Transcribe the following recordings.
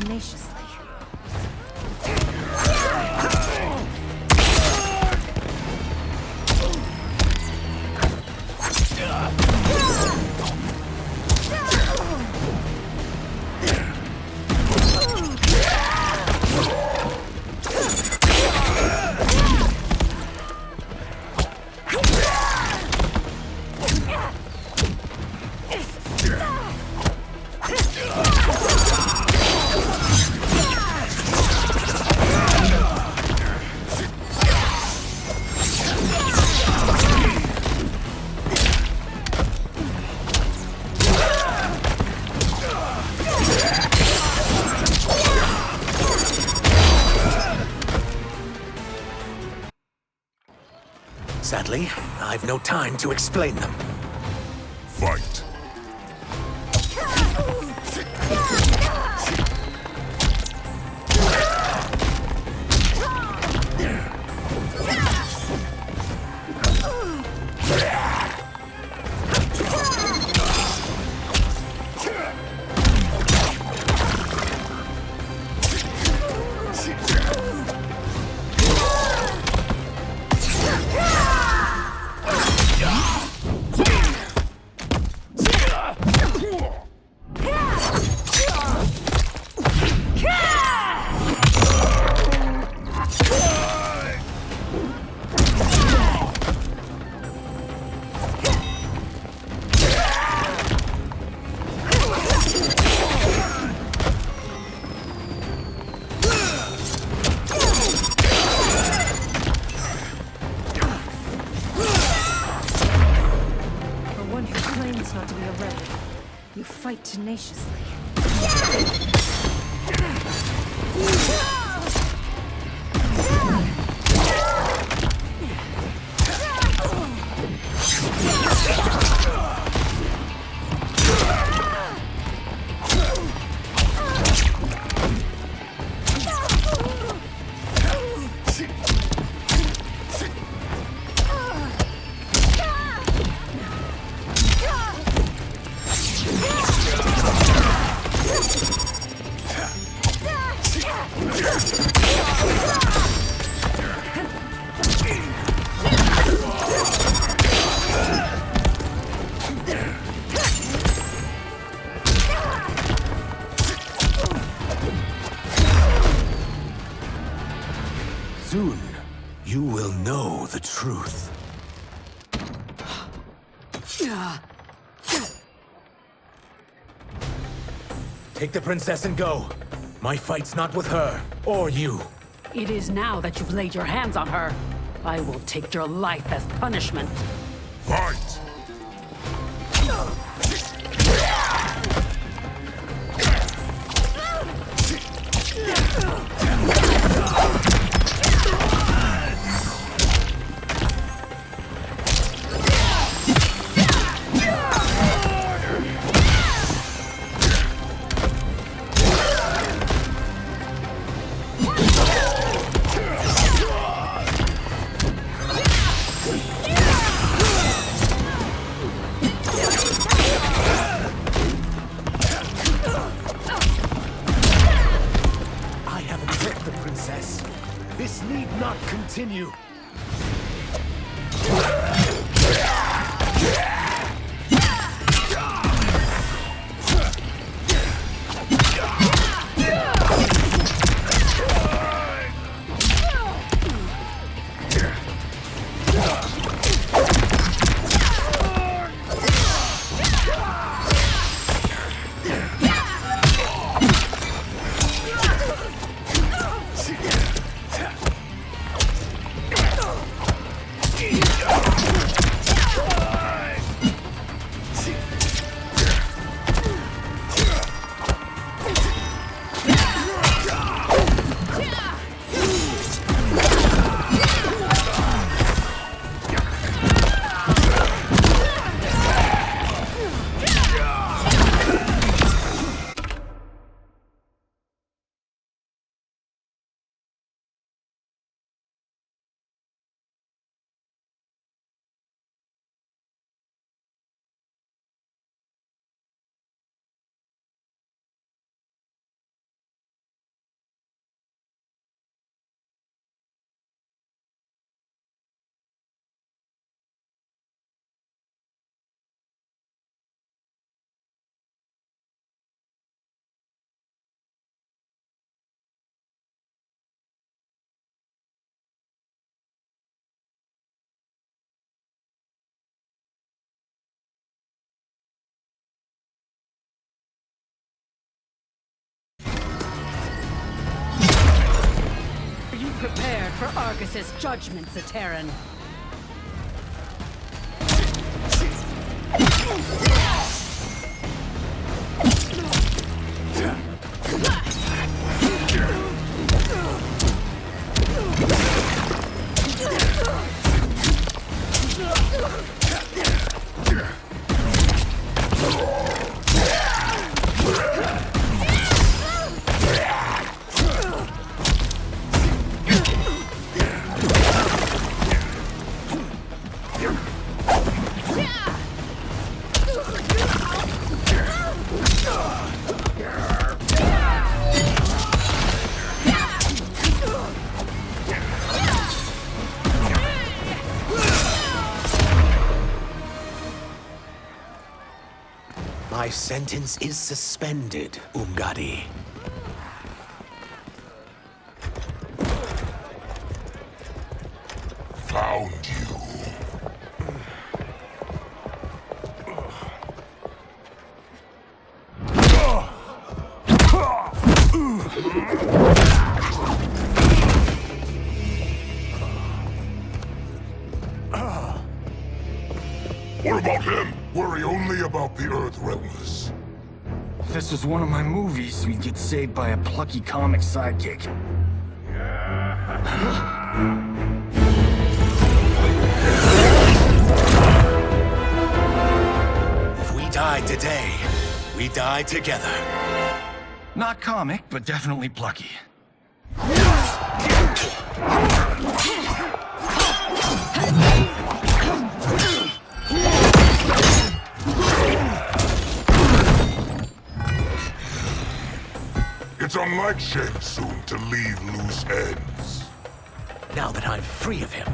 tenaciously. Sadly, I've no time to explain them. Fight. Not to be a rebel. You fight tenaciously. Soon, you will know the truth. Take the princess and go. My fight's not with her, or you. It is now that you've laid your hands on her. I will take your life as punishment. Fight. This need not continue. for Argus's judgment, Zaterran. My sentence is suspended, Umgadi. Found you. What about him? Worry only about the Earth Realmers. If this was one of my movies, we'd get saved by a plucky comic sidekick. If we die today, we die together. Not comic, but definitely plucky. It's unlike Shang Tsung to leave loose ends. Now that I'm free of him,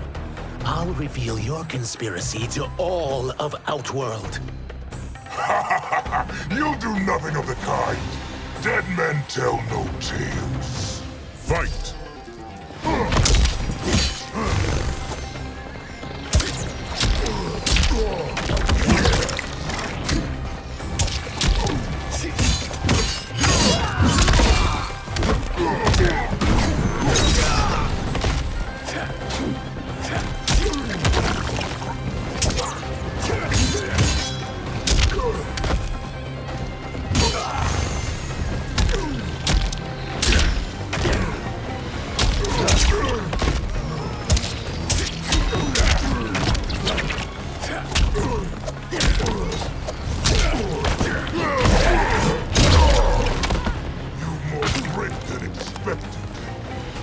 I'll reveal your conspiracy to all of Outworld. You'll do nothing of the kind. Dead men tell no tales. Fight!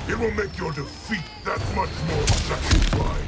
It will make your defeat that much more satisfying.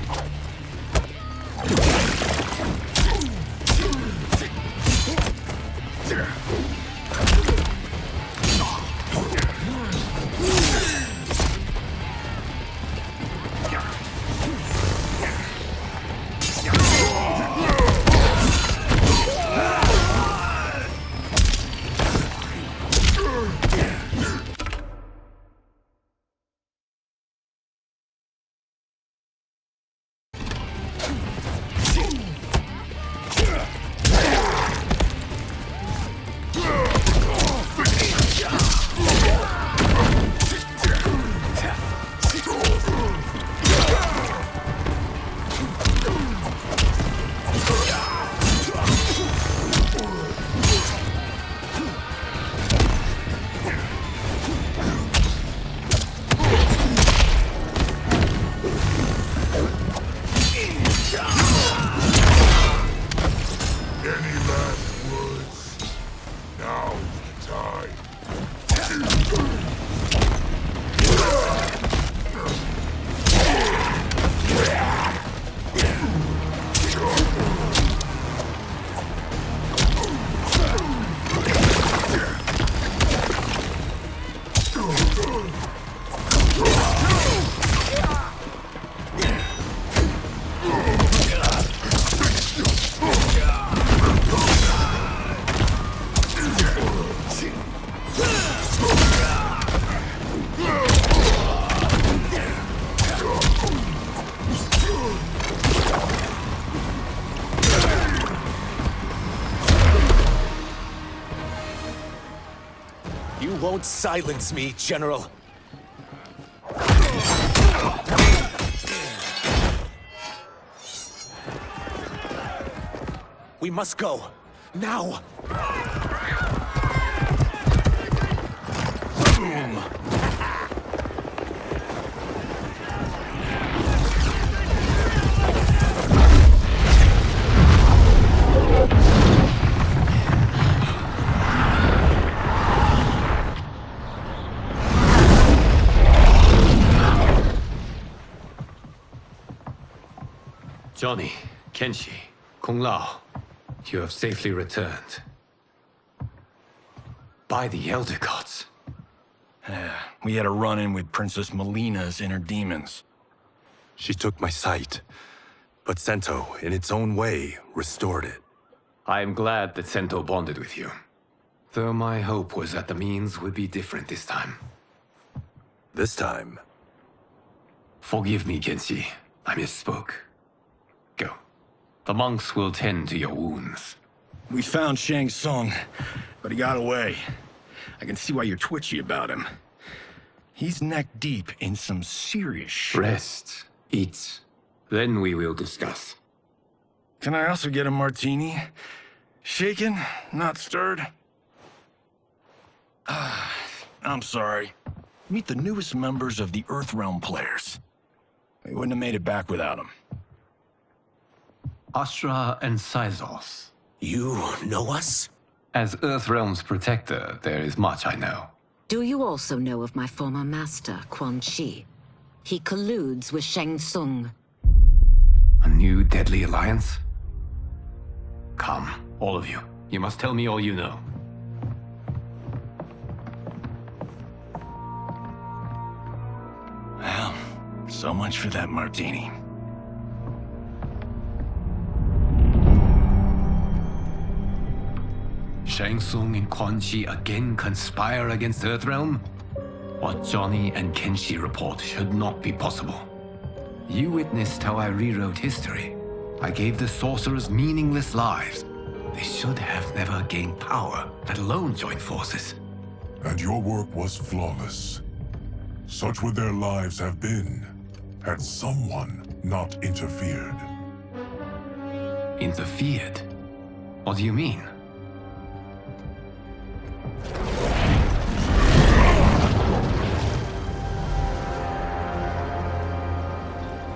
You won't silence me, General. We must go. Now! Boom! Johnny, Kenshi, Kung Lao, you have safely returned. By the Elder Gods. We had a run-in with Princess Melina's inner demons. She took my sight, but Sento, in its own way, restored it. I am glad that Sento bonded with you. Though my hope was that the means would be different this time. This time, Forgive me, Kenshi. I misspoke. Go. The monks will tend to your wounds. We found Shang Tsung, but he got away. I can see why you're twitchy about him. He's neck deep in some serious shit. Rest. Eat. Then we will discuss. Can I also get a martini? Shaken, not stirred? I'm sorry. Meet the newest members of the Earthrealm players. We wouldn't have made it back without them. Astra and Syzoth. You know us? As Earthrealm's protector, there is much I know. Do you also know of my former master, Quan Chi? He colludes with Shang Tsung. A new deadly alliance? Come, all of you. You must tell me all you know. Well, so much for that martini. Shang Tsung and Quan Chi again conspire against Earthrealm? What Johnny and Kenshi report should not be possible. You witnessed how I rewrote history. I gave the sorcerers meaningless lives. They should have never gained power, let alone joined forces. And your work was flawless. Such would their lives have been, had someone not interfered. Interfered? What do you mean?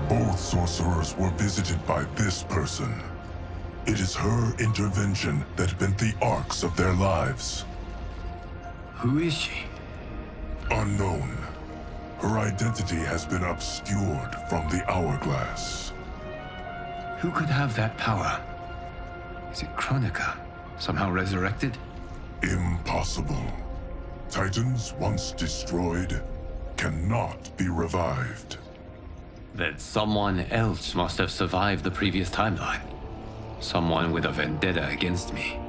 Both sorcerers were visited by this person. It is her intervention that bent the arcs of their lives. Who is she? Unknown. Her identity has been obscured from the hourglass. Who could have that power? Is it Kronika? Somehow resurrected? Impossible. Titans once destroyed cannot be revived. Then someone else must have survived the previous timeline. Someone with a vendetta against me.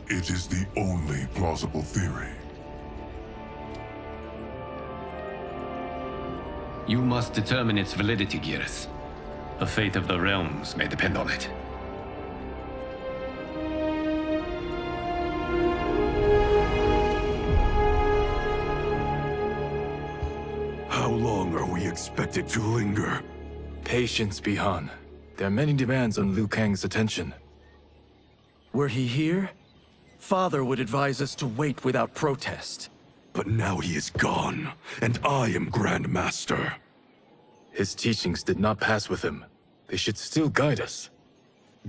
It is the only plausible theory. You must determine its validity, Geras. The fate of the realms may depend on it. How long are we expected to linger? Patience, Bi-Han. There are many demands on Liu Kang's attention. Were he here, Father would advise us to wait without protest. But now he is gone, and I am Grand Master. His teachings did not pass with him. They should still guide us.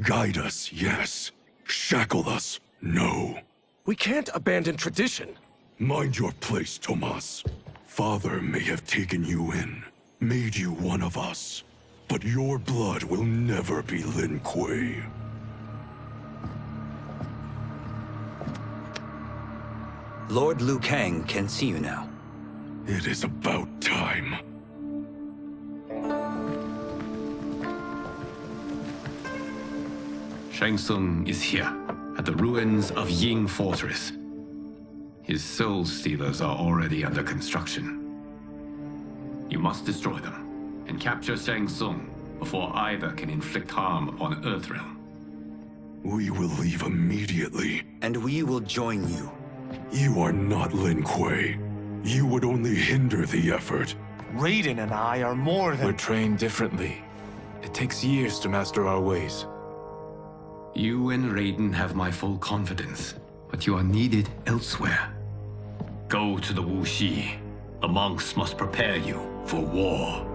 Guide us, yes. Shackle us, no. We can't abandon tradition. Mind your place, Tomas. Father may have taken you in, made you one of us. But your blood will never be Lin Kuei. Lord Liu Kang can see you now. It is about time. Shang Tsung is here, at the ruins of Ying Fortress. His Soul Stealers are already under construction. You must destroy them, and capture Shang Tsung before either can inflict harm upon Earthrealm. We will leave immediately. And we will join you. You are not Lin Kuei. You would only hinder the effort. Raiden and I are more than... We're trained differently. It takes years to master our ways. You and Raiden have my full confidence, but you are needed elsewhere. Go to the Wuxi. The monks must prepare you for war.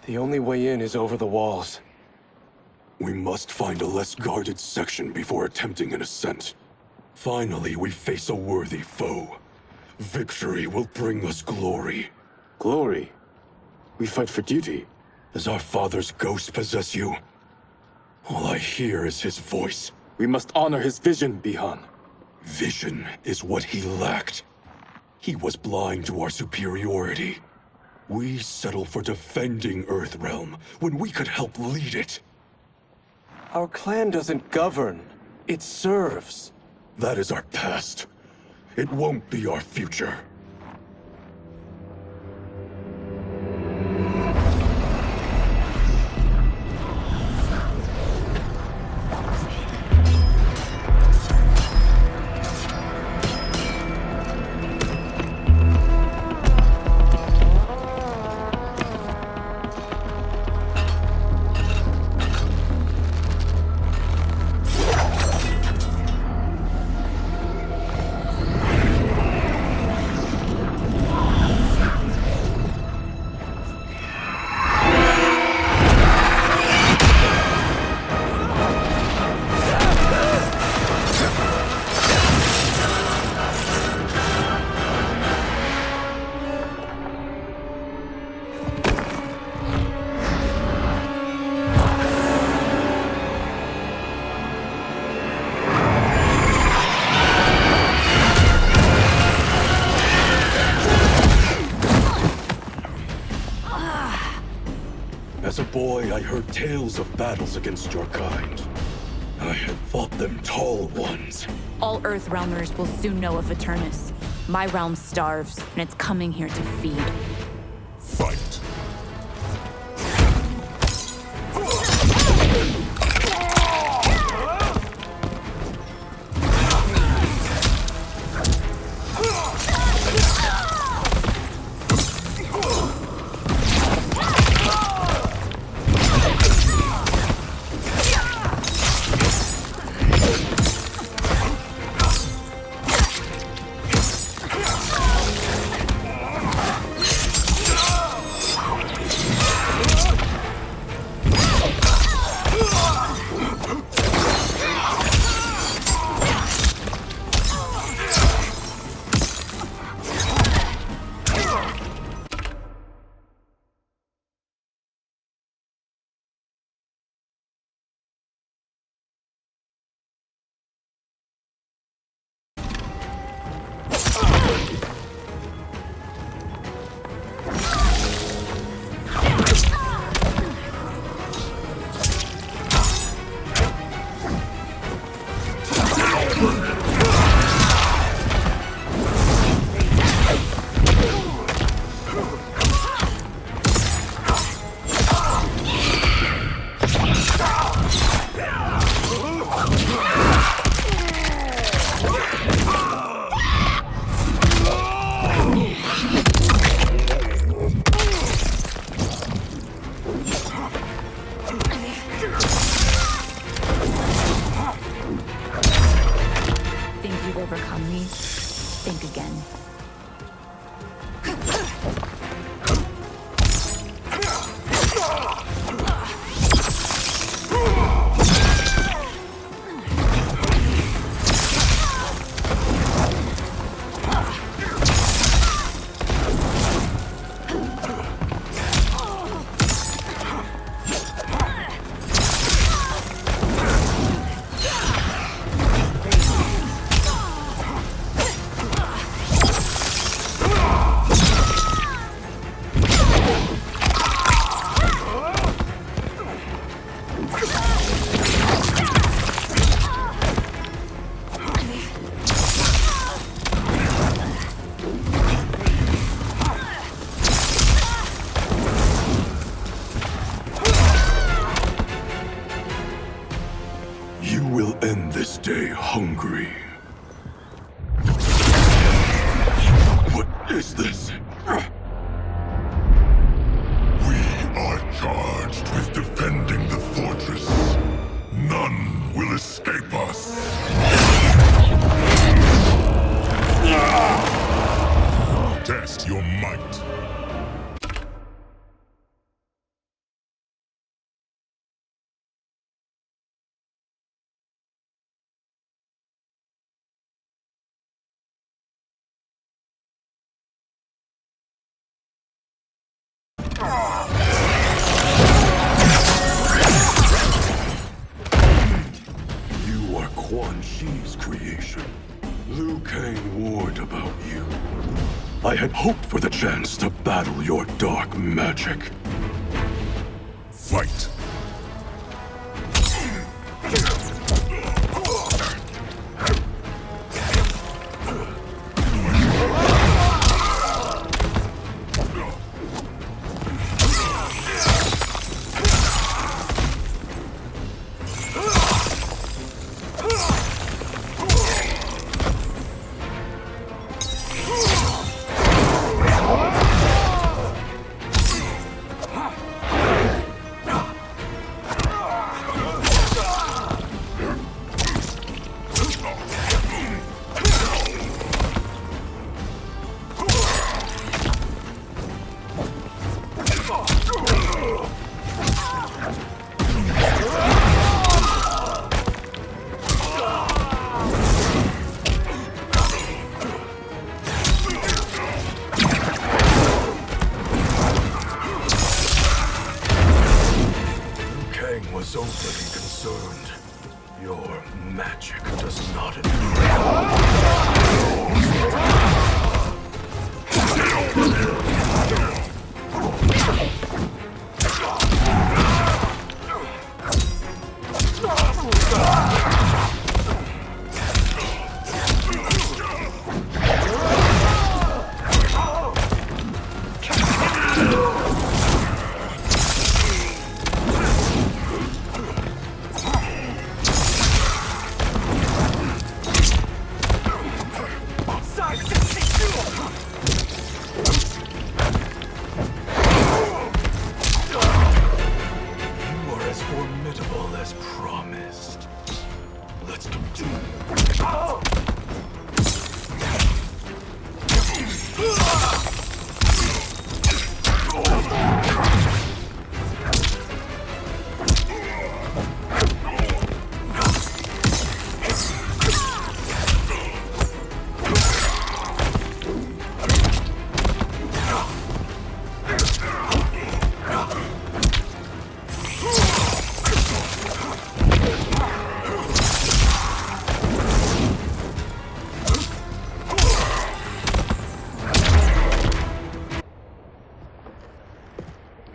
The only way in is over the walls. We must find a less guarded section before attempting an ascent. Finally, we face a worthy foe. Victory will bring us glory. Glory? We fight for duty. Does our father's ghost possess you? All I hear is his voice. We must honor his vision, Bi-Han. Vision is what he lacked. He was blind to our superiority. We settle for defending Earthrealm when we could help lead it. Our clan doesn't govern. It serves. That is our past. It won't be our future. As a boy, I heard tales of battles against your kind. I had fought them tall ones. All Earthrealmers will soon know of Eternus. My realm starves, and it's coming here to feed. Fight. Overcome me. Think again. You will end this day hungry. What is this? your might. You are Quan Chi's creation. Liu Kang warned about you. I had hoped for the chance to battle your dark magic. Fight. Was overly concerned. Your magic does not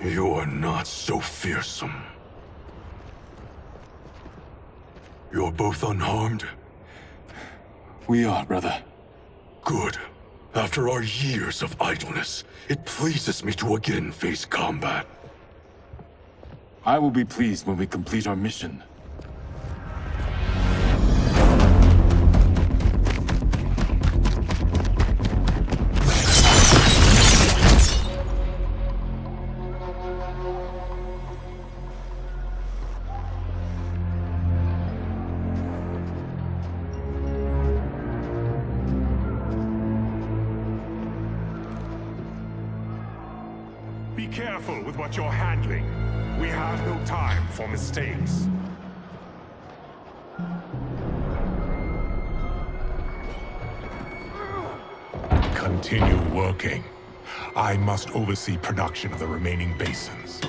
You're not so fearsome. You're both unharmed? We are, brother. Good. After our years of idleness, it pleases me to again face combat. I will be pleased when we complete our mission. Be careful with what you're handling. We have no time for mistakes. Continue working. I must oversee production of the remaining basins.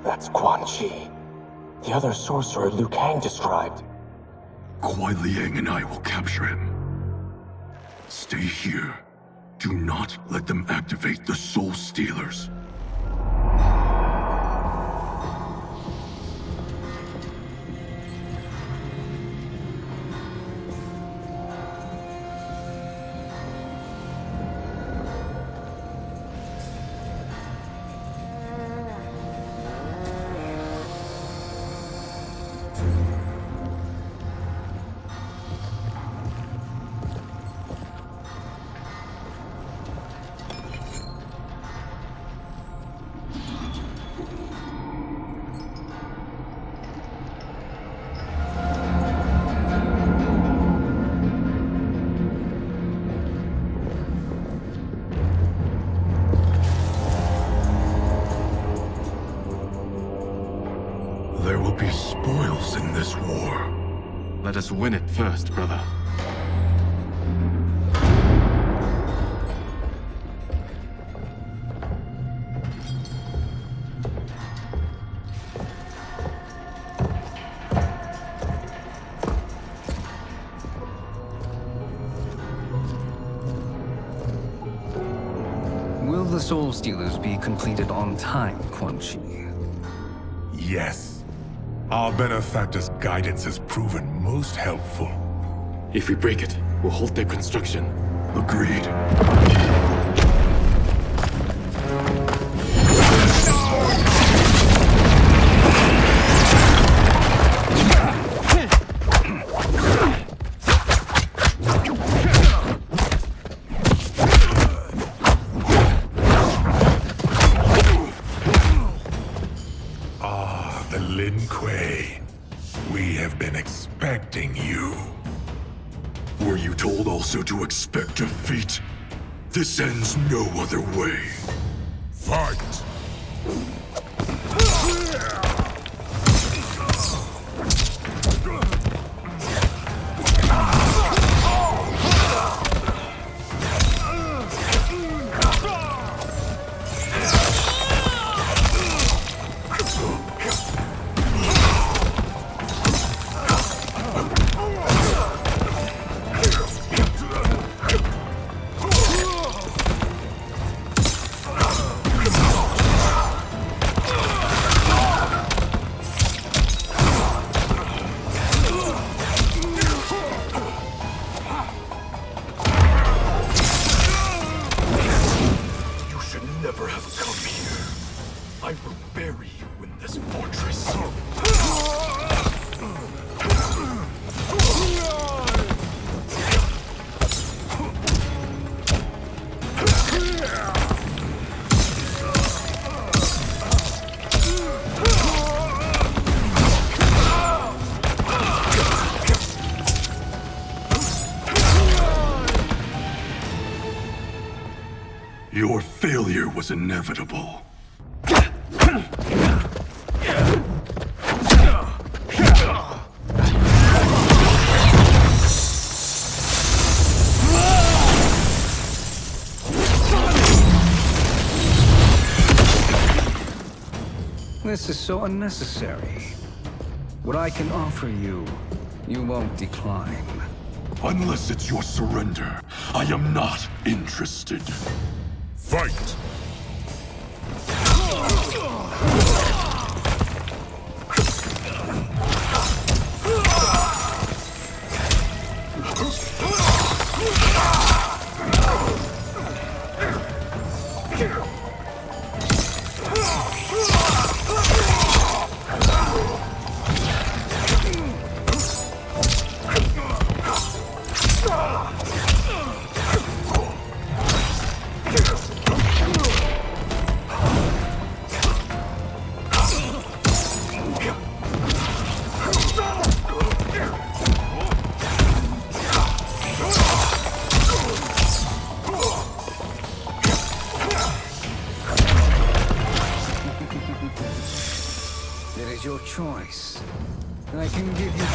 That's Quan Chi. The other sorcerer Liu Kang described. Kuai Liang and I will capture him. Stay here. Do not let them activate the Soul Stealers. Let us win it first, brother. Will the Soul Stealers be completed on time, Quan Chi? Yes. Our benefactor's guidance has proven most helpful. If we break it, we'll halt their construction. Agreed. The Lin Kuei. We have been expecting you. Were you told also to expect defeat? This ends no other way. Fight! Never have come here. I will bury you in this fortress. Your failure was inevitable. This is so unnecessary. What I can offer you, you won't decline. Unless it's your surrender, I am not interested. Fight! It is your choice. I can give you...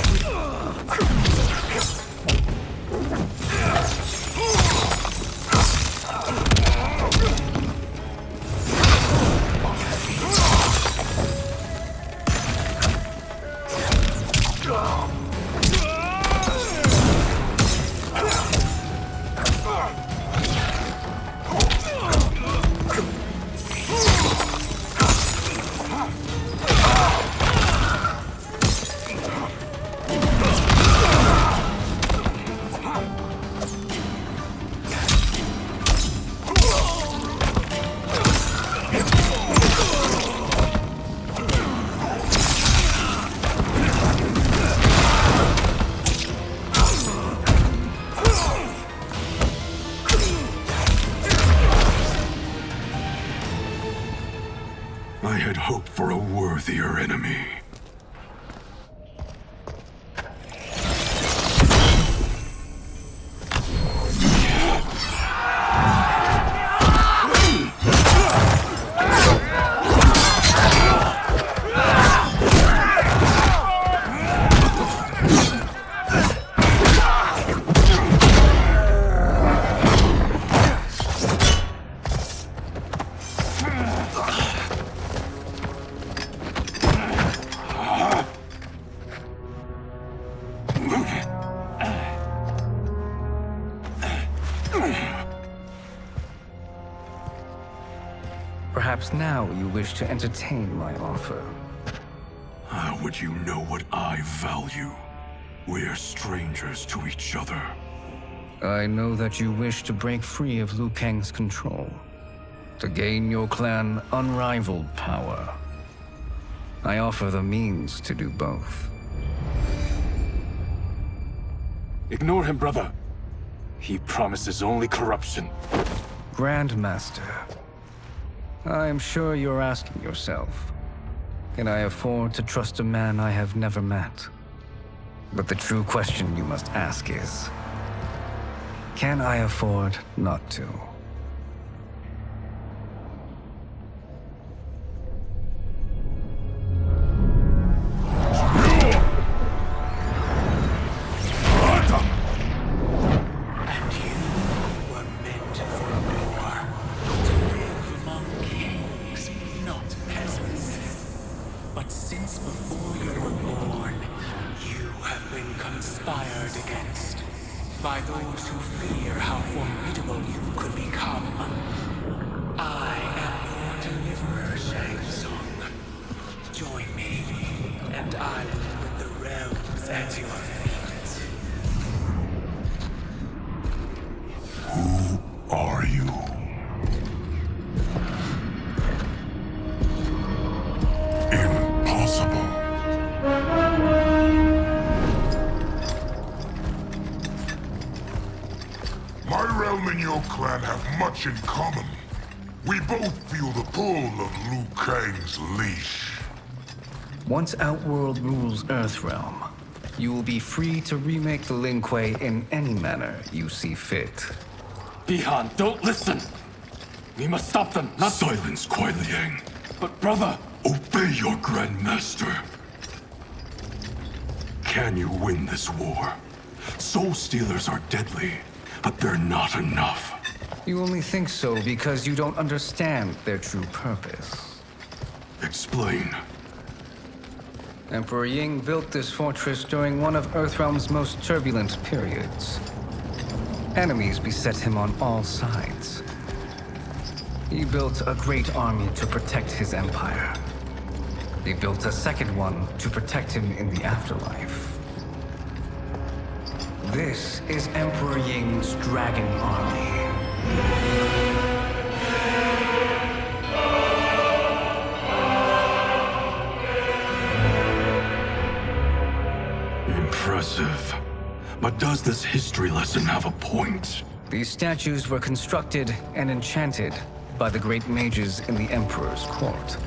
I had hoped for a worthier enemy. Perhaps now you wish to entertain my offer. How would you know what I value? We're strangers to each other. I know that you wish to break free of Liu Kang's control, to gain your clan unrivaled power. I offer the means to do both. Ignore him, brother. He promises only corruption. Grandmaster, I am sure you're asking yourself, can I afford to trust a man I have never met? But the true question you must ask is, can I afford not to? By those who fear how formidable you could become. I am your deliverer, Shang Tsung. Join me, and I will put the realms at your feet. Who are you? Impossible. My realm and your clan have much in common. We both feel the pull of Liu Kang's leash. Once Outworld rules Earthrealm, you will be free to remake the Lin Kuei in any manner you see fit. Bi-Han, don't listen! We must stop them, not— Silence, Kuai Liang. But brother— Obey your Grandmaster. Can you win this war? Soul Stealers are deadly, but they're not enough. You only think so because you don't understand their true purpose. Explain. Emperor Ying built this fortress during one of Earthrealm's most turbulent periods. Enemies beset him on all sides. He built a great army to protect his empire. He built a second one to protect him in the afterlife. This is Emperor Ying's Dragon Army. Impressive. But does this history lesson have a point? These statues were constructed and enchanted by the great mages in the Emperor's court.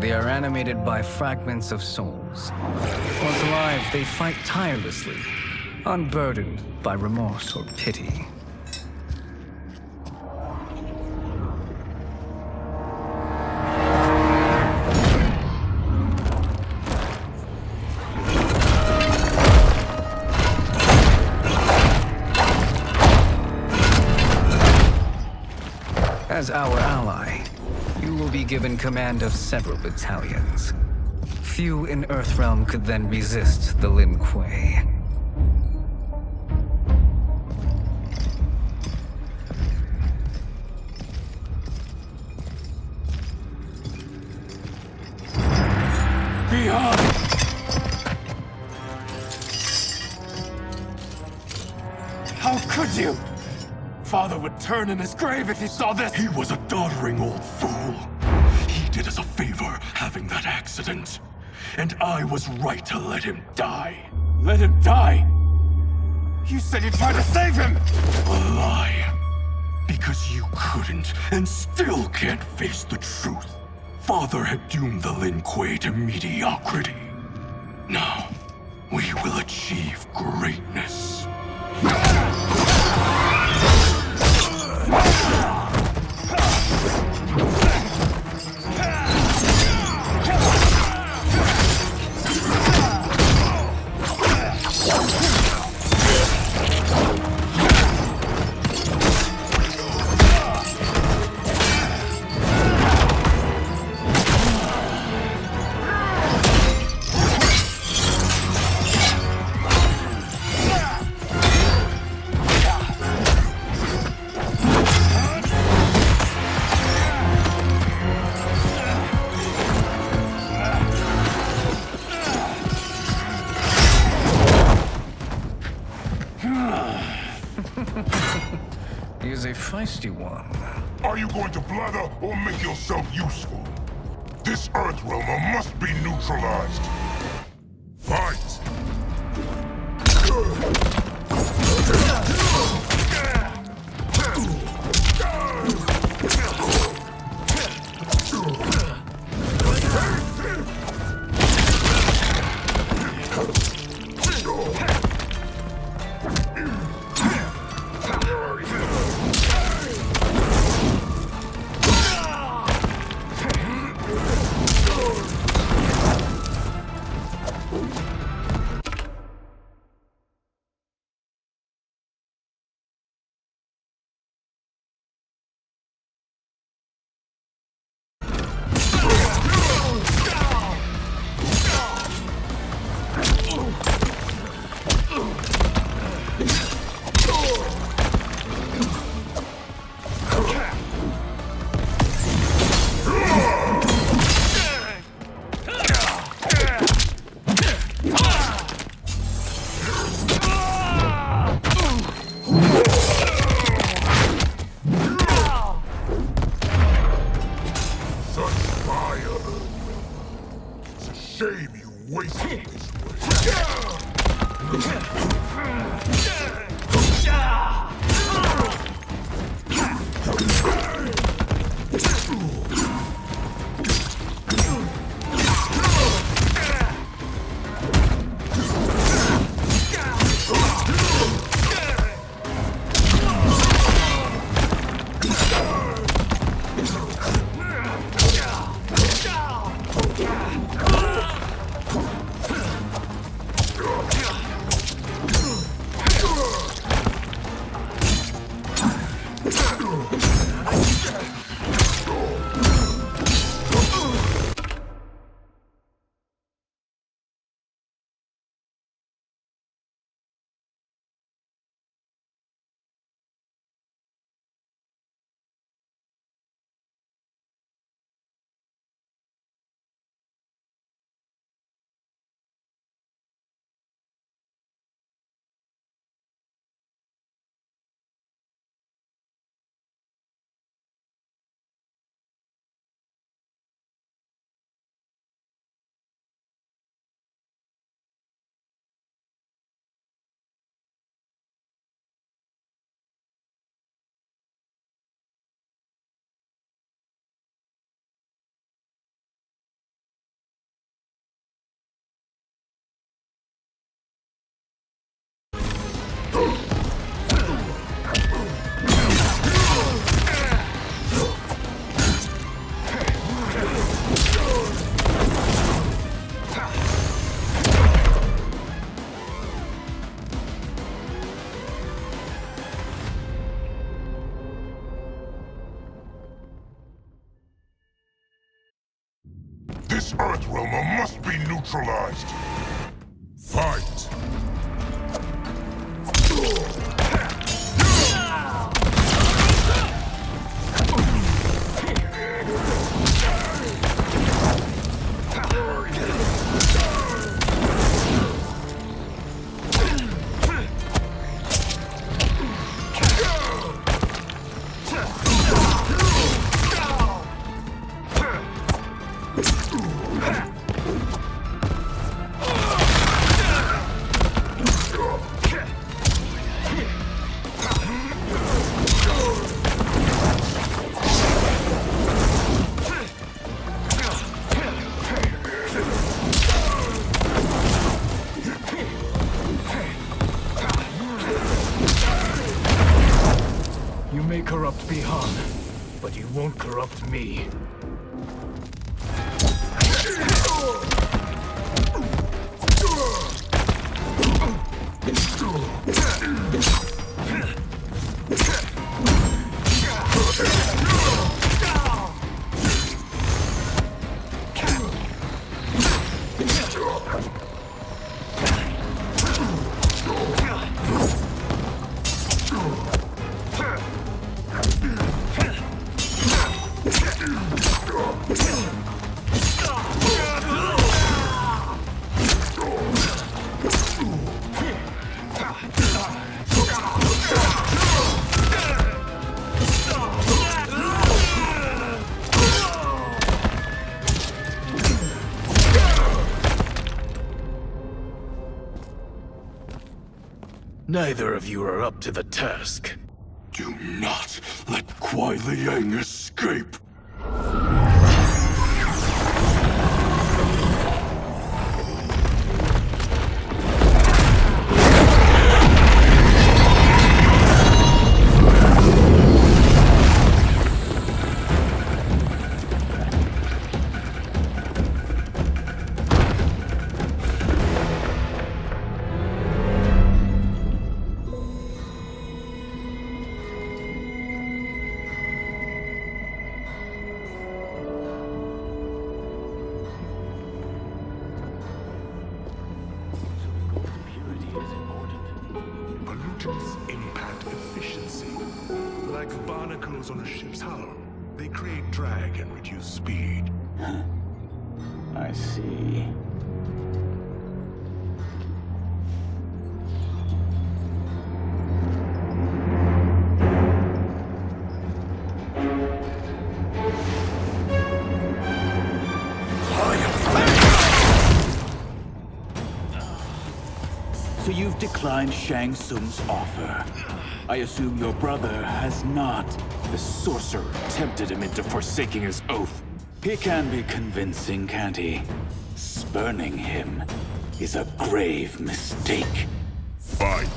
They are animated by fragments of souls. Once alive, they fight tirelessly, unburdened by remorse or pity. As our ally, you will be given command of several battalions. Few in Earthrealm could then resist the Lin Kuei. Bi-Han! How could you? Father would turn in his grave if he saw this! He was a doddering old fool. He did us a favor having that accident. And I was right to let him die. Let him die? You said you tried to save him! A lie. Because you couldn't and still can't face the truth. Father had doomed the Lin Kuei to mediocrity. Now, we will achieve greatness. is a feisty one. Are you going to blather or make yourself useful? This Earthrealmer must be neutralized. Fight! Shame you wasted this way. This Earthrealmer must be neutralized. Fight! You may corrupt Bihan, but you won't corrupt me. Neither of you are up to the task. Do not let Kuai Liang escape! Pollutants impact efficiency. Like barnacles on a ship's hull. They create drag and reduce speed. I see. So you've declined Shang Tsung's offer. I assume your brother has not. The sorcerer tempted him into forsaking his oath. He can be convincing, can't he? Spurning him is a grave mistake. Fight!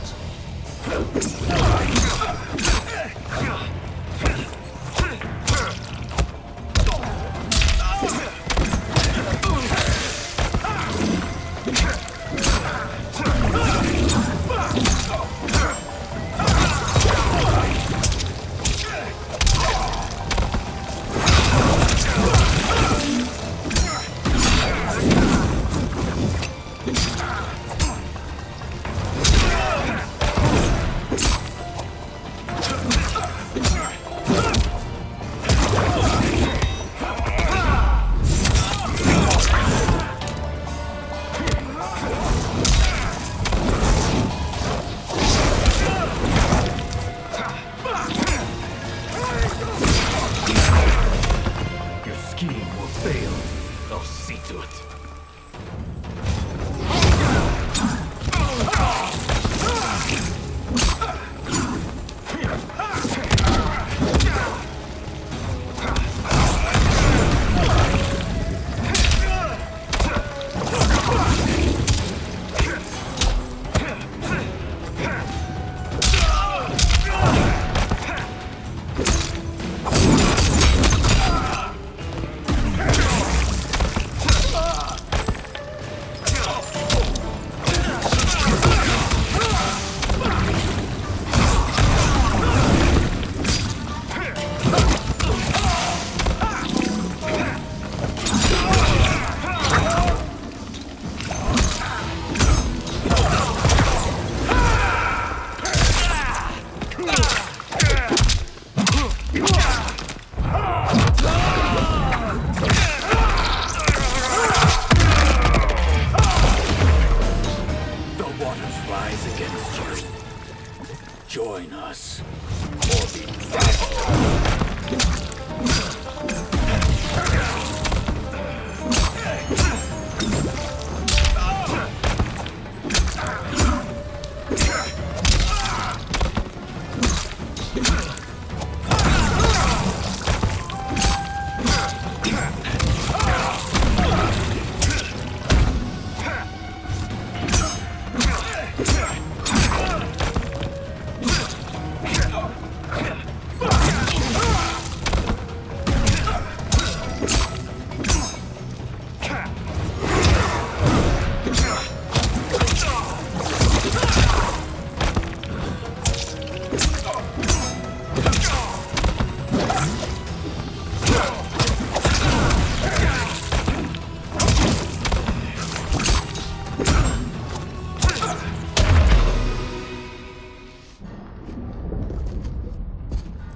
Join us, or be trampled.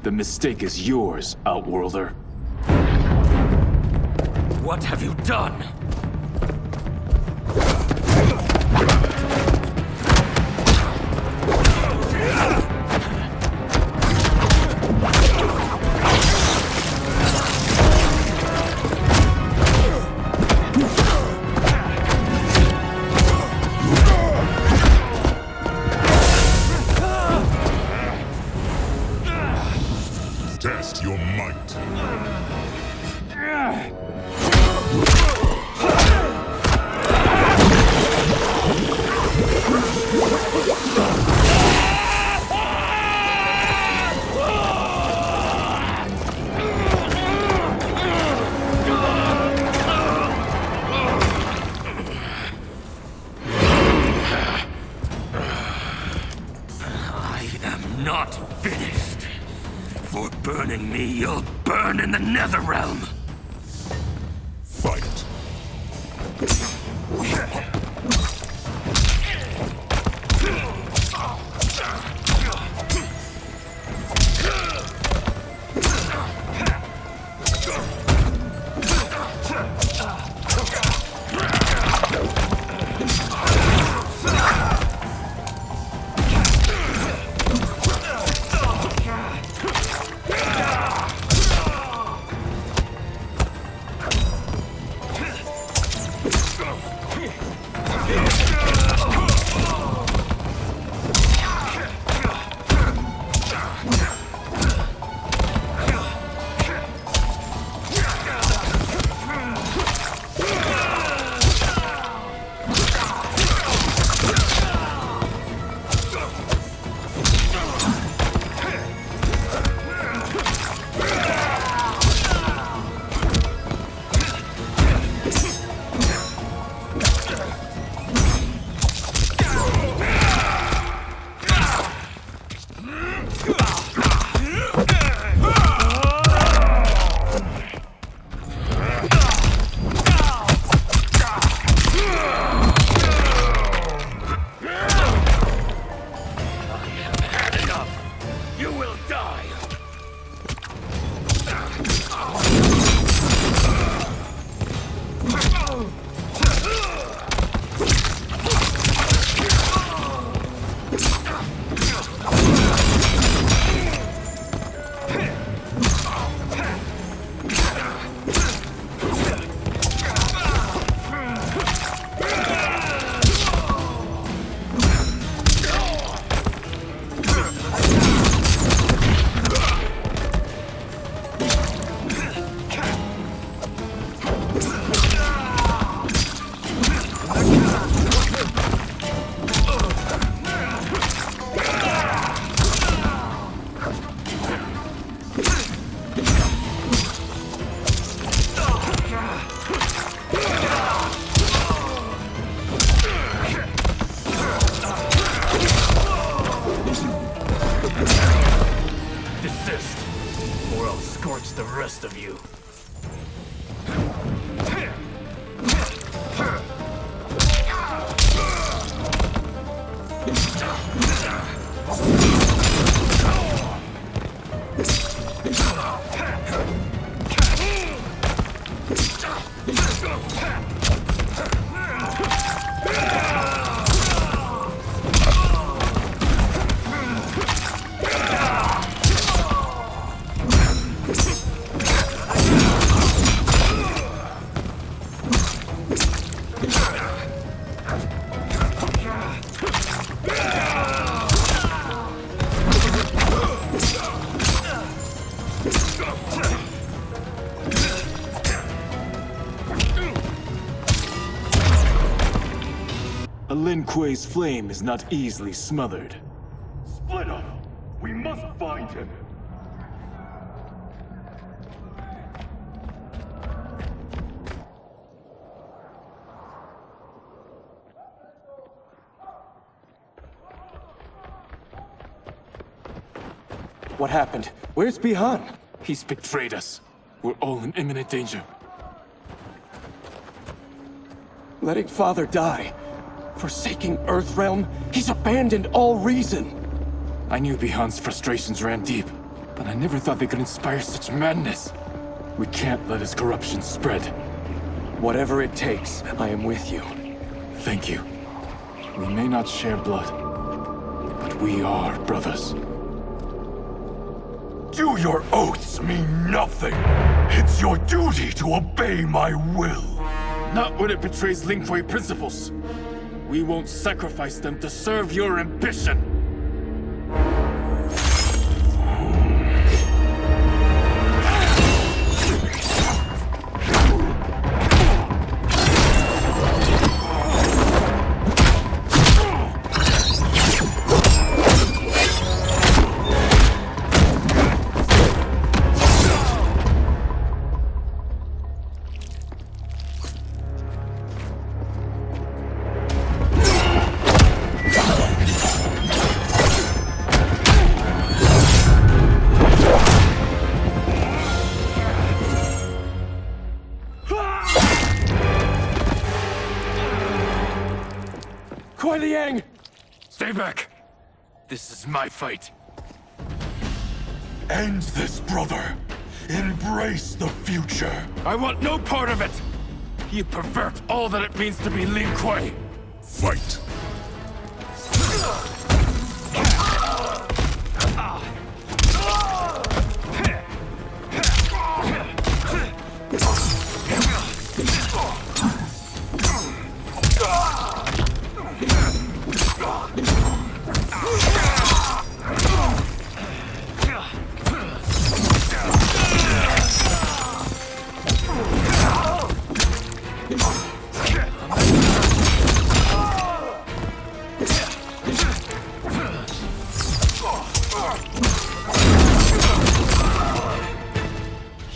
The mistake is yours, Outworlder. What have you done? not finished. For burning me, you'll burn in the Netherrealm. Fight. Lin Kuei's flame is not easily smothered. Split up! We must find him! What happened? Where's Bi-Han? He's betrayed us. We're all in imminent danger. Letting Father die. Forsaking Earthrealm, he's abandoned all reason. I knew Bi-Han's frustrations ran deep, but I never thought they could inspire such madness. We can't let his corruption spread. Whatever it takes, I am with you. Thank you. We may not share blood, but we are brothers. Do your oaths mean nothing? It's your duty to obey my will. Not when it betrays Lin Kuei principles. We won't sacrifice them to serve your ambition. Kuai Liang! Stay back! This is my fight. End this, brother. Embrace the future. I want no part of it! You pervert all that it means to be Lin Kuei! Fight!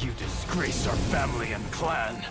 You disgrace our family and clan.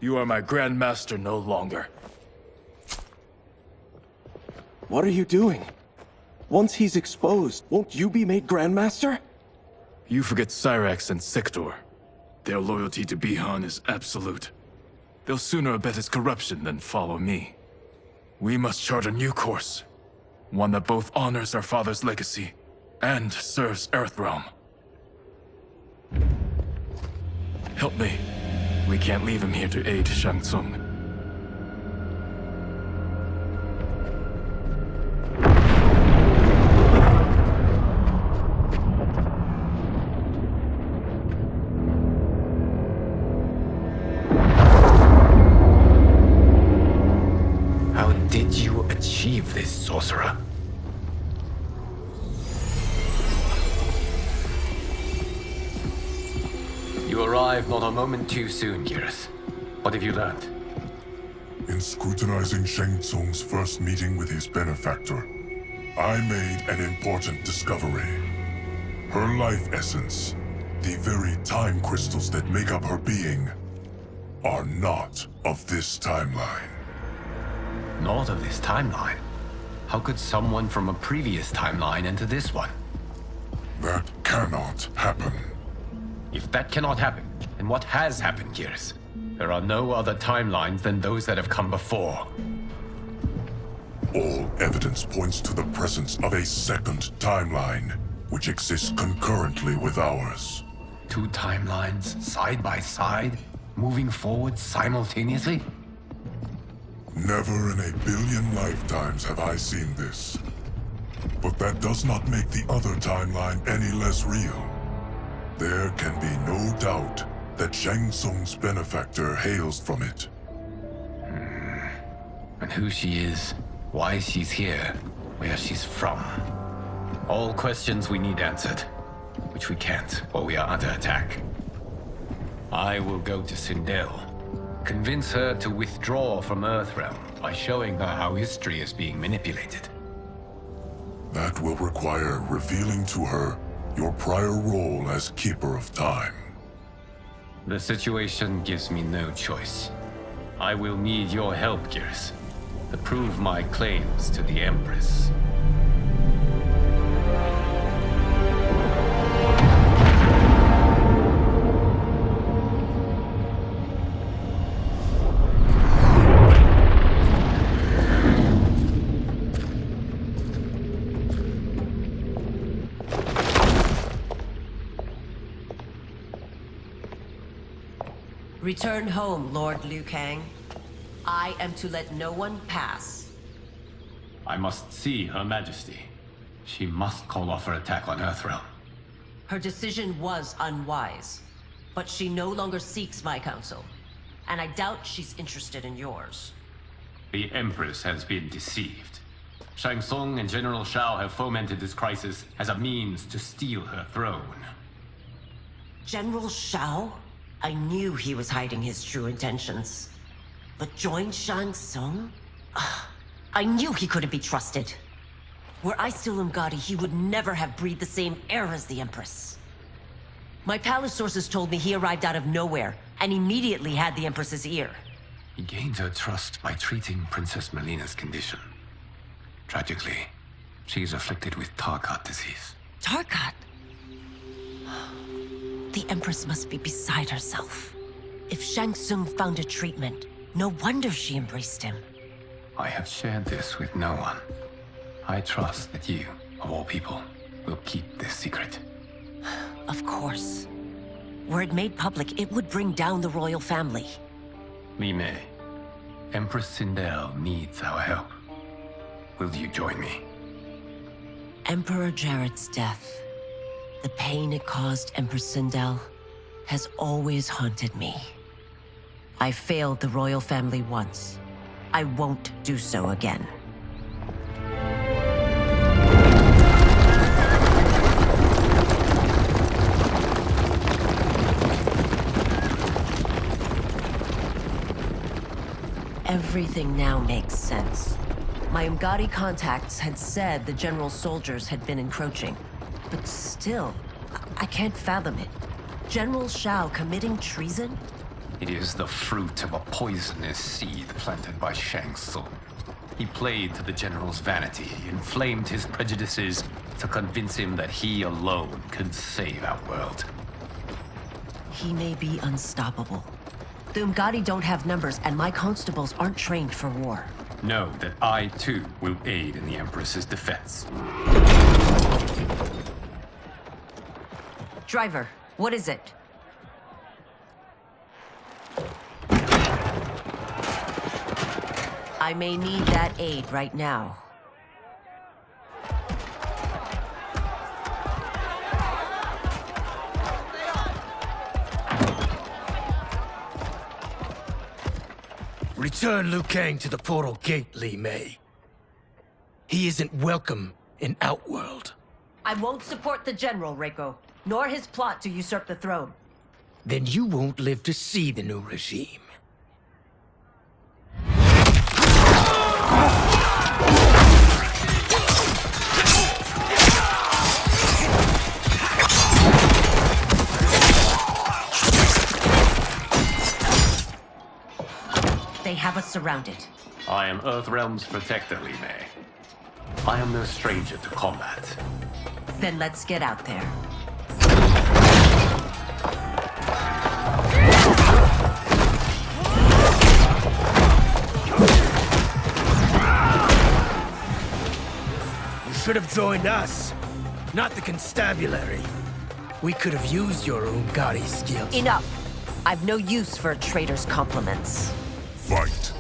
You are my Grandmaster no longer. What are you doing? Once he's exposed, won't you be made Grandmaster? You forget Cyrax and Sector. Their loyalty to Bi-Han is absolute. They'll sooner abet his corruption than follow me. We must chart a new course. One that both honors our father's legacy and serves Earthrealm. Help me. We can't leave him here to aid Shang Tsung. How did you achieve this, sorcerer? You arrived not a moment too soon, Geras. What have you learned? In scrutinizing Shang Tsung's first meeting with his benefactor, I made an important discovery. Her life essence, the very time crystals that make up her being, are not of this timeline. Not of this timeline? How could someone from a previous timeline enter this one? That cannot happen. If that cannot happen, then what has happened, Geras? There are no other timelines than those that have come before. All evidence points to the presence of a second timeline, which exists concurrently with ours. Two timelines, side by side, moving forward simultaneously? Never in a billion lifetimes have I seen this. But that does not make the other timeline any less real. There can be no doubt that Shang Tsung's benefactor hails from it. And who she is, why she's here, where she's from. All questions we need answered, which we can't while we are under attack. I will go to Sindel, convince her to withdraw from Earthrealm by showing her how history is being manipulated. That will require revealing to her your prior role as Keeper of Time. The situation gives me no choice. I will need your help, Geras, to prove my claims to the Empress. Return home, Lord Liu Kang. I am to let no one pass. I must see Her Majesty. She must call off her attack on Earthrealm. Her decision was unwise, but she no longer seeks my counsel, and I doubt she's interested in yours. The Empress has been deceived. Shang Tsung and General Shao have fomented this crisis as a means to steal her throne. General Shao? I knew he was hiding his true intentions. But join Shang Tsung? I knew he couldn't be trusted. Were I still Umgadi, he would never have breathed the same air as the Empress. My palace sources told me he arrived out of nowhere, and immediately had the Empress's ear. He gained her trust by treating Princess Melina's condition. Tragically, she is afflicted with Tarkat disease. Tarkat? The Empress must be beside herself. If Shang Tsung found a treatment, no wonder she embraced him. I have shared this with no one. I trust that you, of all people, will keep this secret. Of course. Were it made public, it would bring down the royal family. Li Mei, Empress Sindel needs our help. Will you join me? Emperor Jared's death, the pain it caused Empress Sindel, has always haunted me. I failed the royal family once. I won't do so again. Everything now makes sense. My Umgadi contacts had said the general's soldiers had been encroaching. But still, I can't fathom it. General Shao committing treason? It is the fruit of a poisonous seed planted by Shang Tsung. He played to the general's vanity, inflamed his prejudices to convince him that he alone could save our world. He may be unstoppable. The Umgadi don't have numbers, and my constables aren't trained for war. Know that I, too, will aid in the Empress's defense. Driver, what is it? I may need that aid right now. Return Liu Kang to the portal gate, Li Mei. He isn't welcome in Outworld. I won't support the general, Reiko, nor his plot to usurp the throne. Then you won't live to see the new regime. They have us surrounded. I am Earthrealm's protector, Li Mei. I am no stranger to combat. Then let's get out there. You should have joined us, not the constabulary. We could have used your Umgadi skills. Enough! I've no use for a traitor's compliments. Fight.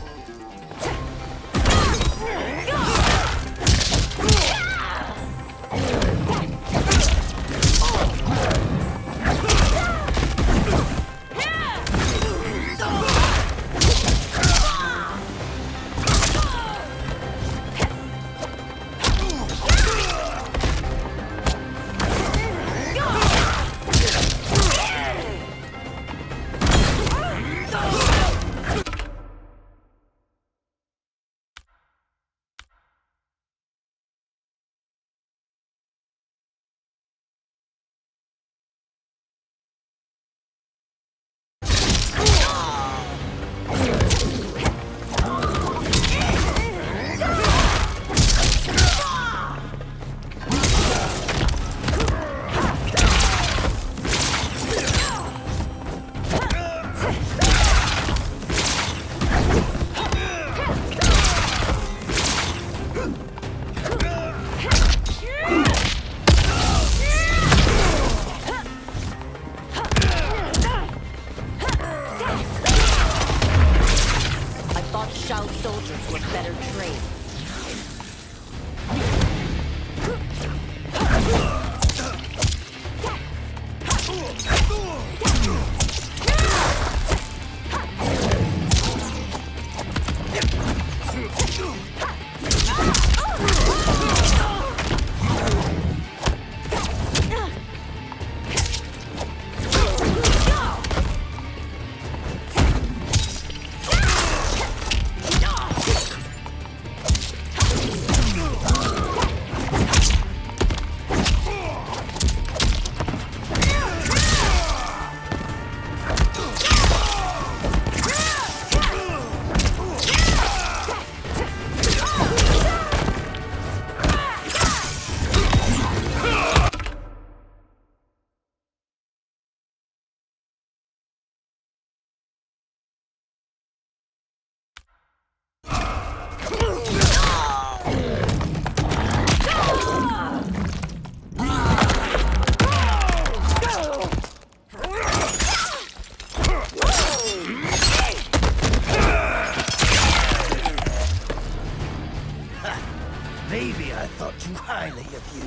highly of you.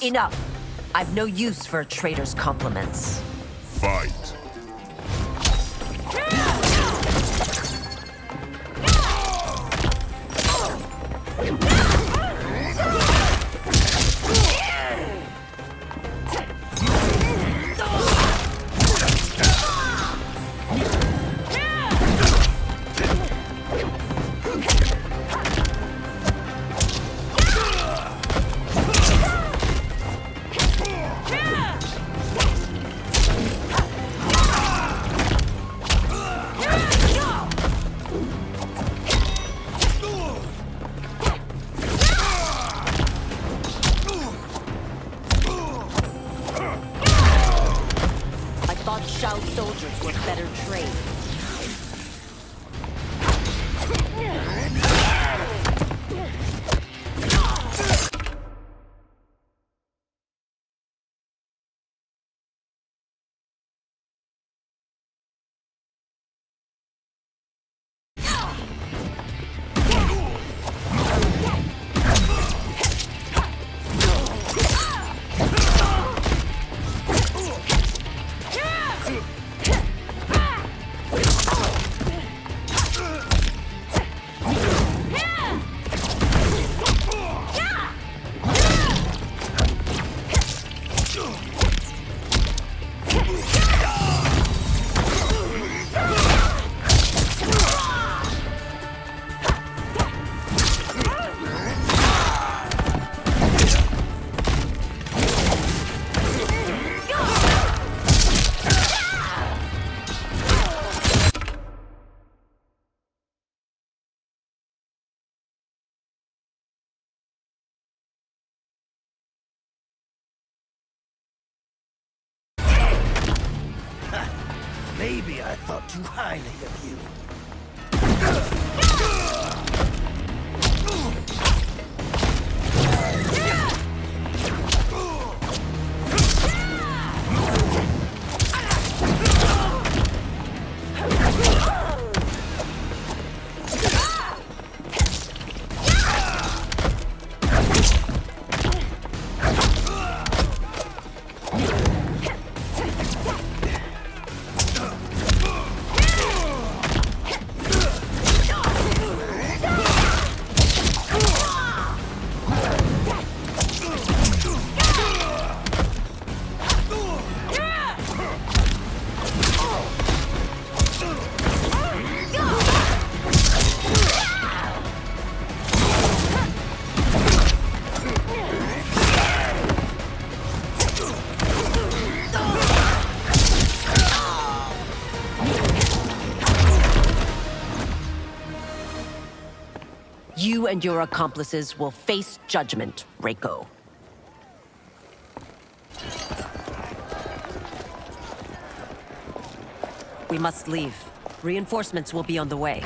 Enough. I've no use for a traitor's compliments. Fight. Shao soldiers were better trained. Maybe I thought too highly of you. You and your accomplices will face judgment, Reiko. We must leave. Reinforcements will be on the way.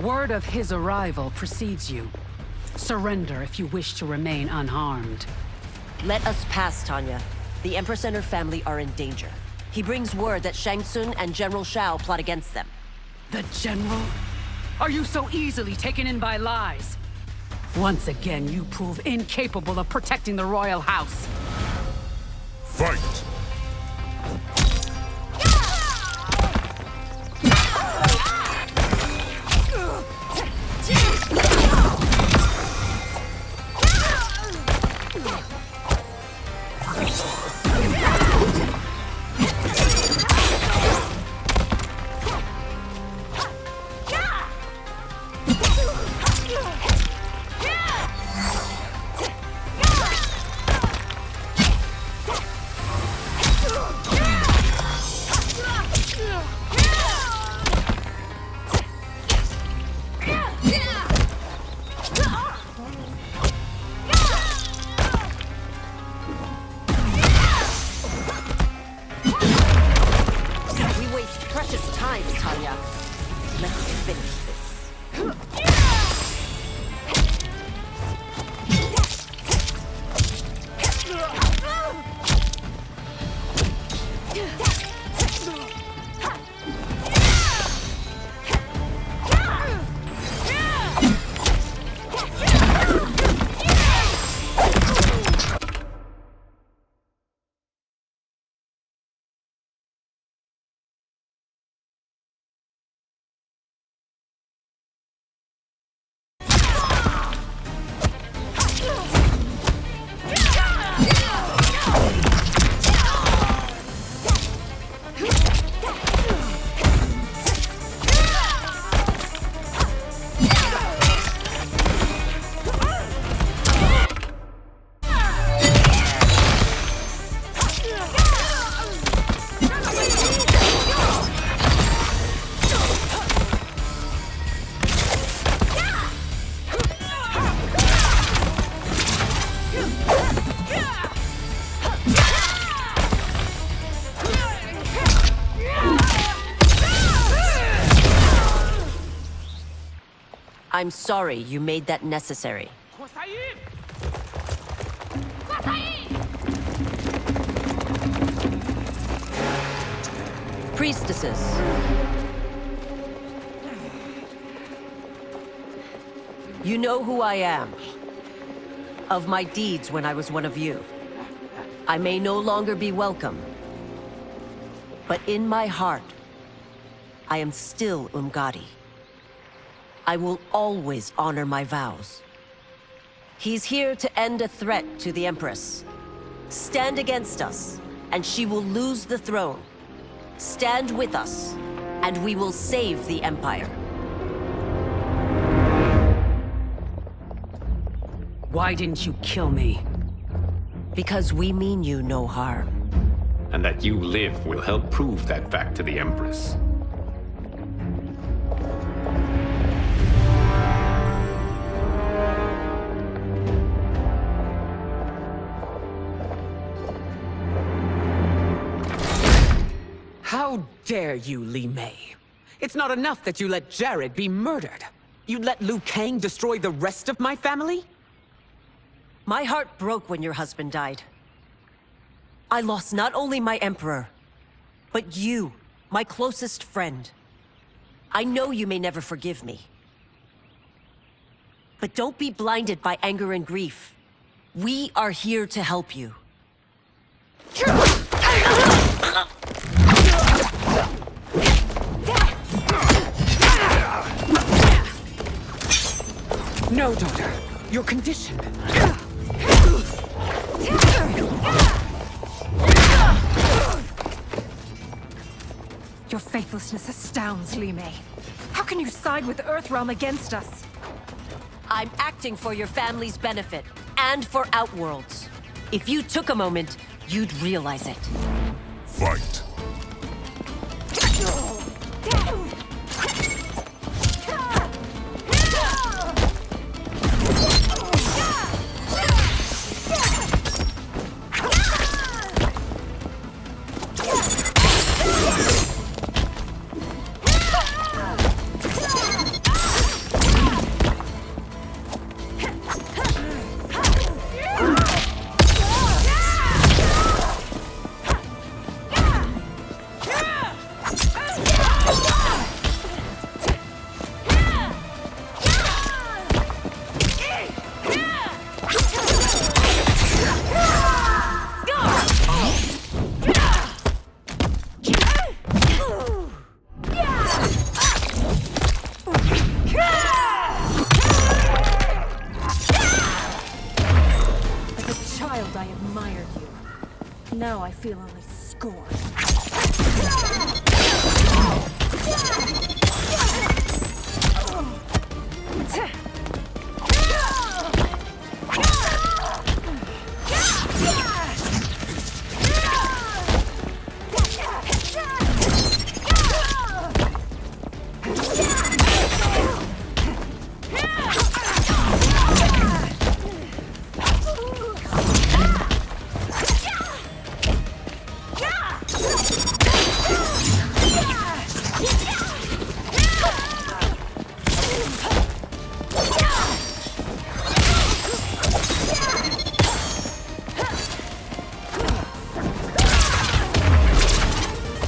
Word of his arrival precedes you. Surrender if you wish to remain unharmed. Let us pass, Tanya. The Empress and her family are in danger. He brings word that Shang Tsung and General Shao plot against them. The General? Are you so easily taken in by lies? Once again, you prove incapable of protecting the royal house. Fight! I'm sorry you made that necessary. Priestesses. You know who I am. Of my deeds when I was one of you. I may no longer be welcome. But in my heart, I am still Umgadi. I will always honor my vows. He's here to end a threat to the Empress. Stand against us, and she will lose the throne. Stand with us, and we will save the Empire. Why didn't you kill me? Because we mean you no harm. And that you live will help prove that fact to the Empress. How dare you, Li Mei? It's not enough that you let Jared be murdered. You'd let Liu Kang destroy the rest of my family? My heart broke when your husband died. I lost not only my Emperor, but you, my closest friend. I know you may never forgive me. But don't be blinded by anger and grief. We are here to help you. No, daughter. You're conditioned. Your faithlessness astounds, Li Mei. How can you side with Earthrealm against us? I'm acting for your family's benefit, and for Outworlds. If you took a moment, you'd realize it. Fight. admired you. Now I feel only scorn.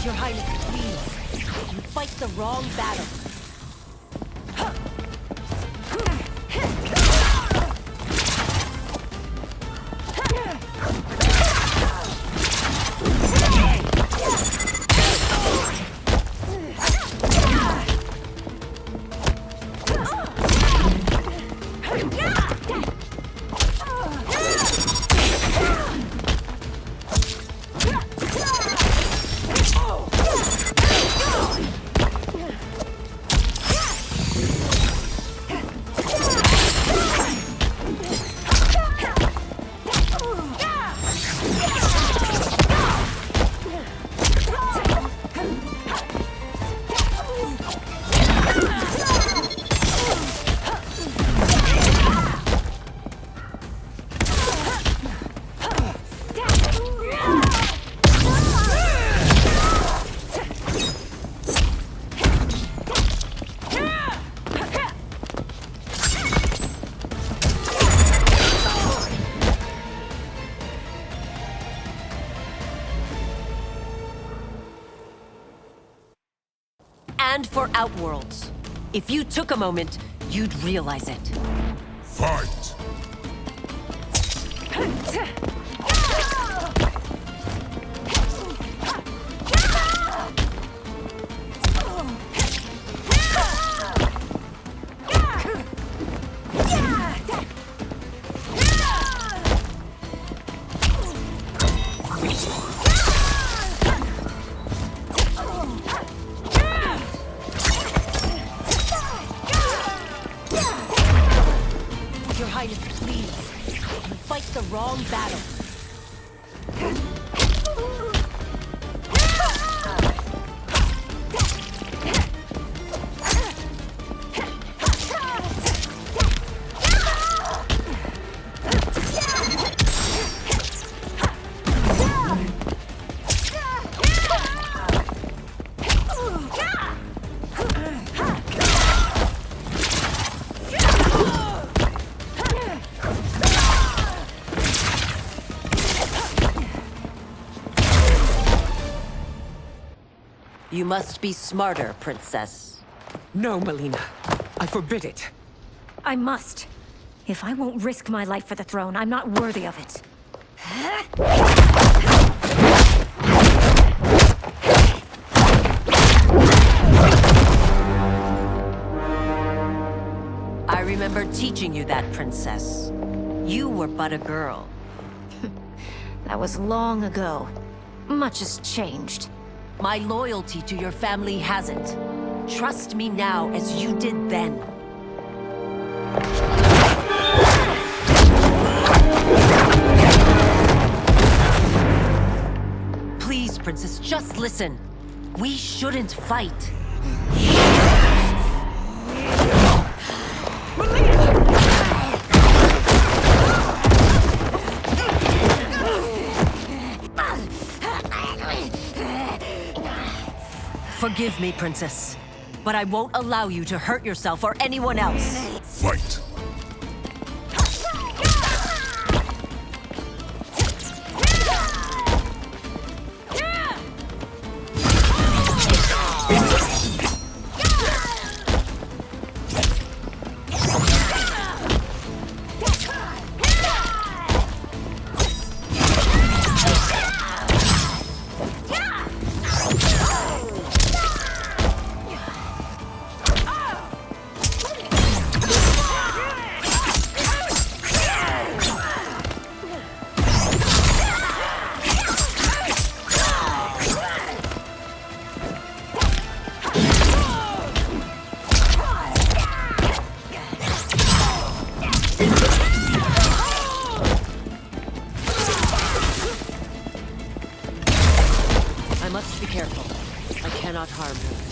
Your Highness, please. You fight the wrong battle. And for Outworlds. If you took a moment, you'd realize it. Fight! Your Highness, please. You fight the wrong battle. You must be smarter, Princess. No, Melina. I forbid it. I must. If I won't risk my life for the throne, I'm not worthy of it. I remember teaching you that, Princess. You were but a girl. That was long ago. Much has changed. My loyalty to your family hasn't. Trust me now as you did then. Please, Princess, just listen. We shouldn't fight. Forgive me, Princess, but I won't allow you to hurt yourself or anyone else. Fight! must be careful. I cannot harm her.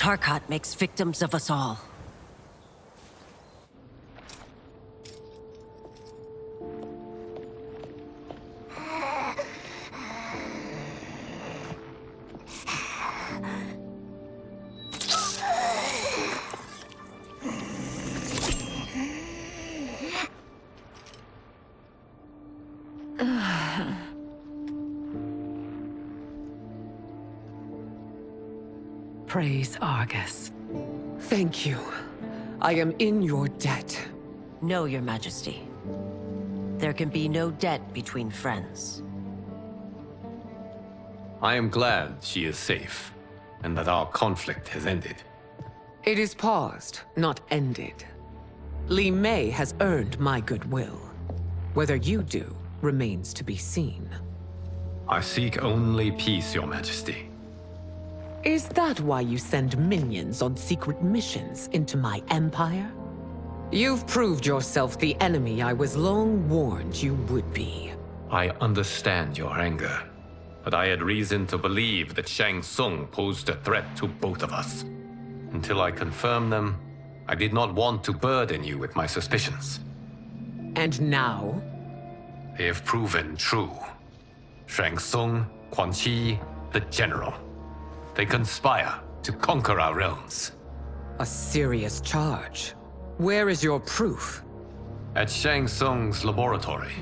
Tarkat makes victims of us all. Praise Argus. Thank you. I am in your debt. No, Your Majesty. There can be no debt between friends. I am glad she is safe, and that our conflict has ended. It is paused, not ended. Li Mei has earned my goodwill. Whether you do remains to be seen. I seek only peace, Your Majesty. Is that why you send minions on secret missions into my empire? You've proved yourself the enemy I was long warned you would be. I understand your anger, but I had reason to believe that Shang Tsung posed a threat to both of us. Until I confirmed them, I did not want to burden you with my suspicions. And now? They have proven true. Shang Tsung, Quan Chi, the General. They conspire to conquer our realms. A serious charge. Where is your proof? At Shang Tsung's laboratory.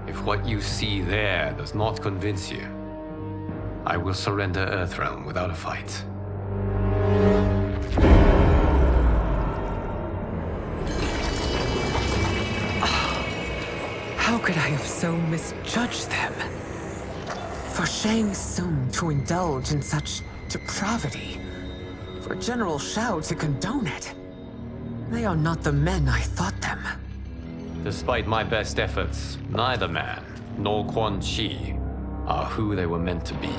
If what you see there does not convince you, I will surrender Earthrealm without a fight. How could I have so misjudged them? For Shang Tsung to indulge in such depravity, for General Shao to condone it, they are not the men I thought them. Despite my best efforts, neither man nor Quan Chi are who they were meant to be.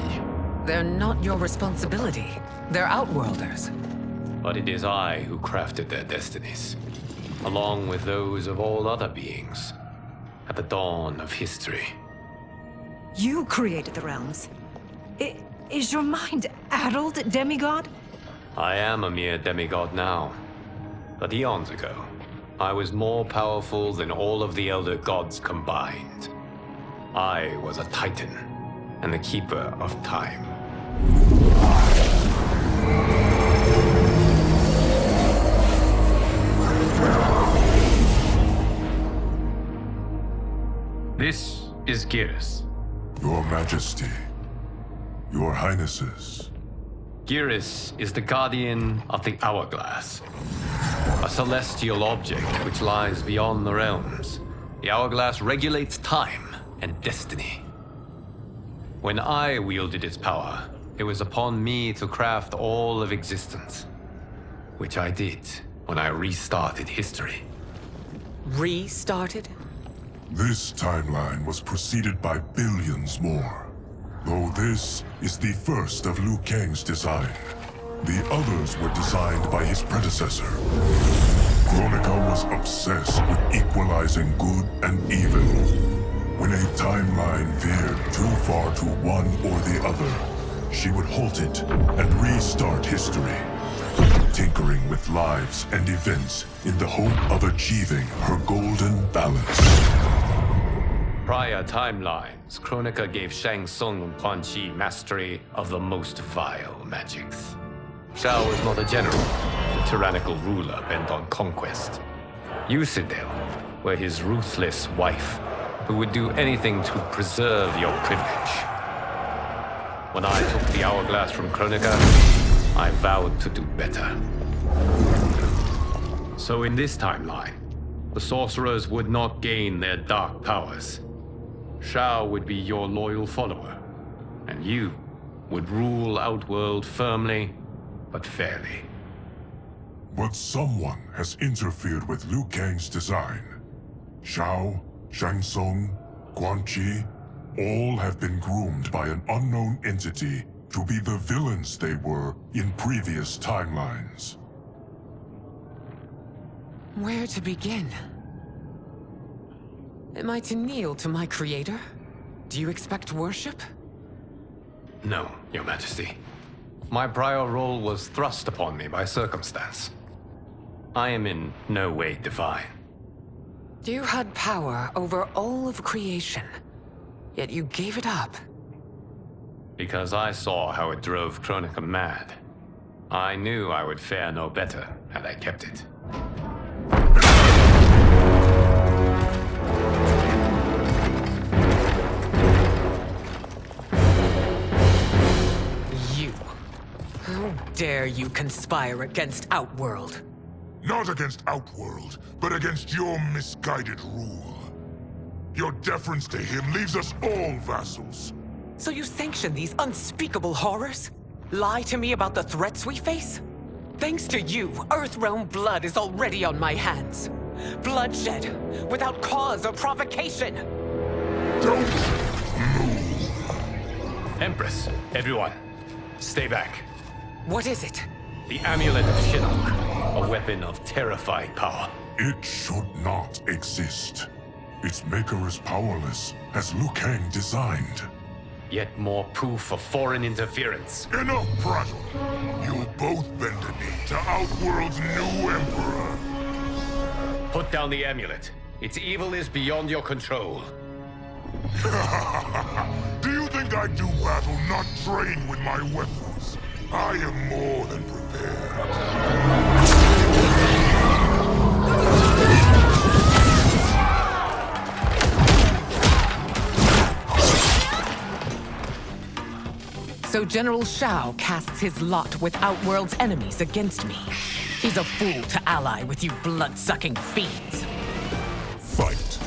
They're not your responsibility. They're Outworlders. But it is I who crafted their destinies, along with those of all other beings, at the dawn of history. You created the realms. Is your mind addled, demigod? I am a mere demigod now. But eons ago, I was more powerful than all of the Elder Gods combined. I was a Titan, and the Keeper of Time. This is Geras. Your Majesty, Your Highnesses. Geras is the guardian of the Hourglass, a celestial object which lies beyond the realms. The Hourglass regulates time and destiny. When I wielded its power, it was upon me to craft all of existence, which I did when I restarted history. Restarted? This timeline was preceded by billions more. Though this is the first of Liu Kang's design, the others were designed by his predecessor. Kronika was obsessed with equalizing good and evil. When a timeline veered too far to one or the other, she would halt it and restart history, tinkering with lives and events in the hope of achieving her golden balance. Prior timelines, Kronika gave Shang Tsung and Quan Chi mastery of the most vile magics. Shao was not a general, a tyrannical ruler bent on conquest. Yusidel, where his ruthless wife, who would do anything to preserve your privilege. When I took the hourglass from Kronika, I vowed to do better. So in this timeline, the sorcerers would not gain their dark powers. Shao would be your loyal follower, and you would rule Outworld firmly, but fairly. But someone has interfered with Liu Kang's design. Shao, Shang Tsung, Quan Chi, all have been groomed by an unknown entity to be the villains they were in previous timelines. Where to begin? Am I to kneel to my creator? Do you expect worship? No, Your Majesty. My prior role was thrust upon me by circumstance. I am in no way divine. You had power over all of creation, yet you gave it up. Because I saw how it drove Kronika mad. I knew I would fare no better had I kept it. How dare you conspire against Outworld? Not against Outworld, but against your misguided rule. Your deference to him leaves us all vassals. So you sanction these unspeakable horrors? Lie to me about the threats we face? Thanks to you, Earthrealm blood is already on my hands. Bloodshed, without cause or provocation. Don't move. Empress, everyone, stay back. What is it? The Amulet of Shinnok, a weapon of terrifying power. It should not exist. Its maker is powerless, as Liu Kang designed. Yet more proof of foreign interference. Enough prattle! You'll both bend a knee to Outworld's new emperor. Put down the amulet. Its evil is beyond your control. Do you think I do battle not trained with my weapons? I am more than prepared. So General Shao casts his lot with Outworld's enemies against me. He's a fool to ally with you blood-sucking fiends. Fight.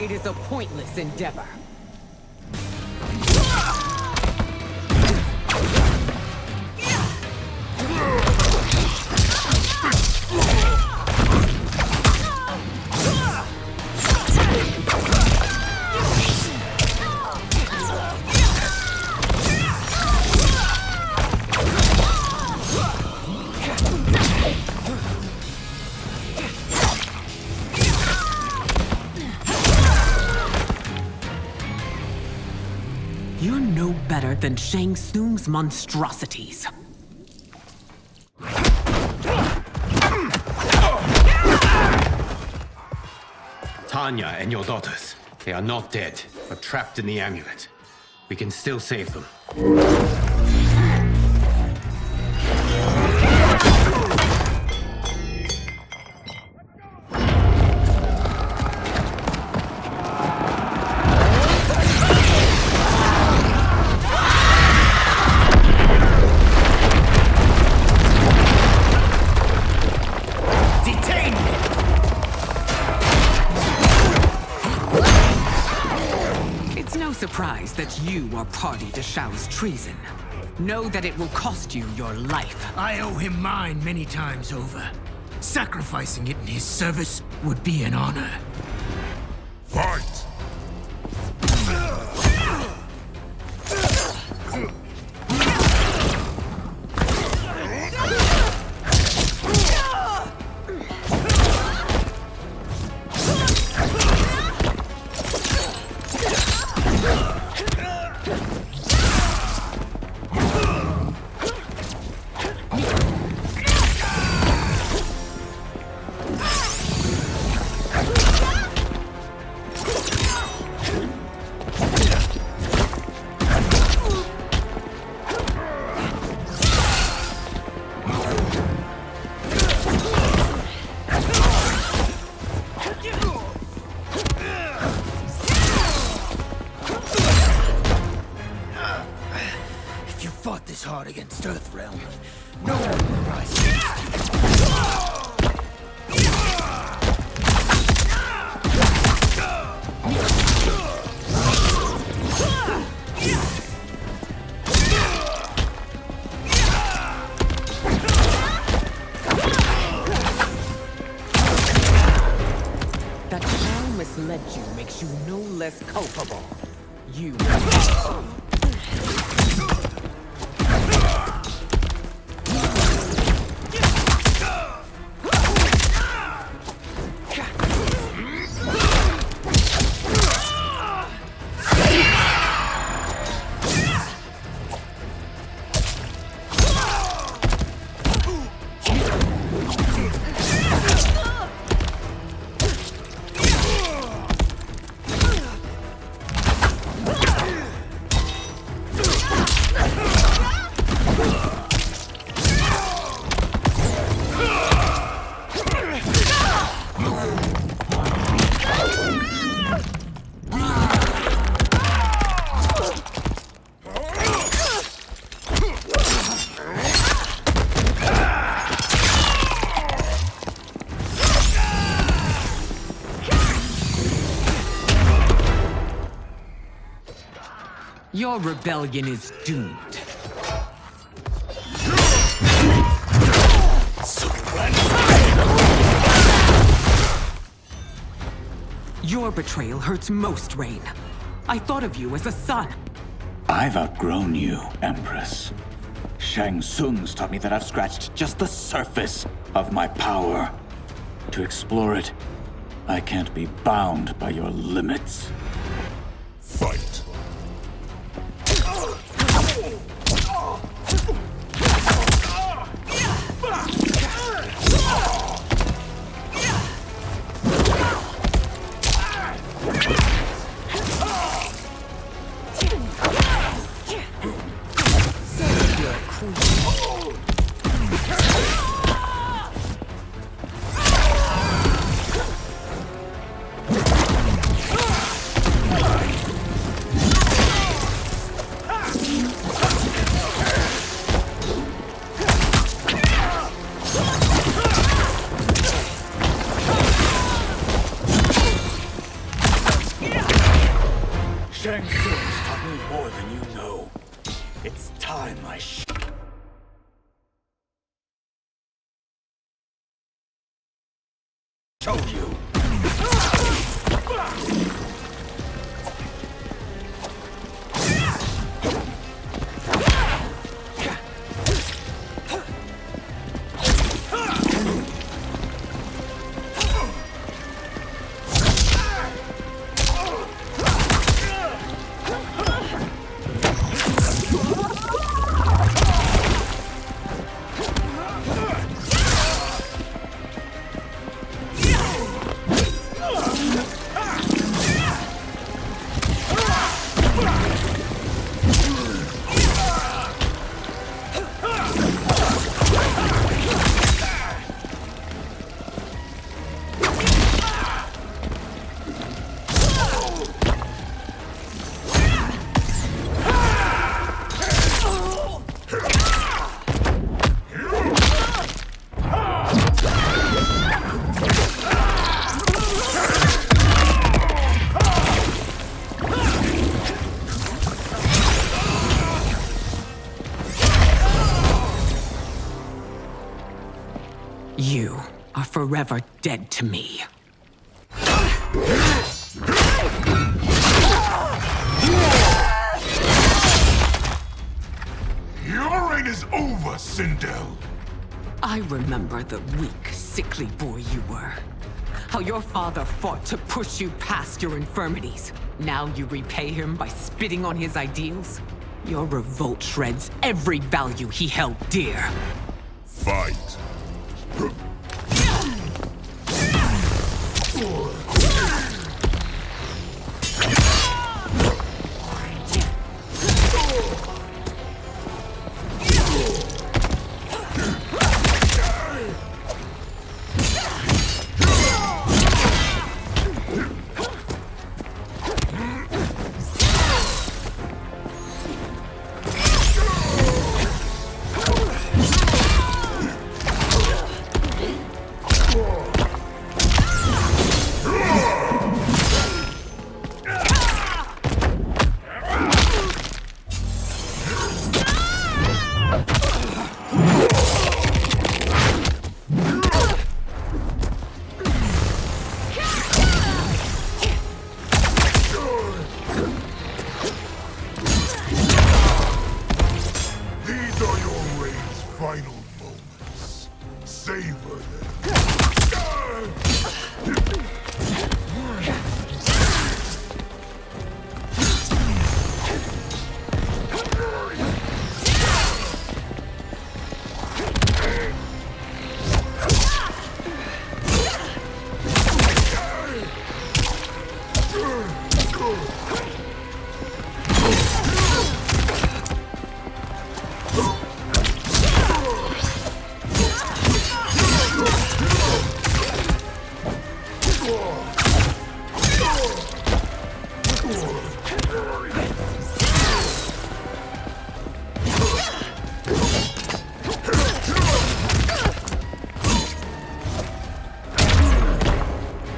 It is a pointless endeavor. You're no better than Shang Tsung's monstrosities. Tanya and your daughters. They are not dead, but trapped in the amulet. We can still save them. Surprised that you are party to Shao's treason. Know that it will cost you your life. I owe him mine many times over. Sacrificing it in his service would be an honor. Fight! hard against Earthrealm, no one will rise against you. That Shao misled you makes you no less culpable. You. Your rebellion is doomed. Your betrayal hurts most, Rain. I thought of you as a son. I've outgrown you, Empress. Shang Tsung's taught me that I've scratched just the surface of my power. To explore it, I can't be bound by your limits. Fight. Shang Tsung's taught me more than you know. It's time I show you. You are forever dead to me. Your reign is over, Sindel. I remember the weak, sickly boy you were. How your father fought to push you past your infirmities. Now you repay him by spitting on his ideals? Your revolt shreds every value he held dear. Fight.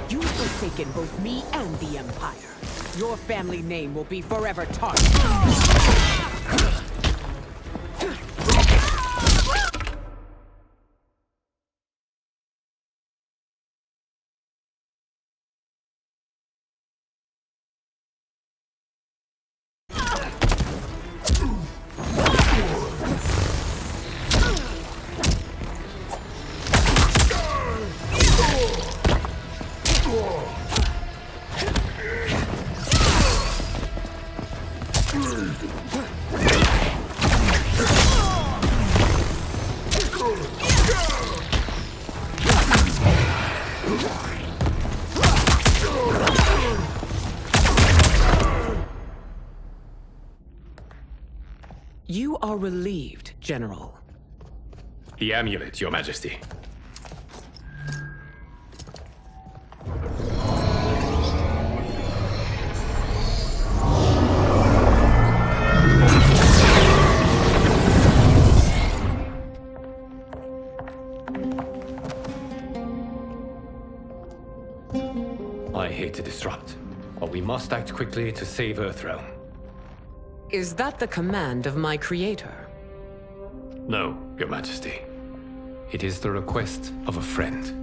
You've forsaken both me and the Empire. Your family name will be forever tarnished. You are relieved, General. The amulet, Your Majesty. I hate to disrupt, but we must act quickly to save Earthrealm. Is that the command of my creator? No, Your Majesty. It is the request of a friend.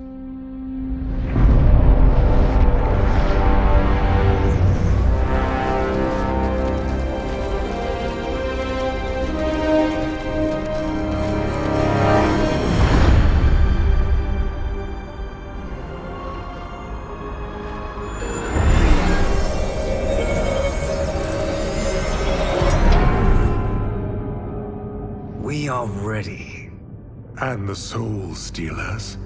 We are ready. And the Soul Stealers?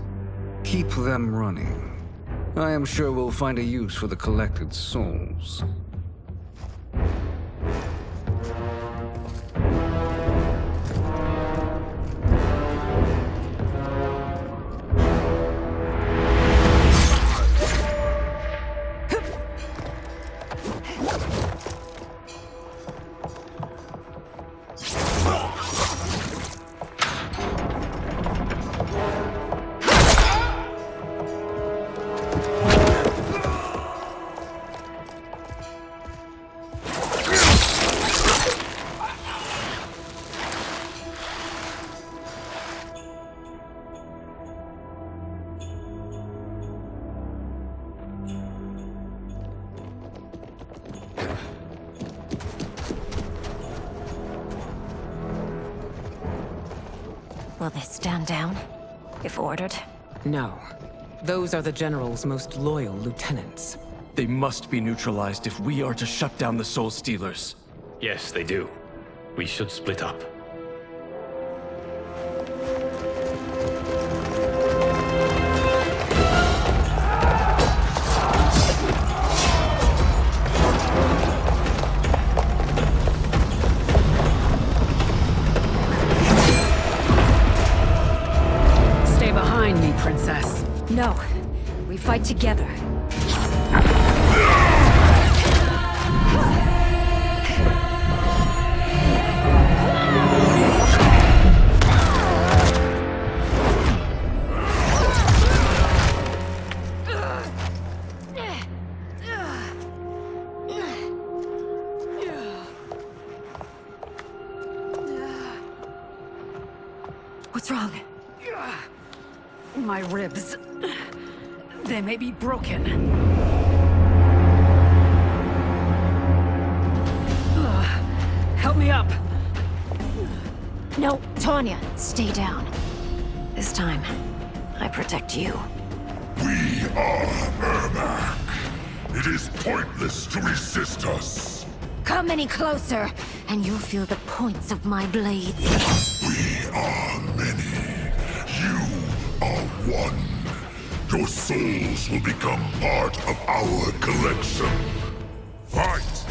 Keep them running. I am sure we'll find a use for the collected souls. Will they stand down, if ordered? No. Those are the General's most loyal lieutenants. They must be neutralized if we are to shut down the Soul Stealers. Yes, they do. We should split up. Stay behind me, Princess. No. We fight together. What's wrong? My ribs. They may be broken. Help me up. No, Tanya, stay down. This time, I protect you. We are Ermac. It is pointless to resist us. Come any closer, and you'll feel the points of my blades. We are many. You are one. Your souls will become part of our collection. Fight!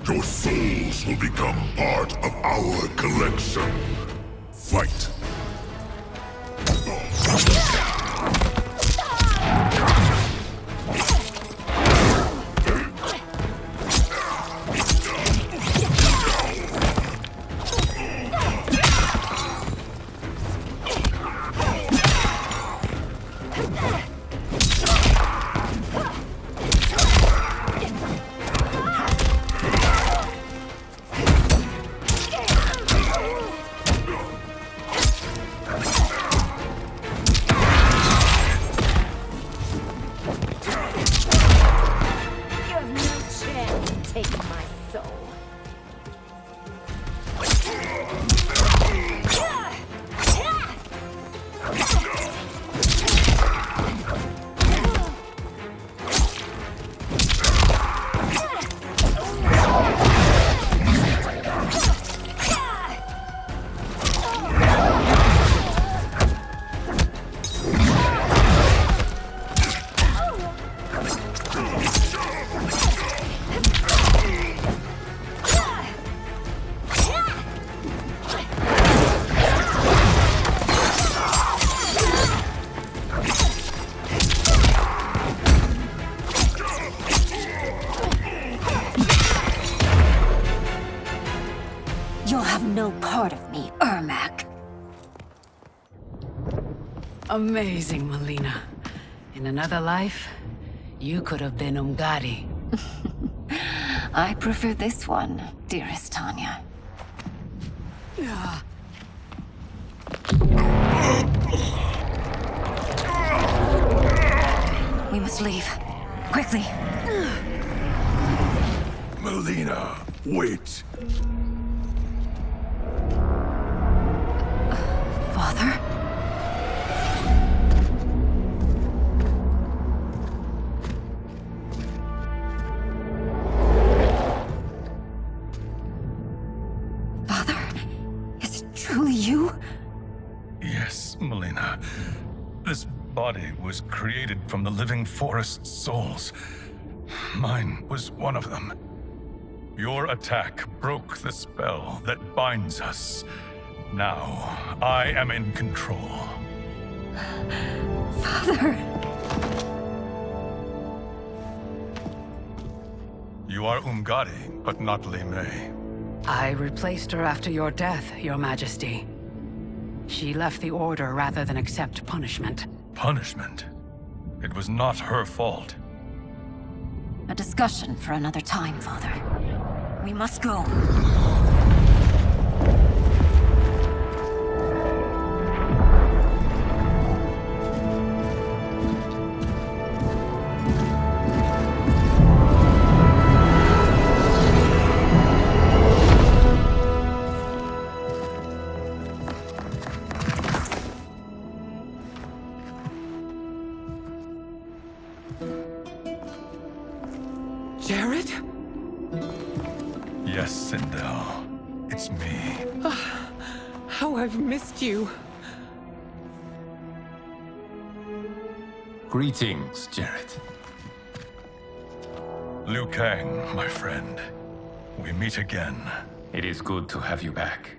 Your souls will become part of our collection. Fight! You'll have no part of me, Ermac. Amazing, Mileena. In another life, you could have been Umgadi. I prefer this one, dearest Tanya. We must leave. Quickly. Mileena, wait. Father? Father? Is it truly you? Yes, Mileena. This body was created from the living forest's souls. Mine was one of them. Your attack broke the spell that binds us. Now, I am in control. Father! You are Umgadi, but not Li Mei. I replaced her after your death, Your Majesty. She left the Order rather than accept punishment. Punishment? It was not her fault. A discussion for another time, Father. We must go. Jared? Yes, Sindel. It's me. How I've missed you. Greetings, Jared. Liu Kang, my friend. We meet again. It is good to have you back.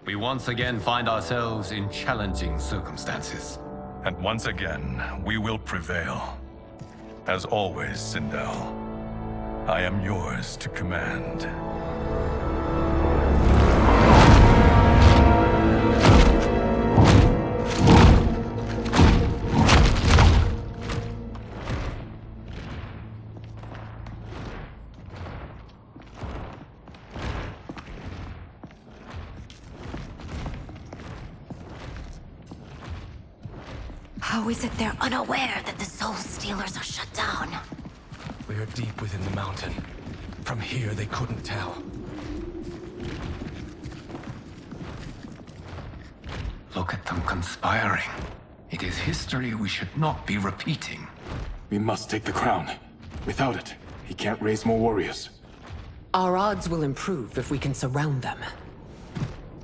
We once again find ourselves in challenging circumstances. And once again, we will prevail. As always, Sindel, I am yours to command. How is it they're unaware that the Soul Stealers are shut down? We are deep within the mountain. From here, they couldn't tell. Look at them conspiring. It is history we should not be repeating. We must take the crown. Without it, he can't raise more warriors. Our odds will improve if we can surround them.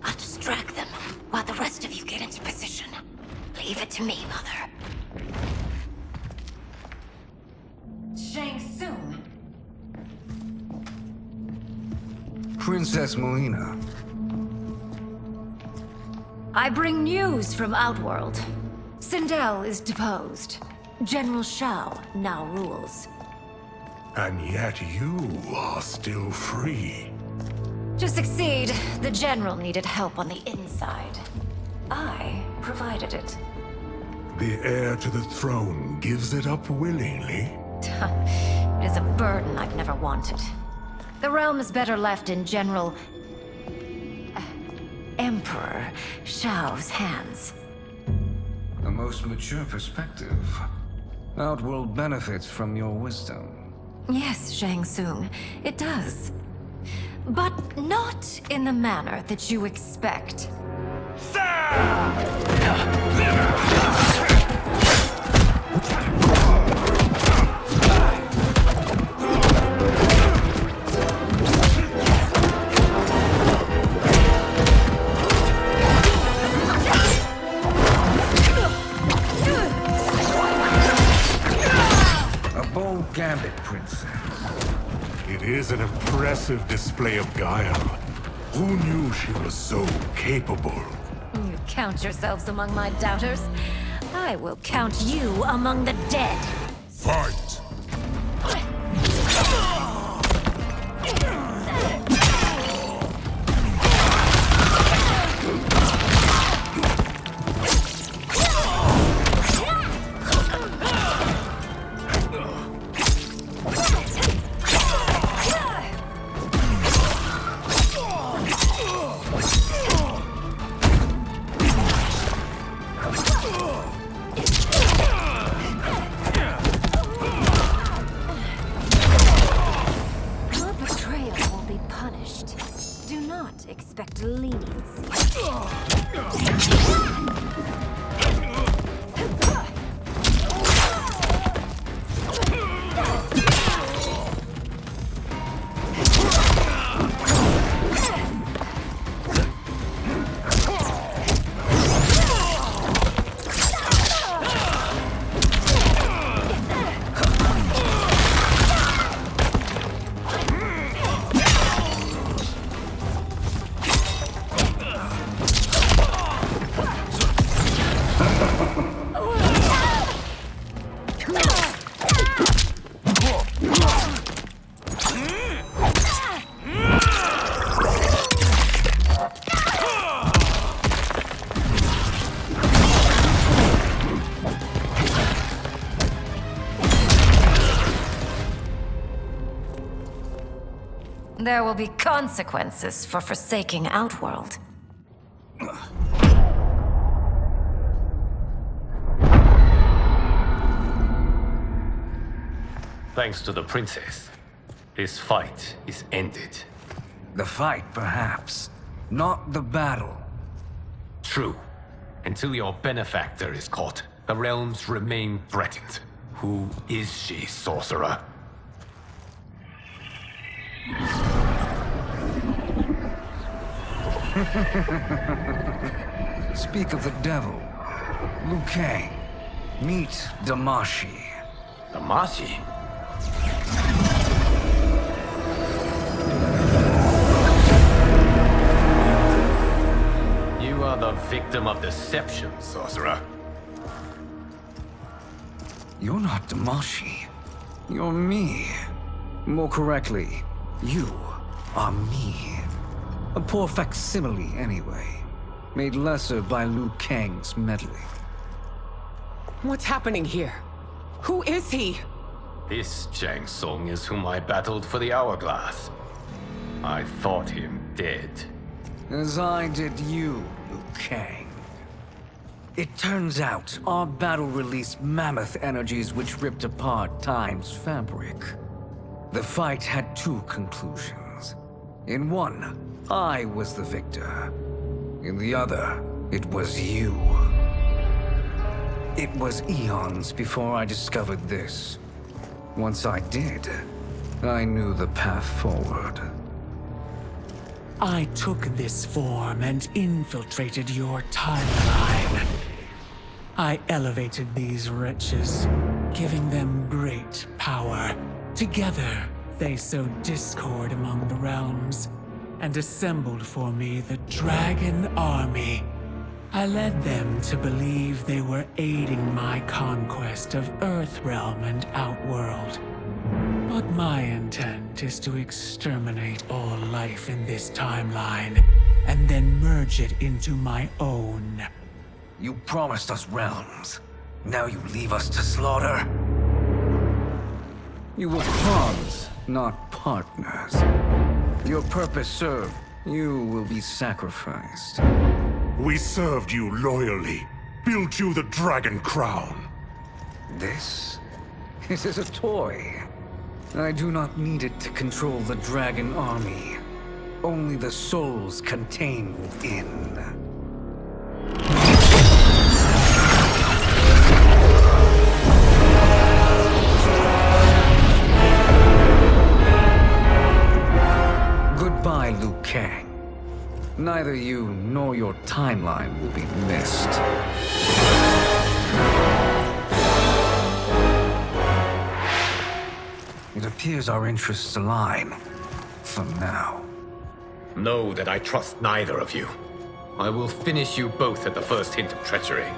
I'll distract them while the rest of you get into position. Leave it to me, Mother. Shang Tsung. Princess Melina. I bring news from Outworld. Sindel is deposed. General Shao now rules. And yet you are still free. To succeed, the General needed help on the inside. I provided it. The heir to the throne gives it up willingly. It is a burden I've never wanted. The realm is better left in General... Emperor Shao's hands. A most mature perspective. Outworld benefits from your wisdom. Yes, Shang Tsung, it does. But not in the manner that you expect. A bold gambit, Princess. It is an impressive display of guile. Who knew she was so capable? You count yourselves among my doubters. I will count you among the dead. Fight! There will be consequences for forsaking Outworld. Thanks to the princess, this fight is ended. The fight, perhaps. Not the battle. True. Until your benefactor is caught, the realms remain threatened. Who is she, sorcerer? Speak of the devil. Liu Kang. Meet Damashi. Damashi? You are the victim of deception, sorcerer. You're not Damashi. You're me. More correctly, you are me. A poor facsimile, anyway. Made lesser by Liu Kang's meddling. What's happening here? Who is he? This Shang Tsung is whom I battled for the Hourglass. I thought him dead. As I did you, Liu Kang. It turns out our battle released mammoth energies which ripped apart time's fabric. The fight had two conclusions. In one, I was the victor. In the other, it was you. It was eons before I discovered this. Once I did, I knew the path forward. I took this form and infiltrated your timeline. I elevated these wretches, giving them great power. Together, they sowed discord among the realms, and assembled for me the Dragon Army. I led them to believe they were aiding my conquest of Earthrealm and Outworld. But my intent is to exterminate all life in this timeline, and then merge it into my own. You promised us realms. Now you leave us to slaughter? You were pawns, not partners. Your purpose served. You will be sacrificed. We served you loyally, built you the Dragon Crown. This? It is a toy. I do not need it to control the Dragon Army. Only the souls contained within. Goodbye, Liu Kang. Neither you nor your timeline will be missed. It appears our interests align. For now. Know that I trust neither of you. I will finish you both at the first hint of treachery.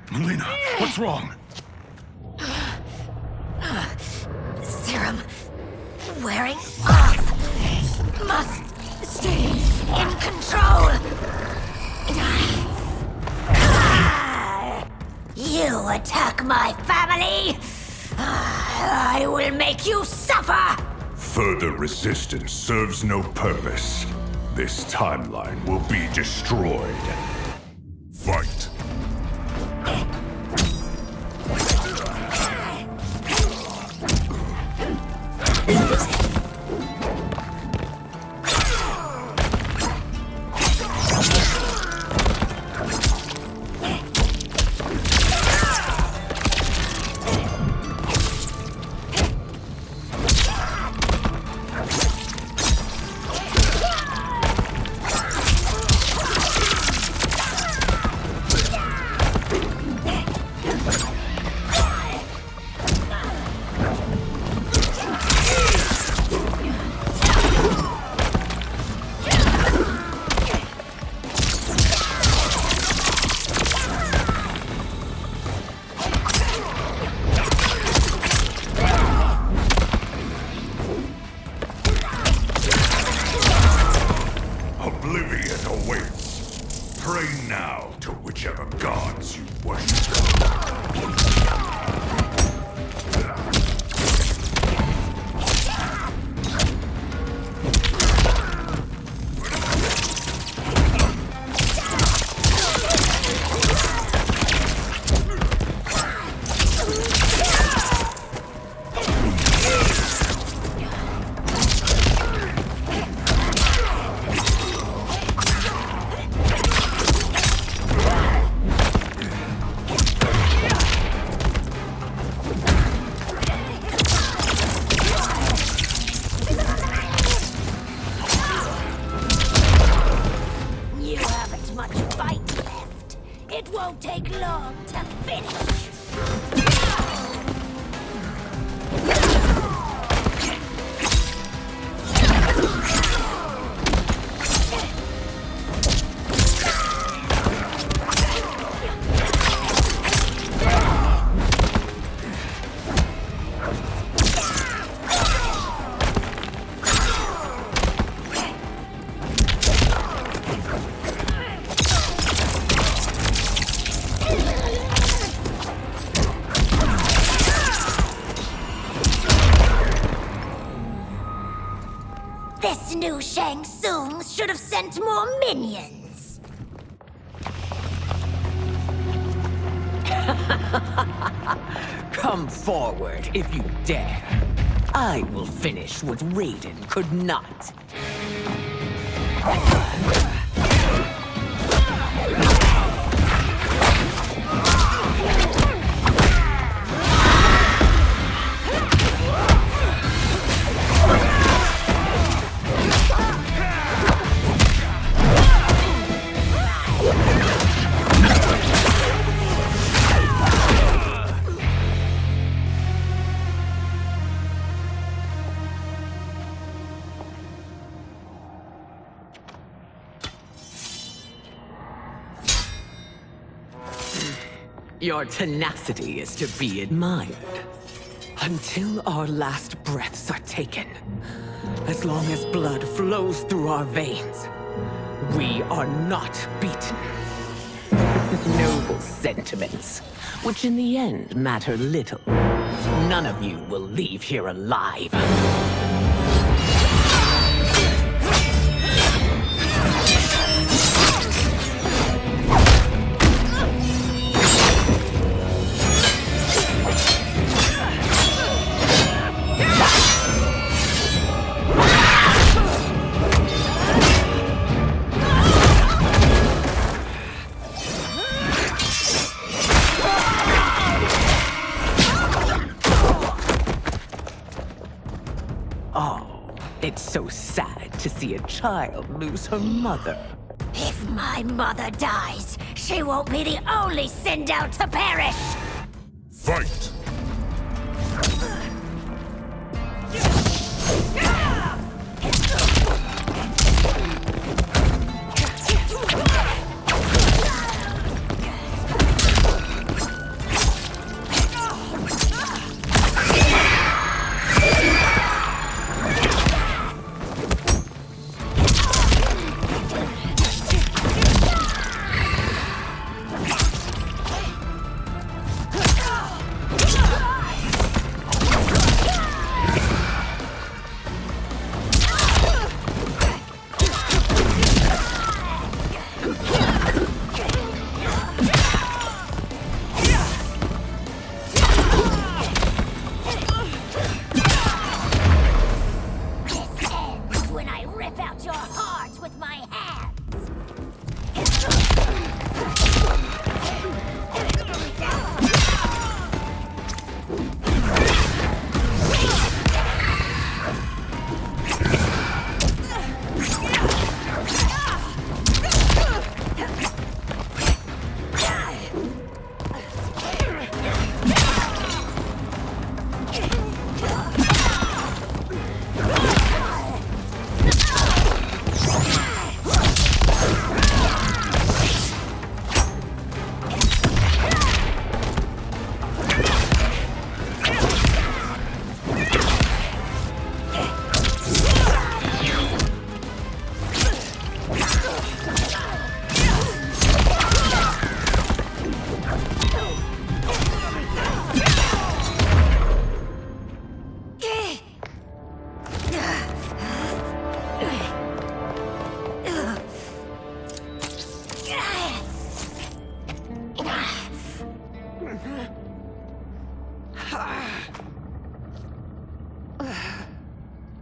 Mileena, what's wrong? Serum wearing off. Must stay in control. You attack my family. I will make you suffer. Further resistance serves no purpose. This timeline will be destroyed. Fight. This new Shang Tsung should have sent more minions. Come forward if you dare. I will finish what Raiden could not. Your tenacity is to be admired. Until our last breaths are taken, as long as blood flows through our veins, we are not beaten. Noble sentiments, which in the end matter little. None of you will leave here alive. It's so sad to see a child lose her mother. If my mother dies, she won't be the only Sindel to perish! Fight!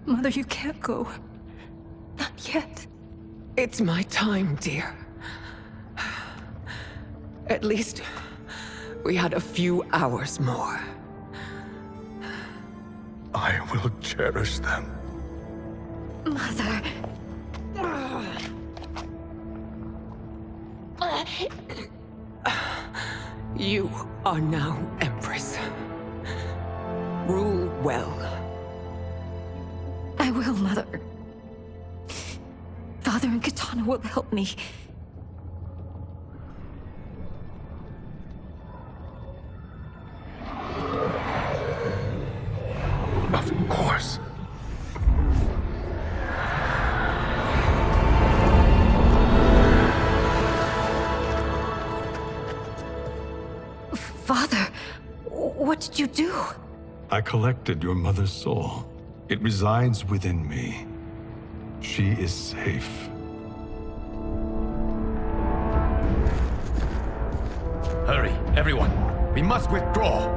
Mother, you can't go. Not yet. It's my time, dear. At least, we had a few hours more. I will cherish them. Mother... You are now Empress. Rule well. I will, Mother. Father and Kitana will help me. Of course. Father, what did you do? I collected your mother's soul. It resides within me. She is safe. Hurry, everyone. We must withdraw.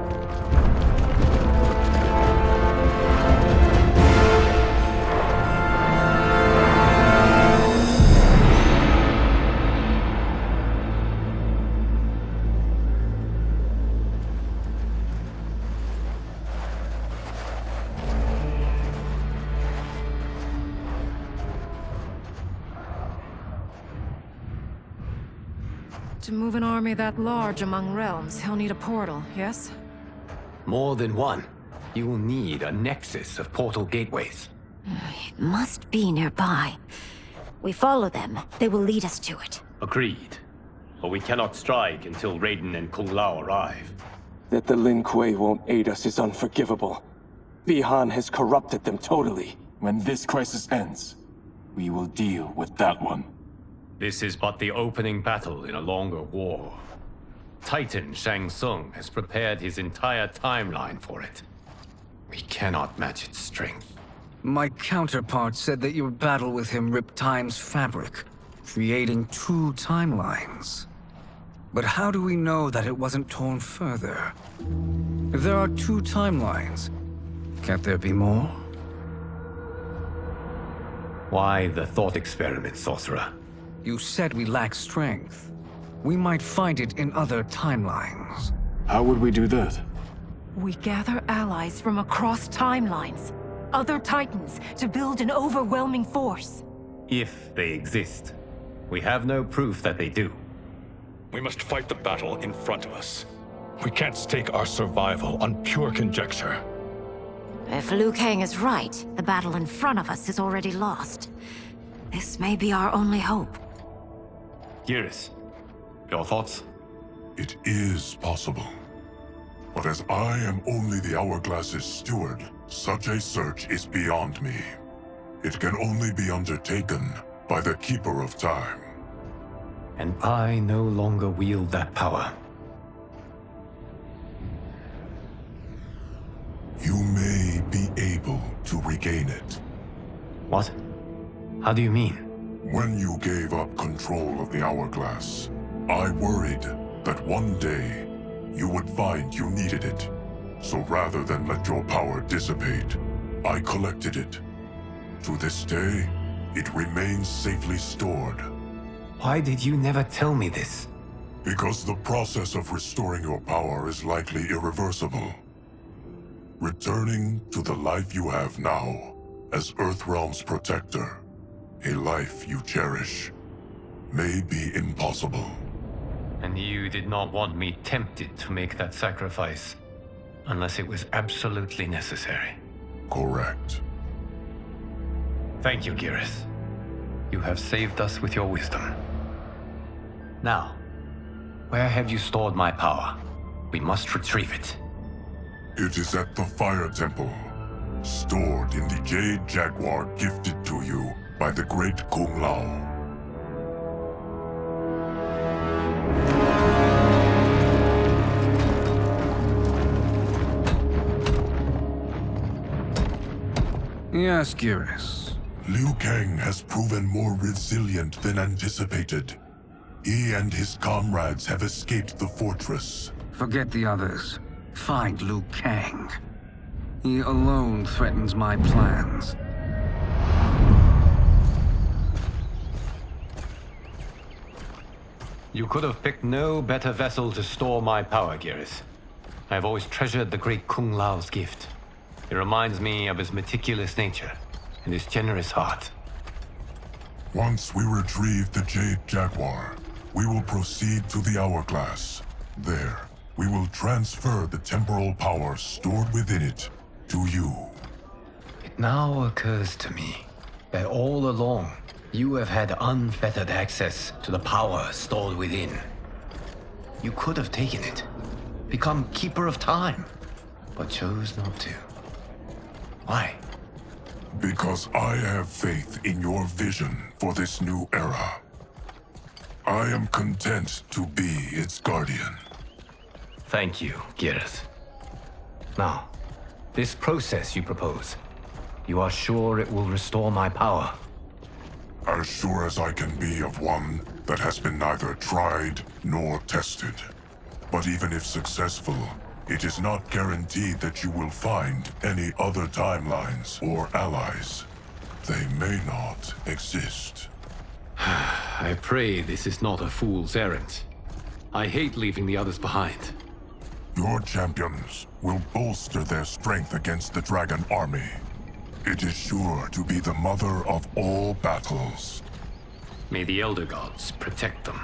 To move an army that large among realms, he'll need a portal, yes? More than one. You will need a nexus of portal gateways. It must be nearby. We follow them. They will lead us to it. Agreed. But we cannot strike until Raiden and Kung Lao arrive. That the Lin Kuei won't aid us is unforgivable. Bi-Han has corrupted them totally. When this crisis ends, we will deal with that one. This is but the opening battle in a longer war. Titan Shang Tsung has prepared his entire timeline for it. We cannot match its strength. My counterpart said that your battle with him ripped time's fabric, creating 2 timelines. But how do we know that it wasn't torn further? If there are 2 timelines, can't there be more? Why the thought experiment, Sorcerer? You said we lack strength. We might find it in other timelines. How would we do that? We gather allies from across timelines, other Titans, to build an overwhelming force. If they exist. We have no proof that they do. We must fight the battle in front of us. We can't stake our survival on pure conjecture. If Liu Kang is right, the battle in front of us is already lost. This may be our only hope. Geras, your thoughts? It is possible. But as I am only the Hourglass's steward, such a search is beyond me. It can only be undertaken by the Keeper of Time. And I no longer wield that power. You may be able to regain it. What? How do you mean? When you gave up control of the Hourglass, I worried that one day you would find you needed it. So rather than let your power dissipate, I collected it. To this day, it remains safely stored. Why did you never tell me this? Because the process of restoring your power is likely irreversible. Returning to the life you have now, as Earthrealm's protector, a life you cherish, may be impossible. And you did not want me tempted to make that sacrifice, unless it was absolutely necessary. Correct. Thank you, Geras. You have saved us with your wisdom. Now, where have you stored my power? We must retrieve it. It is at the Fire Temple, stored in the Jade Jaguar gifted to you by the great Kung Lao. Yes, Geras. Liu Kang has proven more resilient than anticipated. He and his comrades have escaped the fortress. Forget the others. Find Liu Kang. He alone threatens my plans. You could have picked no better vessel to store my power, Geras. I have always treasured the great Kung Lao's gift. It reminds me of his meticulous nature and his generous heart. Once we retrieve the Jade Jaguar, we will proceed to the Hourglass. There, we will transfer the temporal power stored within it to you. It now occurs to me that all along, you have had unfettered access to the power stored within. You could have taken it, become Keeper of Time, but chose not to. Why? Because I have faith in your vision for this new era. I am content to be its guardian. Thank you, Geras. Now, this process you propose, you are sure it will restore my power? As sure as I can be of one that has been neither tried nor tested. But even if successful, it is not guaranteed that you will find any other timelines or allies. They may not exist. I pray this is not a fool's errand. I hate leaving the others behind. Your champions will bolster their strength against the Dragon Army. It is sure to be the mother of all battles. May the Elder Gods protect them.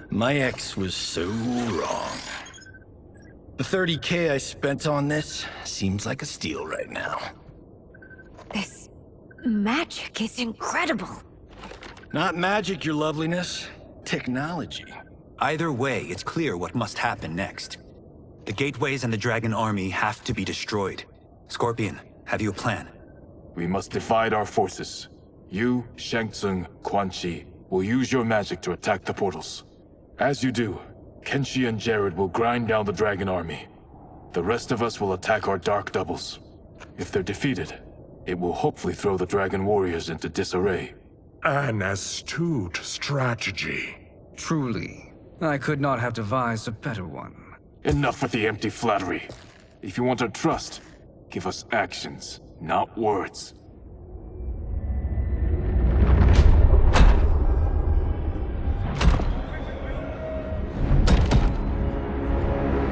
My ex was so wrong. The 30K I spent on this seems like a steal right now. This magic is incredible. Not magic, your loveliness. Technology. Either way, it's clear what must happen next. The gateways and the Dragon Army have to be destroyed. Scorpion, have you a plan? We must divide our forces. You, Shang Tsung, Quan Chi, will use your magic to attack the portals. As you do, Kenshi and Jared will grind down the Dragon Army. The rest of us will attack our Dark Doubles. If they're defeated, it will hopefully throw the Dragon Warriors into disarray. An astute strategy. Truly, I could not have devised a better one. Enough with the empty flattery. If you want our trust, give us actions, not words.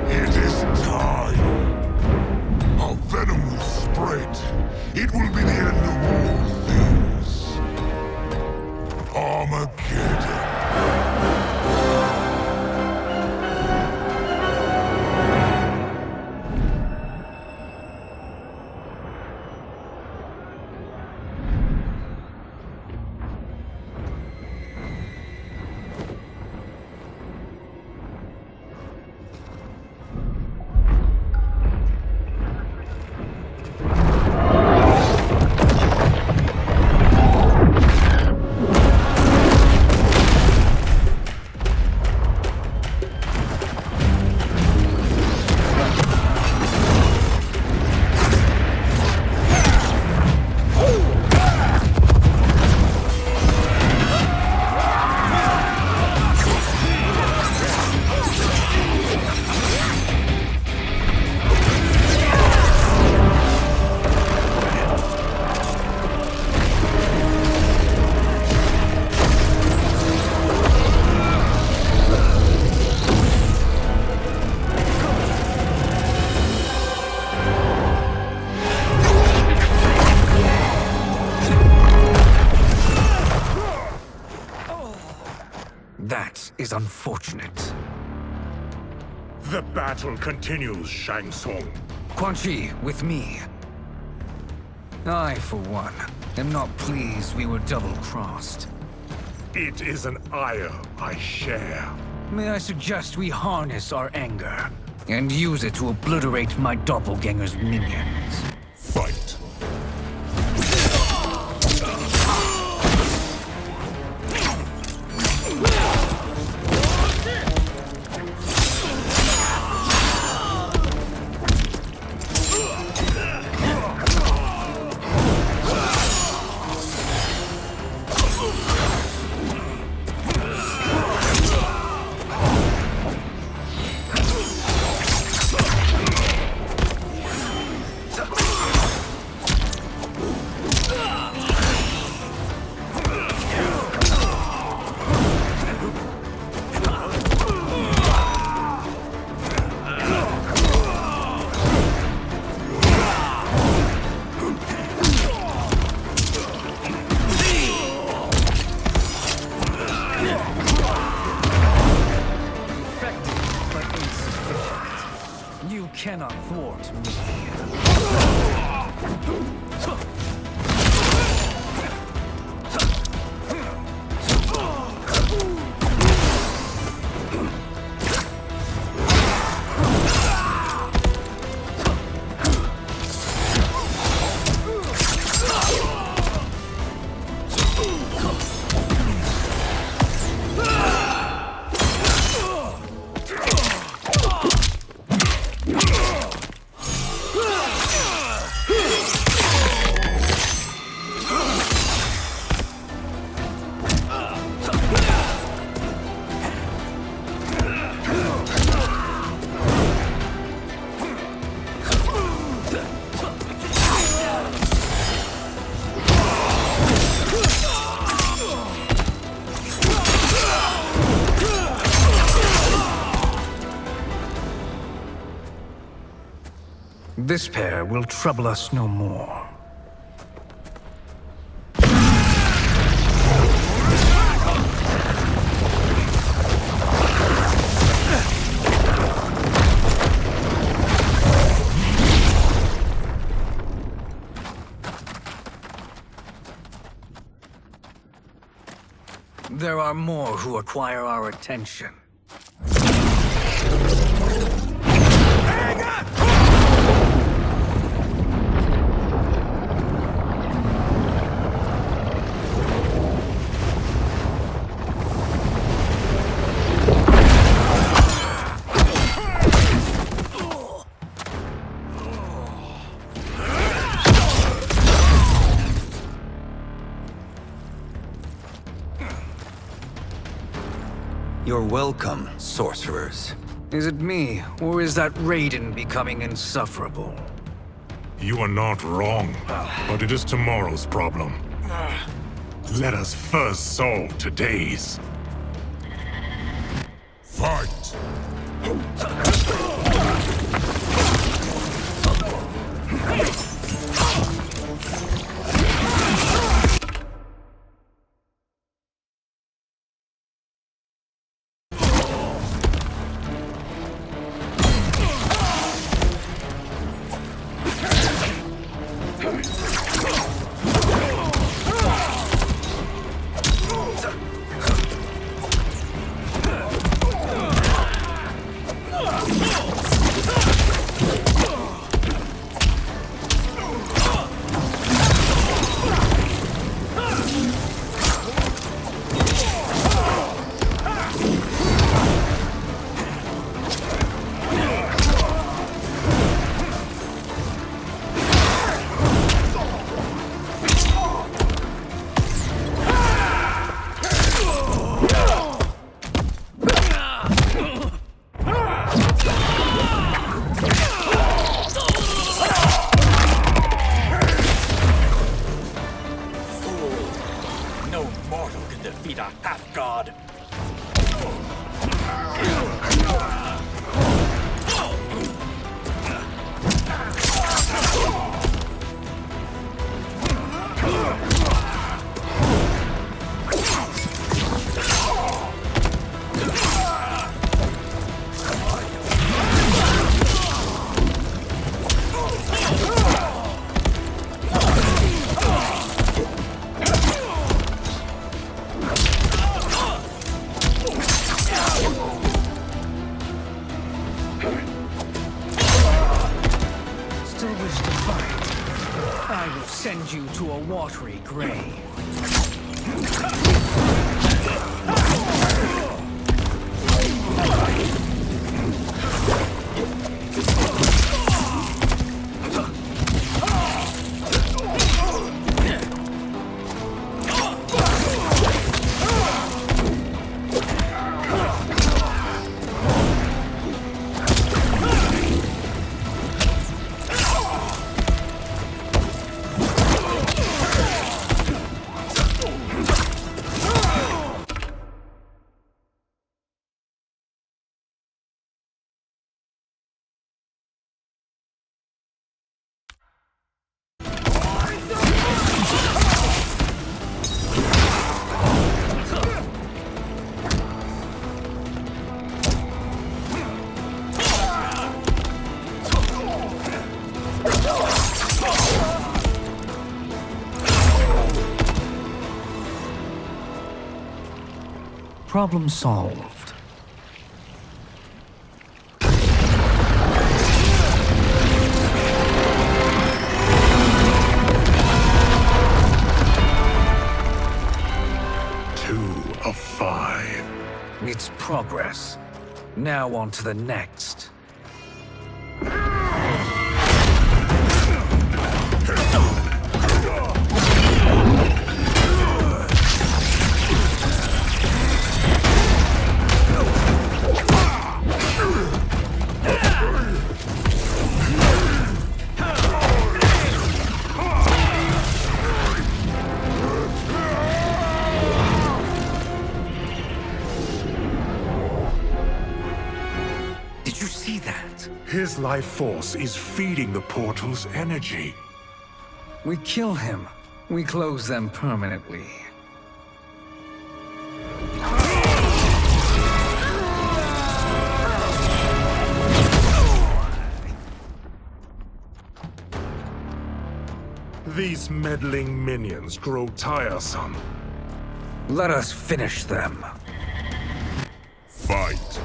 It is time. Our venom will spread. It will be the end of all things. Armageddon. That is unfortunate. The battle continues, Shang Tsung. Quan Chi, with me. I, for one, am not pleased we were double-crossed. It is an ire I share. May I suggest we harness our anger and use it to obliterate my doppelganger's minions? Fight. insufficient. You cannot thwart me. This pair will trouble us no more. There are more who acquire our attention. You're welcome, sorcerers. Is it me, or is that Raiden becoming insufferable? You are not wrong, but it is tomorrow's problem. Let us first solve today's. Fight! Send you to a watery grave. Problem solved. Of 5. It's progress. Now on to the next. His life force is feeding the portal's energy. We kill him. We close them permanently. These meddling minions grow tiresome. Let us finish them. Fight.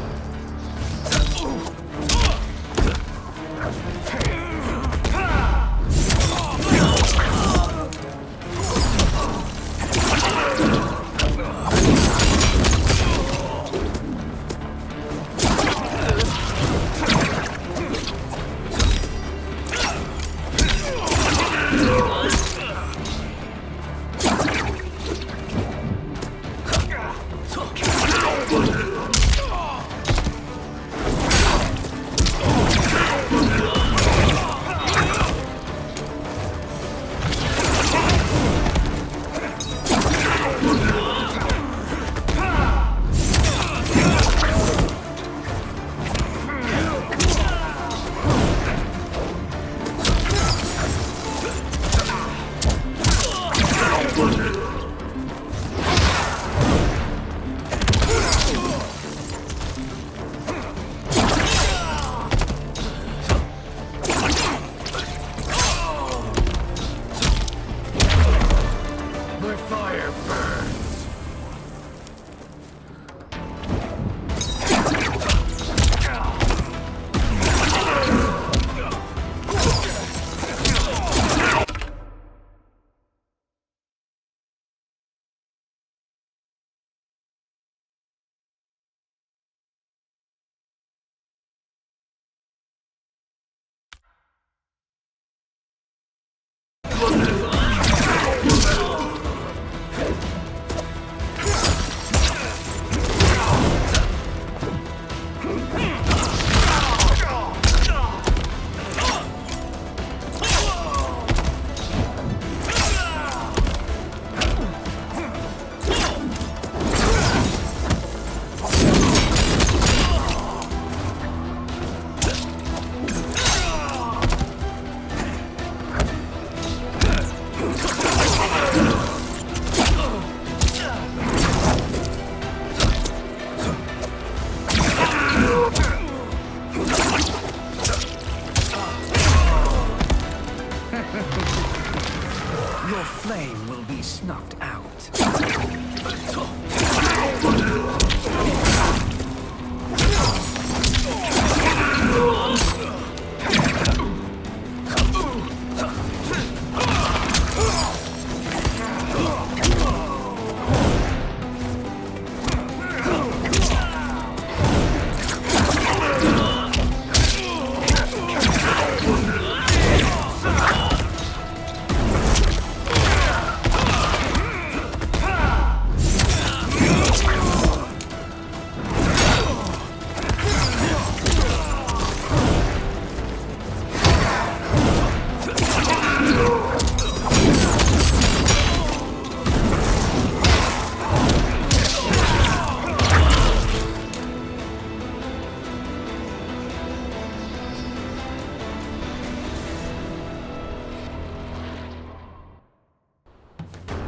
Your flame will be snuffed out.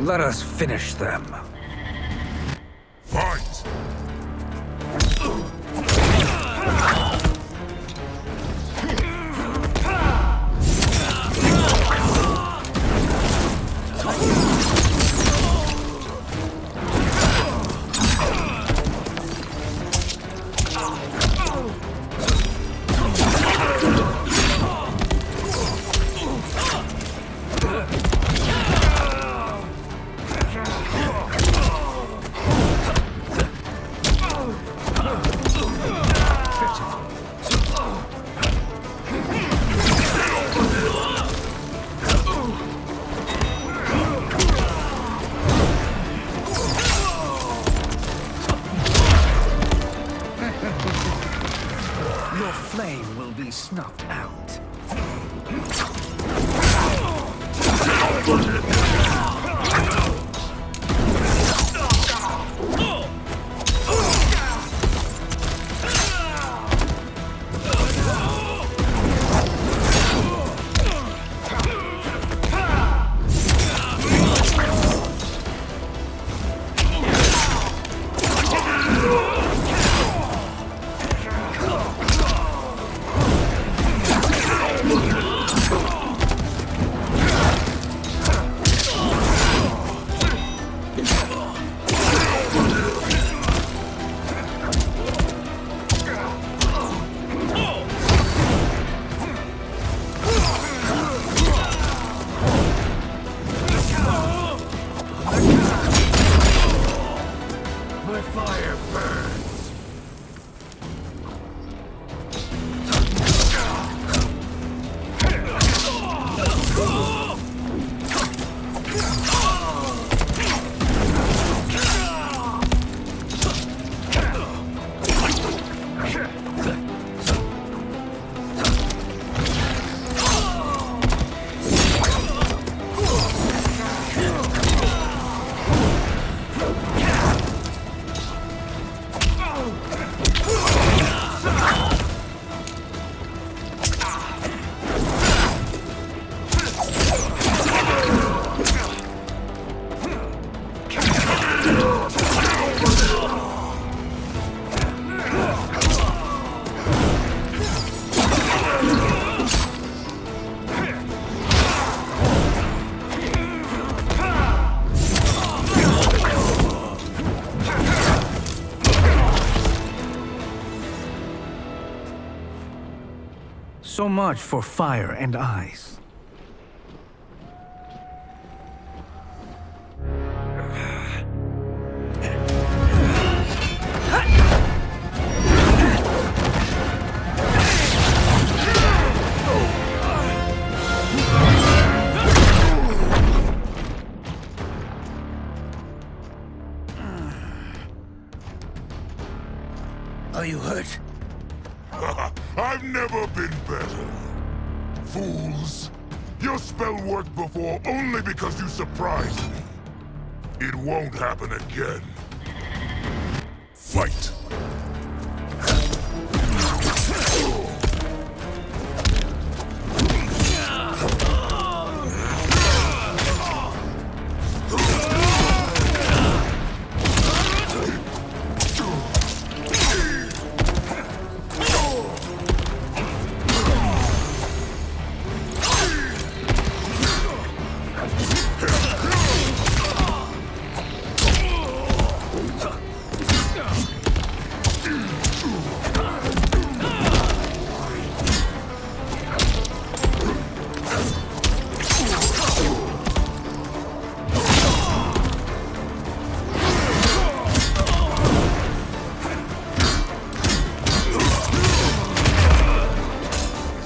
Let us finish them. Fight! your flame will be snuffed out. So much for fire and ice. Are you hurt? I've never been better. Fools! Your spell worked before only because you surprised me. It won't happen again. Fight!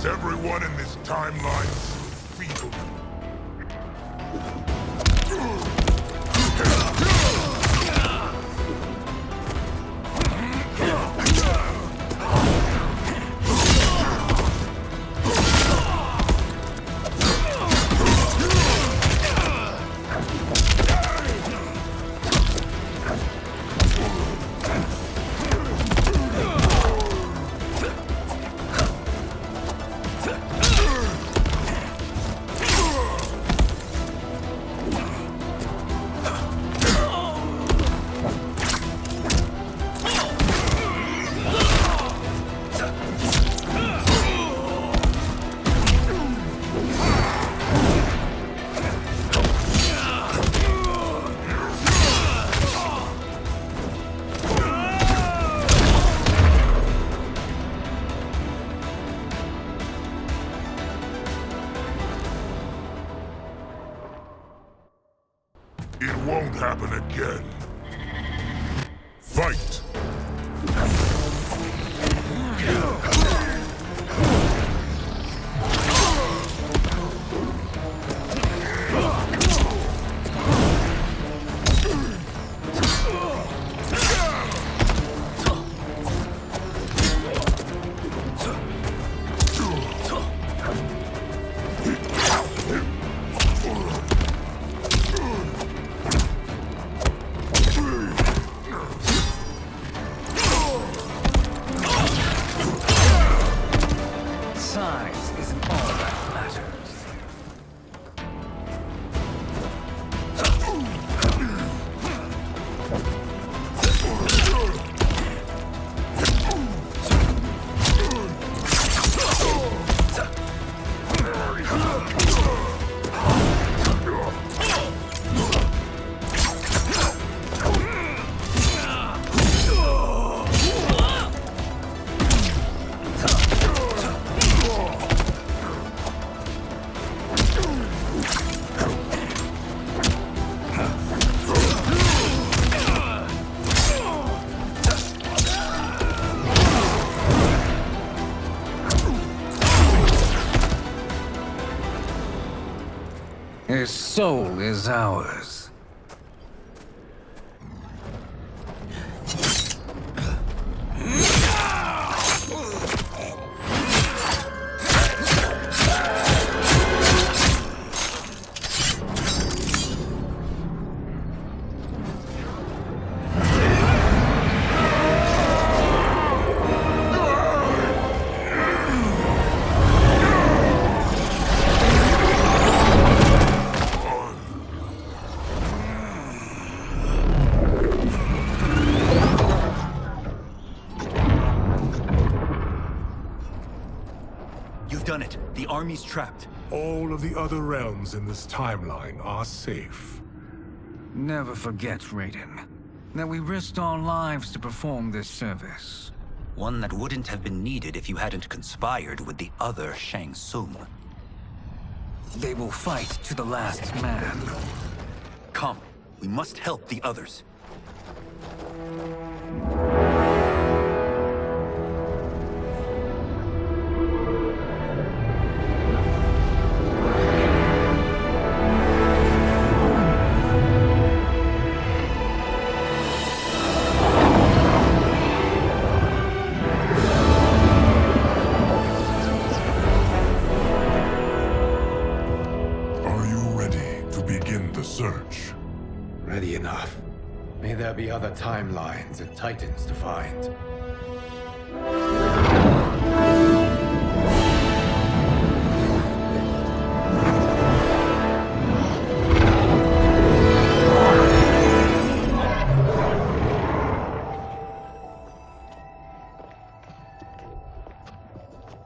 Everyone in this timeline feeble. It won't happen again. Fight! size isn't all that matters. His soul is ours. You've done it. The army's trapped. All of the other realms in this timeline are safe. Never forget, Raiden, that we risked our lives to perform this service. One that wouldn't have been needed if you hadn't conspired with the other Shang Tsung. They will fight to the last man. Come, we must help the others. Are you ready to begin the search? Ready enough. May there be other timelines and titans to find.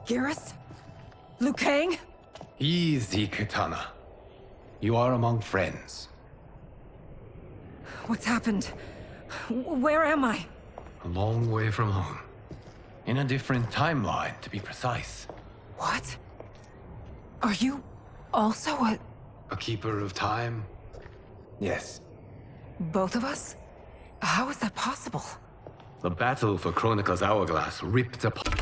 Geras? Liu Kang? Easy, Kitana. You are among friends. What's happened? Where am I? A long way from home. In a different timeline, to be precise. What? Are you also A keeper of time? Yes. both of us? How is that possible? The battle for Kronika's hourglass ripped apart.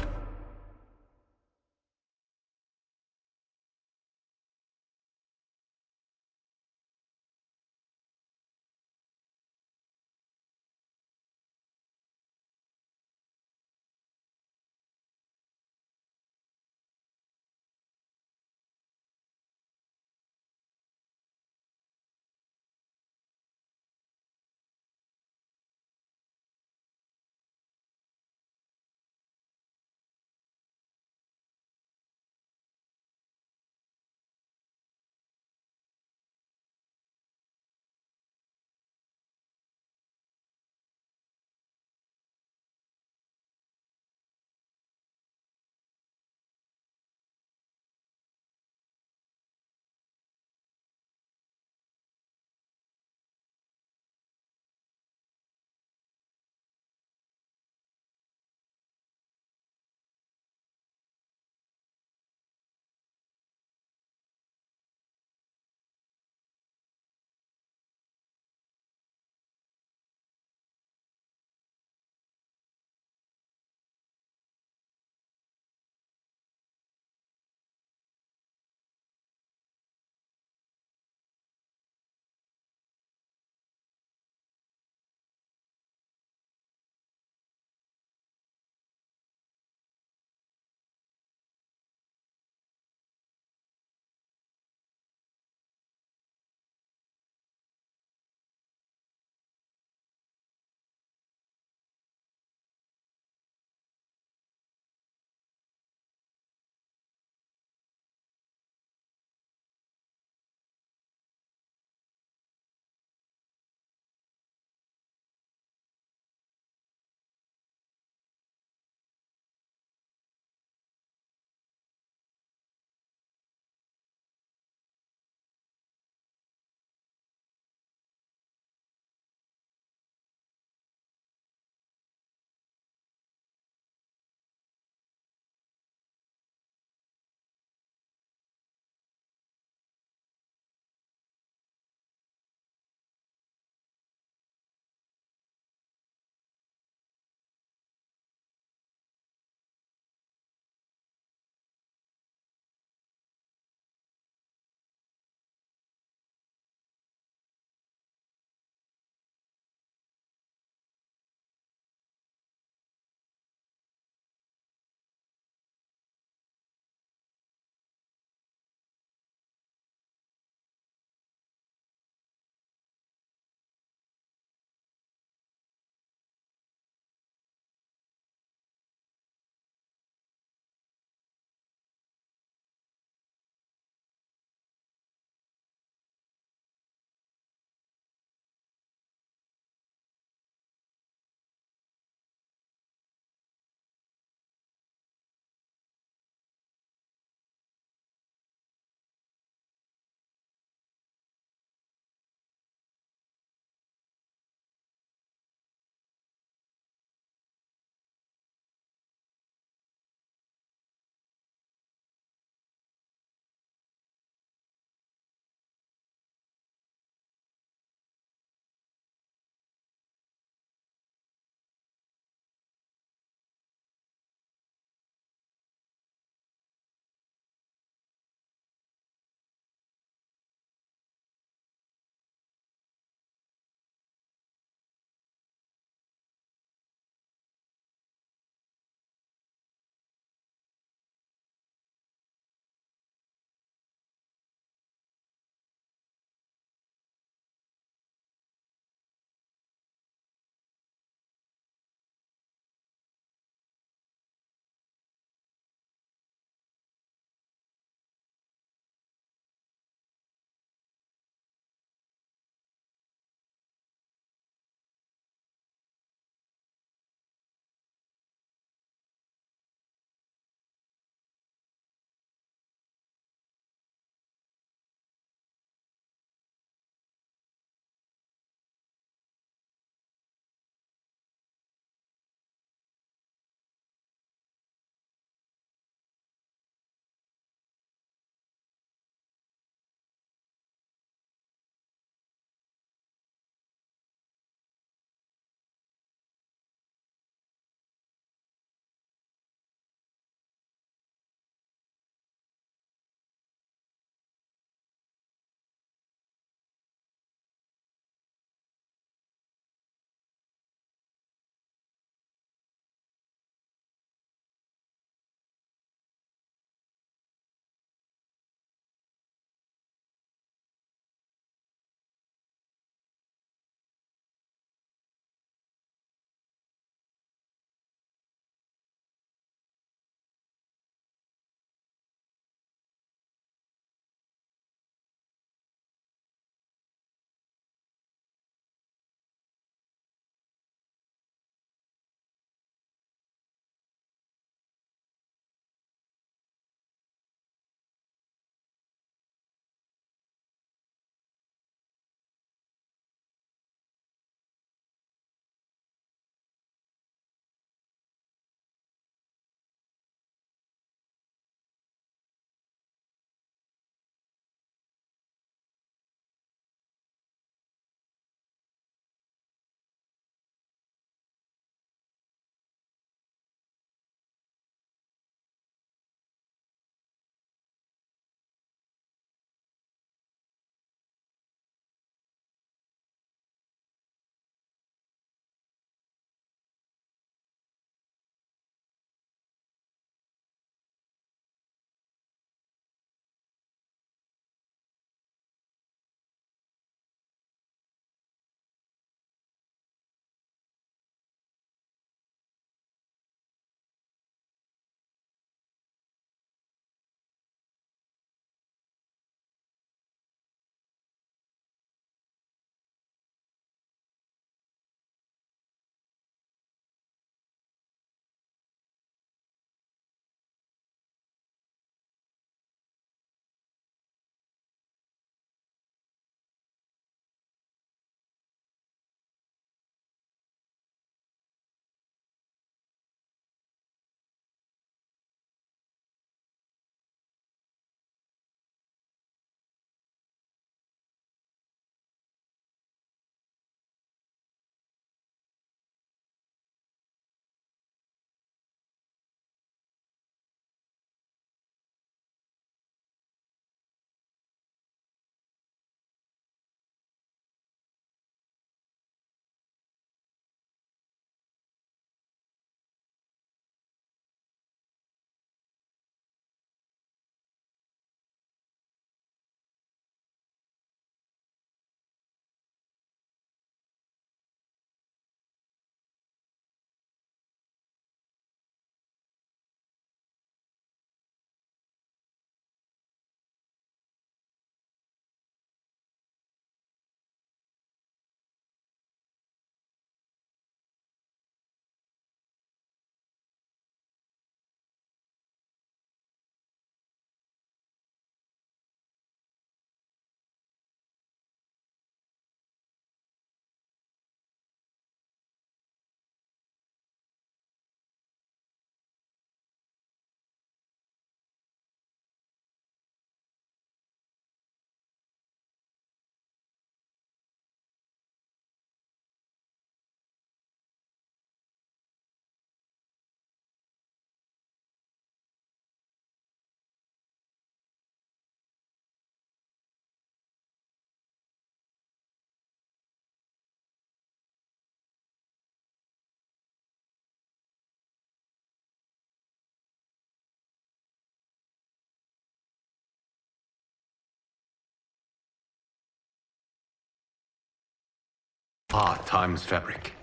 apart time's fabric.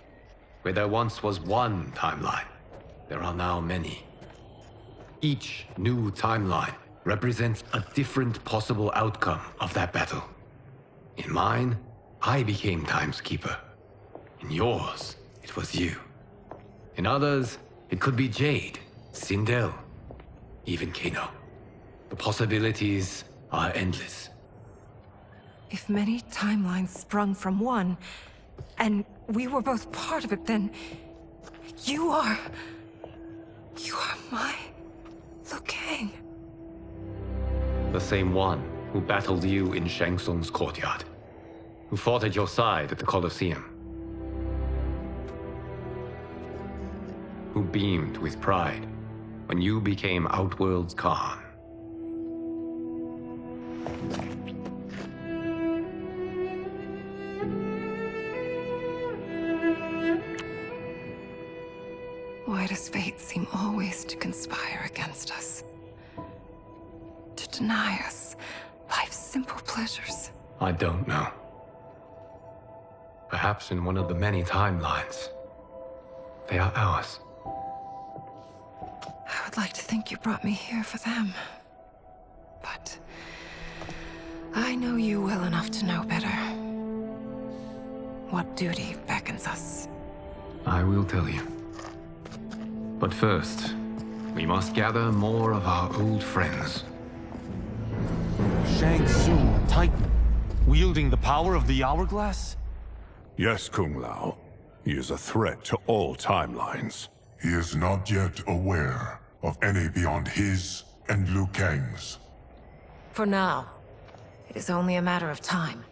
Where there once was one timeline, there are now many. Each new timeline represents a different possible outcome of that battle. In mine, I became Time's Keeper. In yours, it was you. In others, it could be Jade, Sindel, even Kano. The possibilities are endless. If many timelines sprung from one, and we were both part of it, then you are my Liu Kang. The same one who battled you in Shang Tsung's courtyard, who fought at your side at the Colosseum, who beamed with pride when you became Outworld's Khan. Why does fate seem always to conspire against us? To deny us life's simple pleasures? I don't know. Perhaps in one of the many timelines, they are ours. I would like to think you brought me here for them. But I know you well enough to know better. What duty beckons us? I will tell you. But first, we must gather more of our old friends. Shang Tsung, Titan, wielding the power of the Hourglass? Yes, Kung Lao. He is a threat to all timelines. He is not yet aware of any beyond his and Liu Kang's. For now, it is only a matter of time.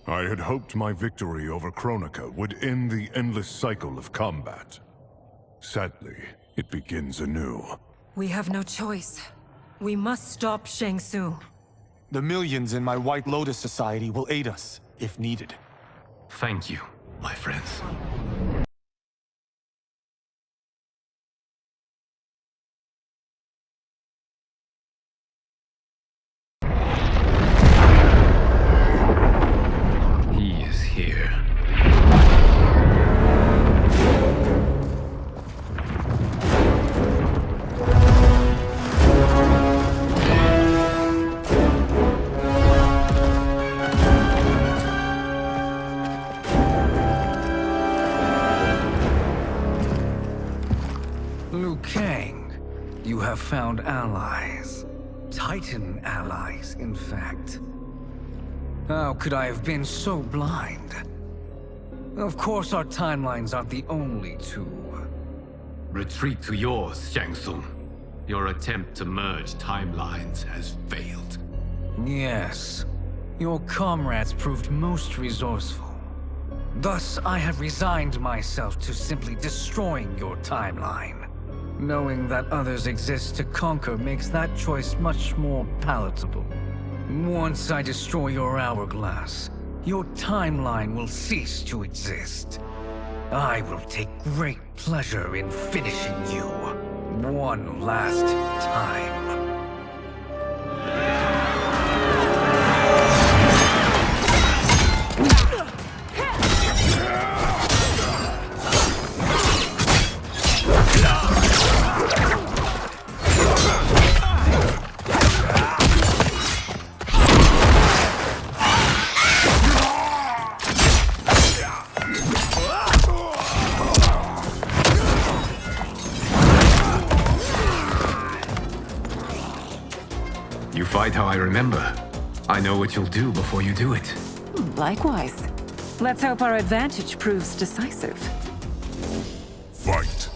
I had hoped my victory over Kronika would end the endless cycle of combat. Sadly, it begins anew. We have no choice. We must stop Shang Tsung. The millions in my White Lotus Society will aid us, if needed. Thank you, my friends. He is here. Liu Kang, you have found allies. Titan allies, in fact. How could I have been so blind? Of course our timelines aren't the only two. Retreat to yours, Shang Tsung. Your attempt to merge timelines has failed. Yes. Your comrades proved most resourceful. Thus, I have resigned myself to simply destroying your timeline. Knowing that others exist to conquer makes that choice much more palatable. Once I destroy your hourglass, your timeline will cease to exist. I will take great pleasure in finishing you one last time. You fight how I remember. I know what you'll do before you do it. Likewise. Let's hope our advantage proves decisive. Fight!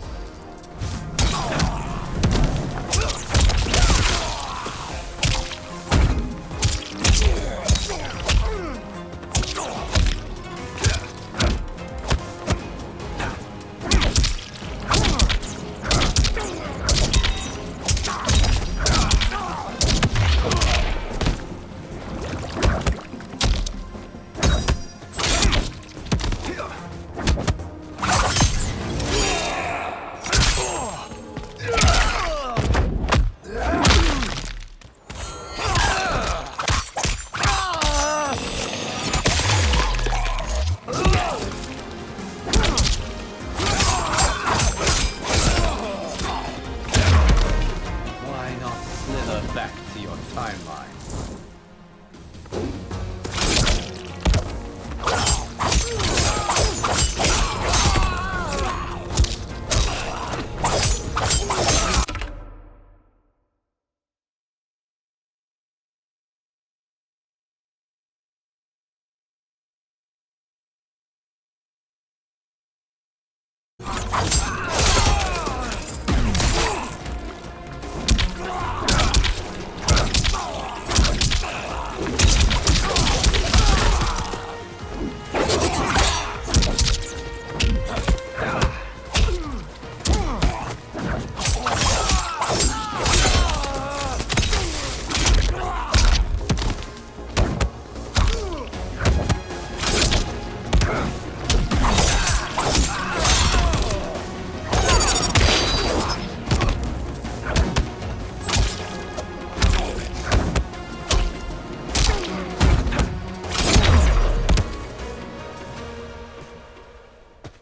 slither back to your timeline.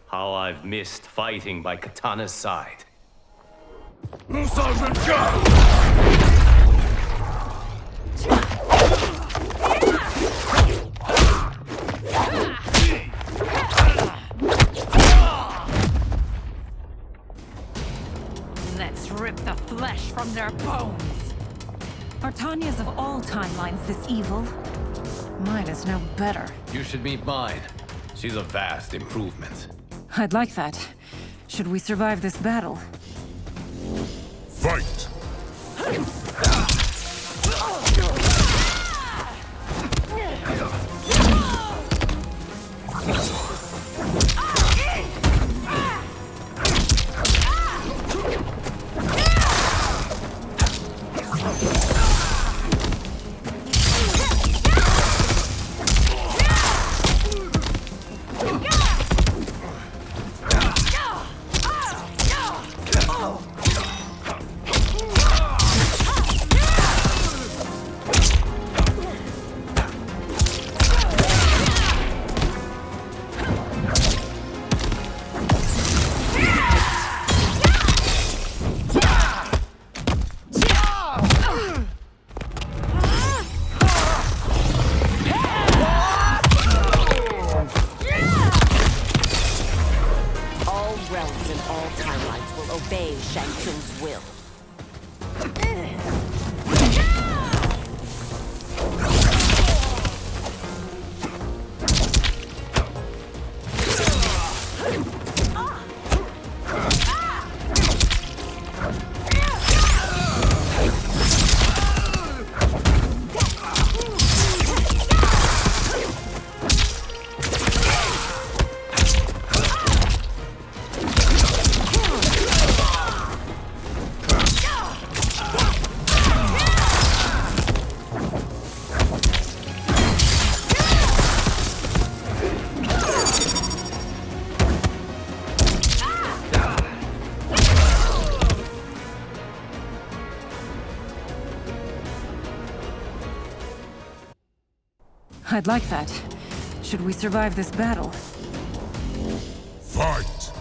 How I've missed fighting by Katana's side. Let's rip the flesh from their bones. Are Tanya's of all timelines this evil? Mine is no better. You should meet mine. She's a vast improvement. I'd like that. Should we survive this battle? Fight! I'd like that. Should we survive this battle? Fight!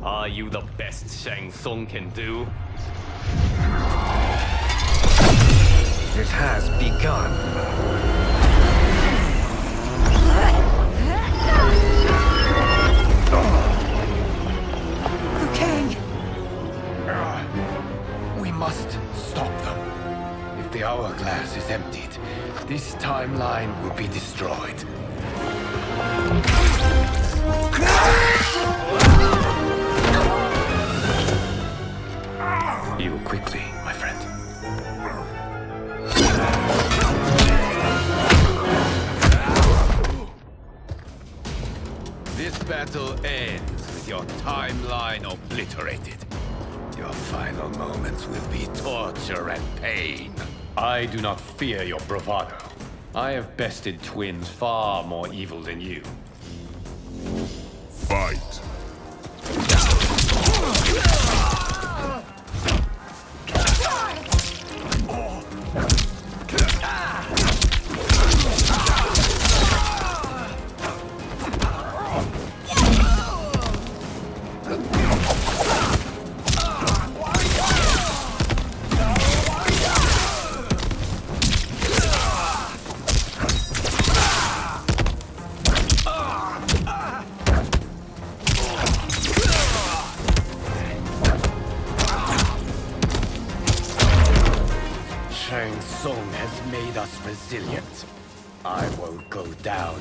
Are you the best Shang Tsung can do? It has begun. Liu Kang! We must stop them. If the hourglass is emptied, this timeline will be destroyed. Heal quickly, my friend. This battle ends with your timeline obliterated. Your final moments will be torture and pain. I do not fear your bravado. I have bested twins far more evil than you. Fight. Shang Tsung has made us resilient. I won't go down.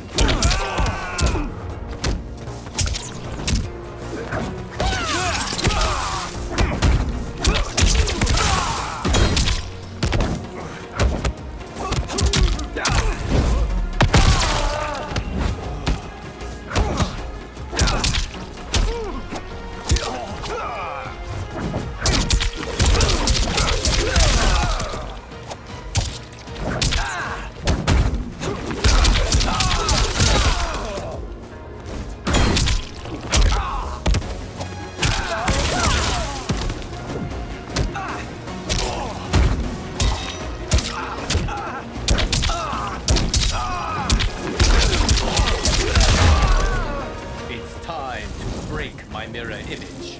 It's time to break my mirror image.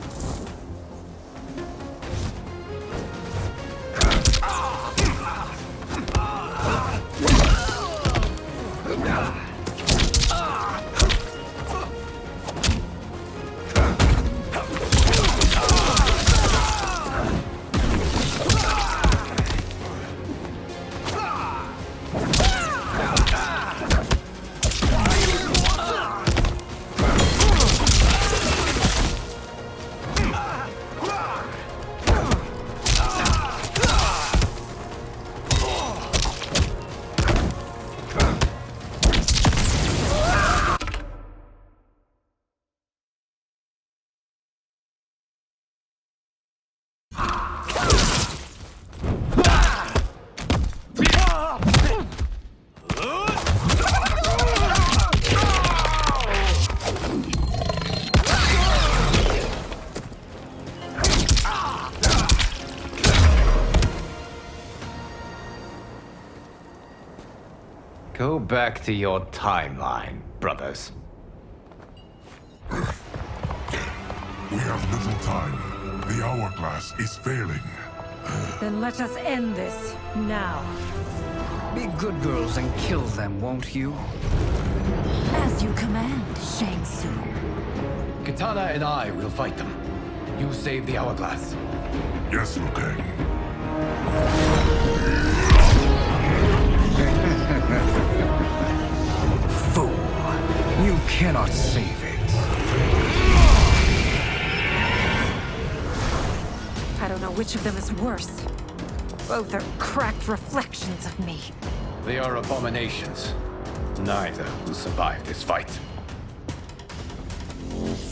Go back to your timeline, brothers. We have little time. The hourglass is failing. Then let us end this, now. Be good girls and kill them, won't you? As you command, Shang Tsung. Kitana and I will fight them. You save the hourglass. Yes, Liu Kang. Fool! You cannot save it. I don't know which of them is worse. Both are cracked reflections of me. They are abominations. Neither will survive this fight.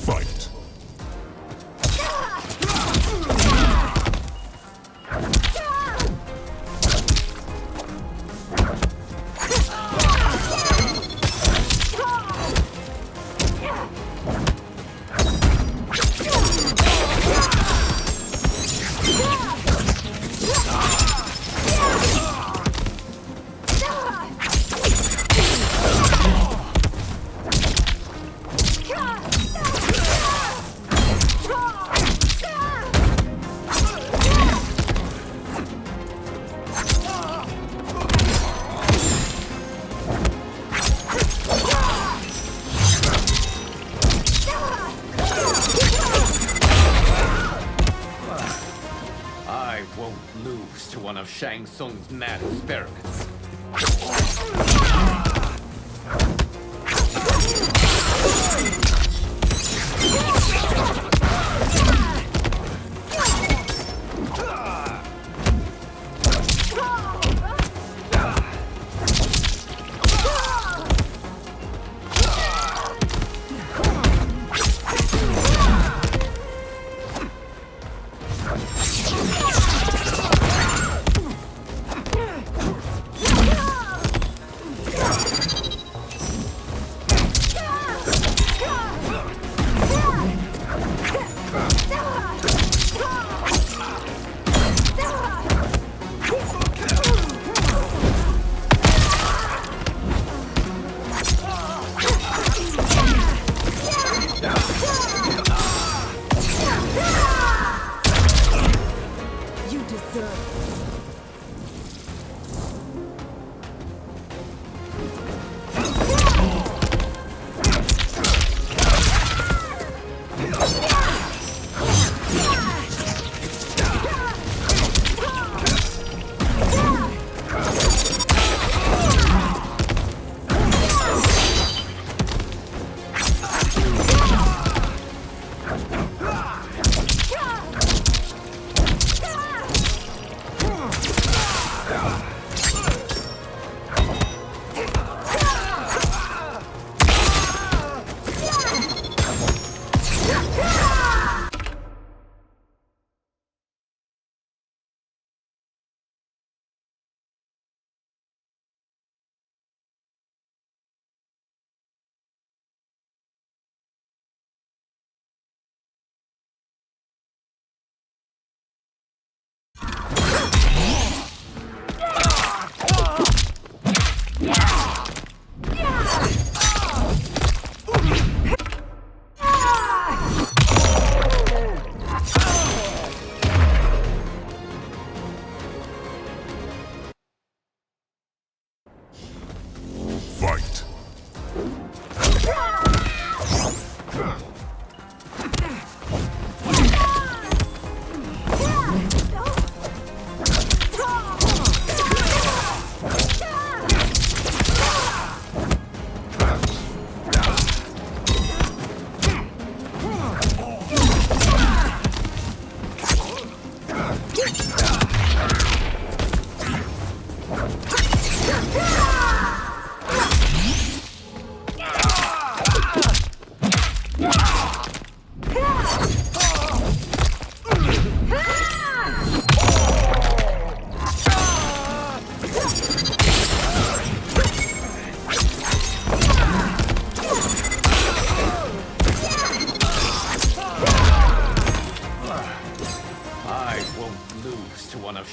Fight. won't lose to one of Shang Tsung's mad experiments.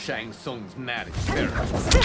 Shang Tsung's mad experiments.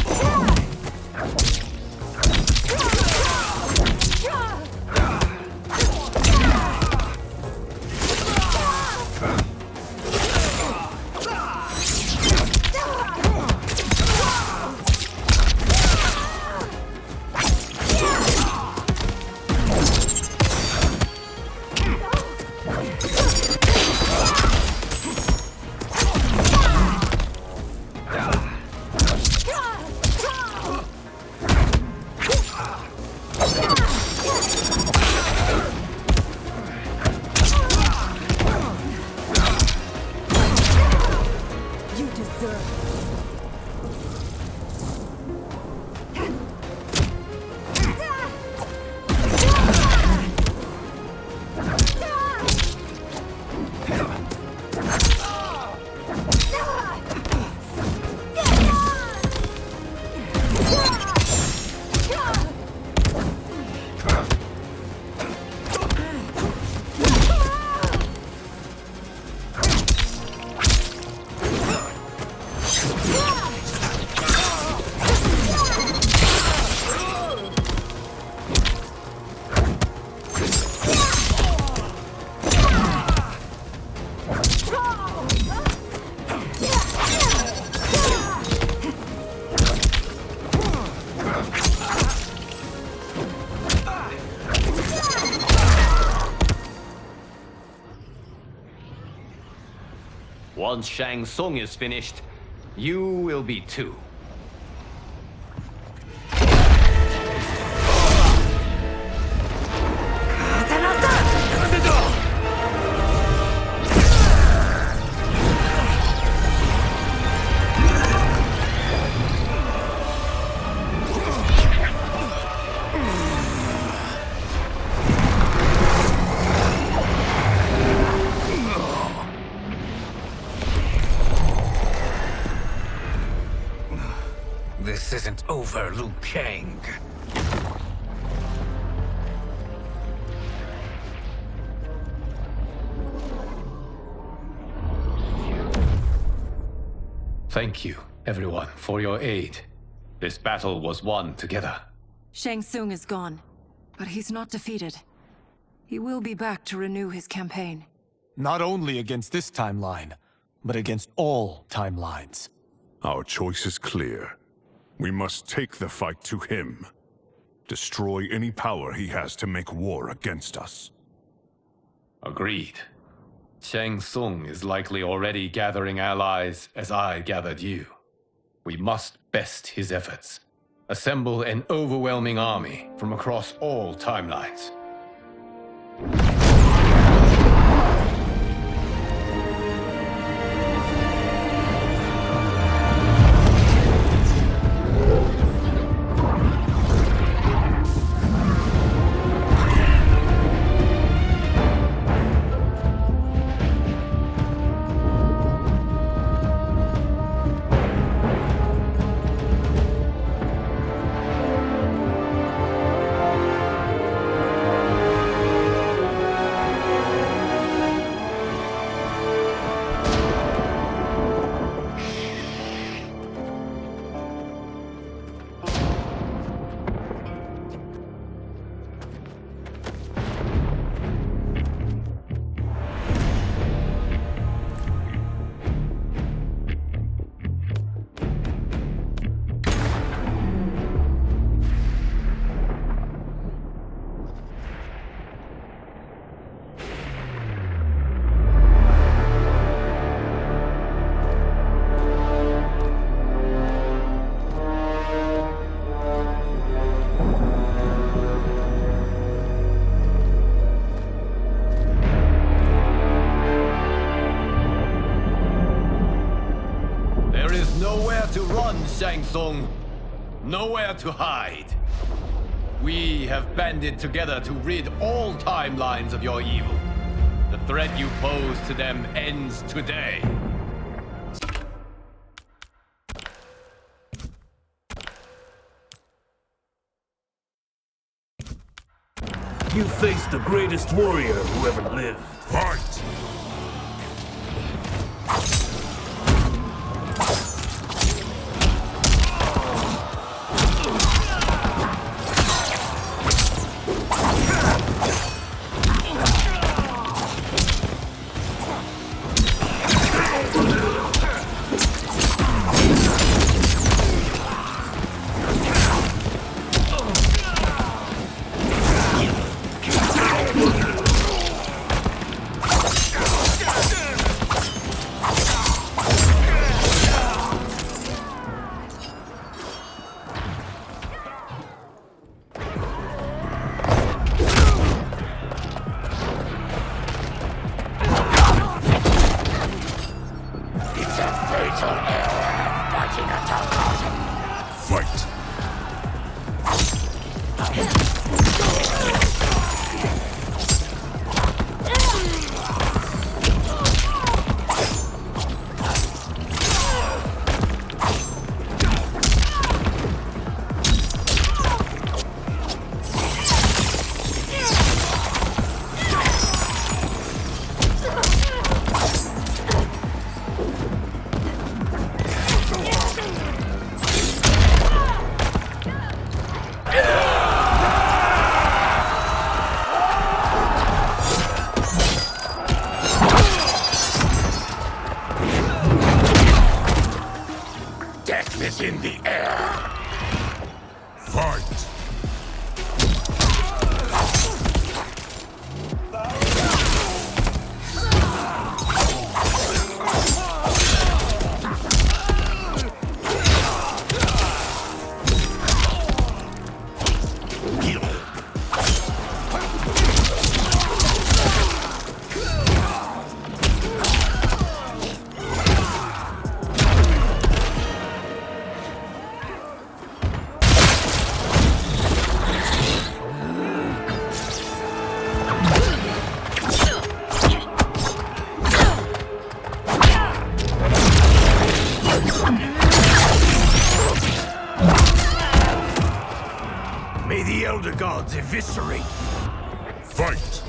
Once Shang Tsung is finished, You will be too. This isn't over, Liu Kang. Thank you, everyone, for your aid. This battle was won together. Shang Tsung is gone, but he's not defeated. He will be back to renew his campaign. Not only against this timeline, but against all timelines. Our choice is clear. We must take the fight to him. Destroy any power he has to make war against us. Agreed. Shang Tsung is likely already gathering allies as I gathered you. We must best his efforts. Assemble an overwhelming army from across all timelines. To run, Shang Tsung. Nowhere to hide. We have banded together to rid all timelines of your evil. The threat you pose to them ends today. You face the greatest warrior who ever lived. Fight! gods eviscerate. Fight!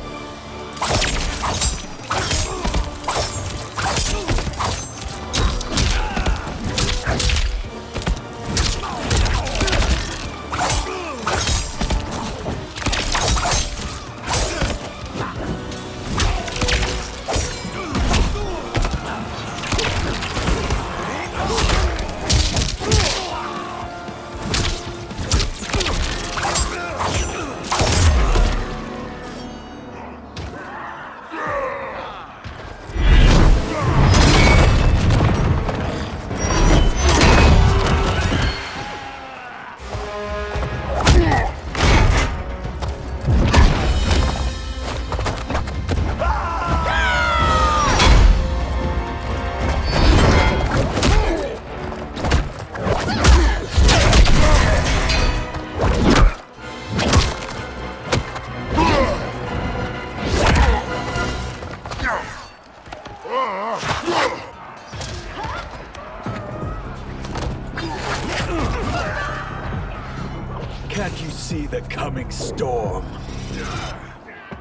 Can't you see the coming storm?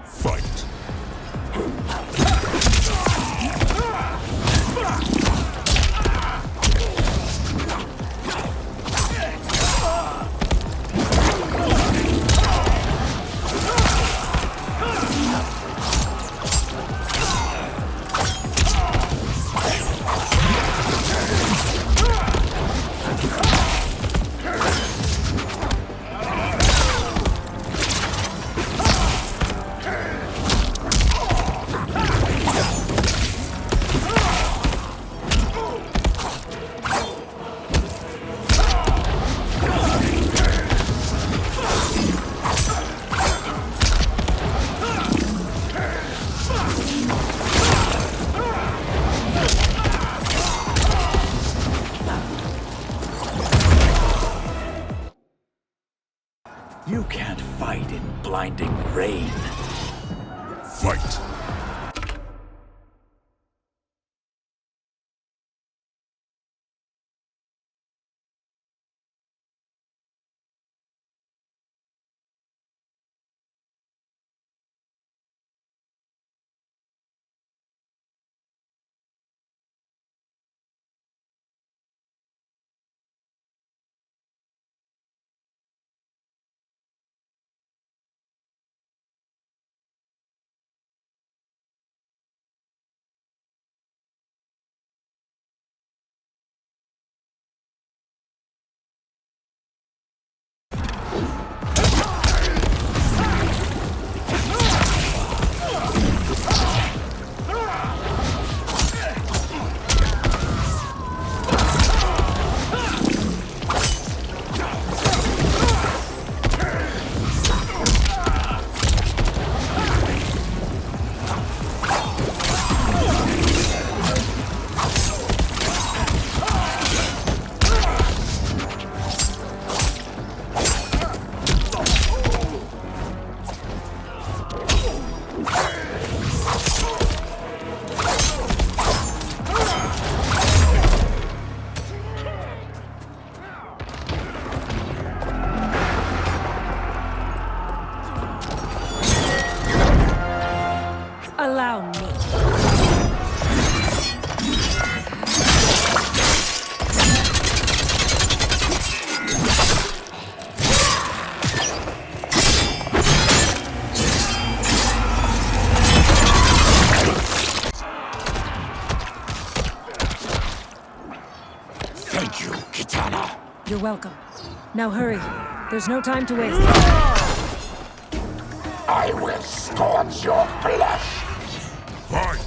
Fight! You can't fight in blinding rain. Fight! Allow me. Thank you, Kitana. You're welcome. Now hurry. There's no time to waste. I will scorch your flesh. Fight!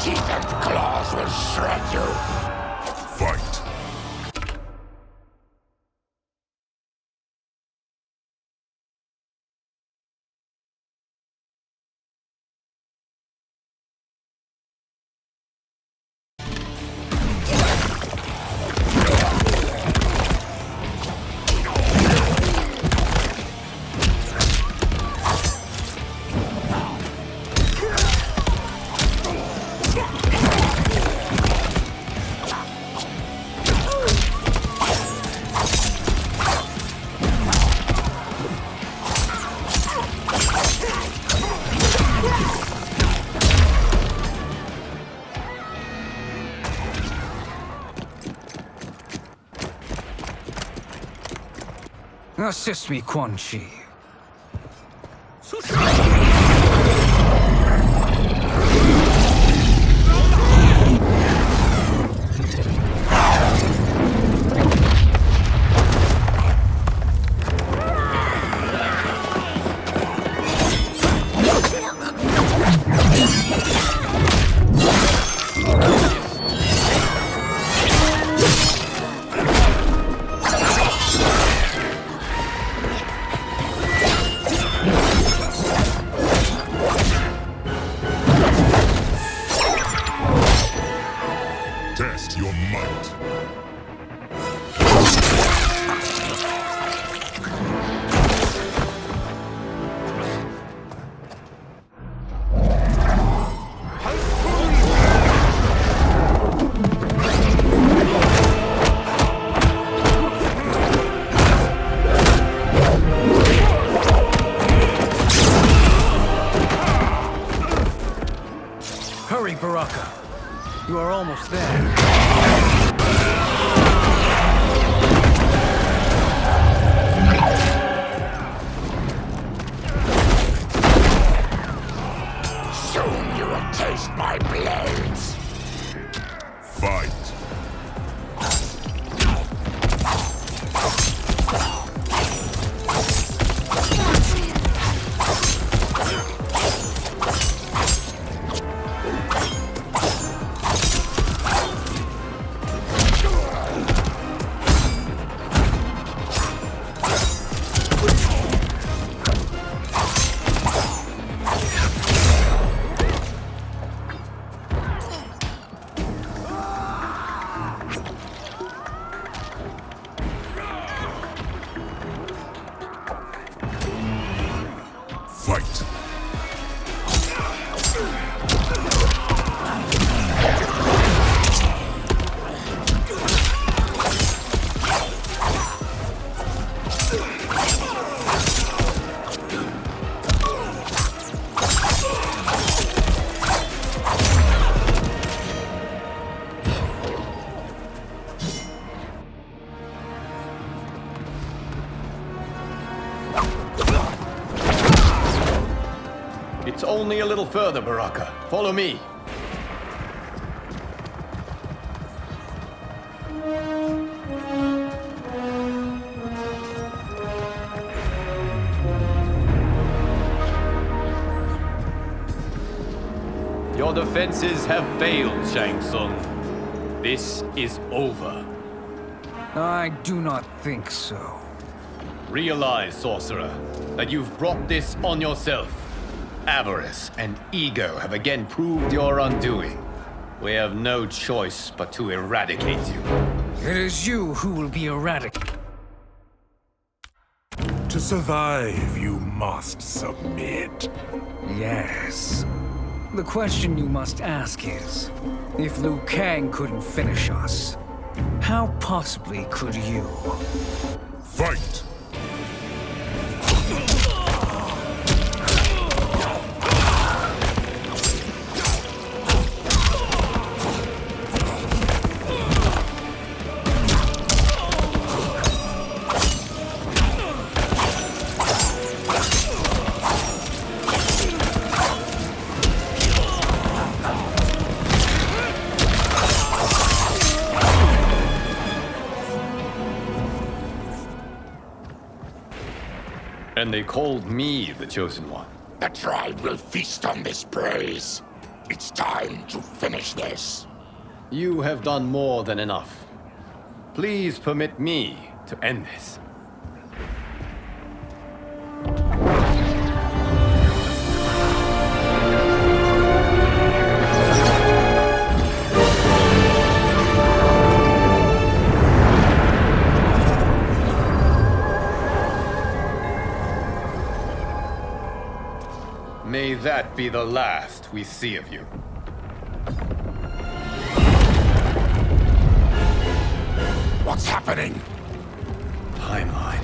teeth and claws will shred you! Fight! Assist me, Quan Chi. Test your might. Hurry, Baraka. You are almost there. Soon you will taste my blades! Fight! Fight! It's only a little further, Baraka. Follow me. Your defenses have failed, Shang Tsung. This is over. I do not think so. Realize, sorcerer, that you've brought this on yourself. Avarice and ego have again proved your undoing. We have no choice but to eradicate you. It is you who will be eradicated. To survive, you must submit. Yes. The question you must ask is, if Liu Kang couldn't finish us, how possibly could you? Fight! And they called me the Chosen One. The tribe will feast on this praise. It's time to finish this. You have done more than enough. Please permit me to end this. May that be the last we see of you. What's happening? Timeline.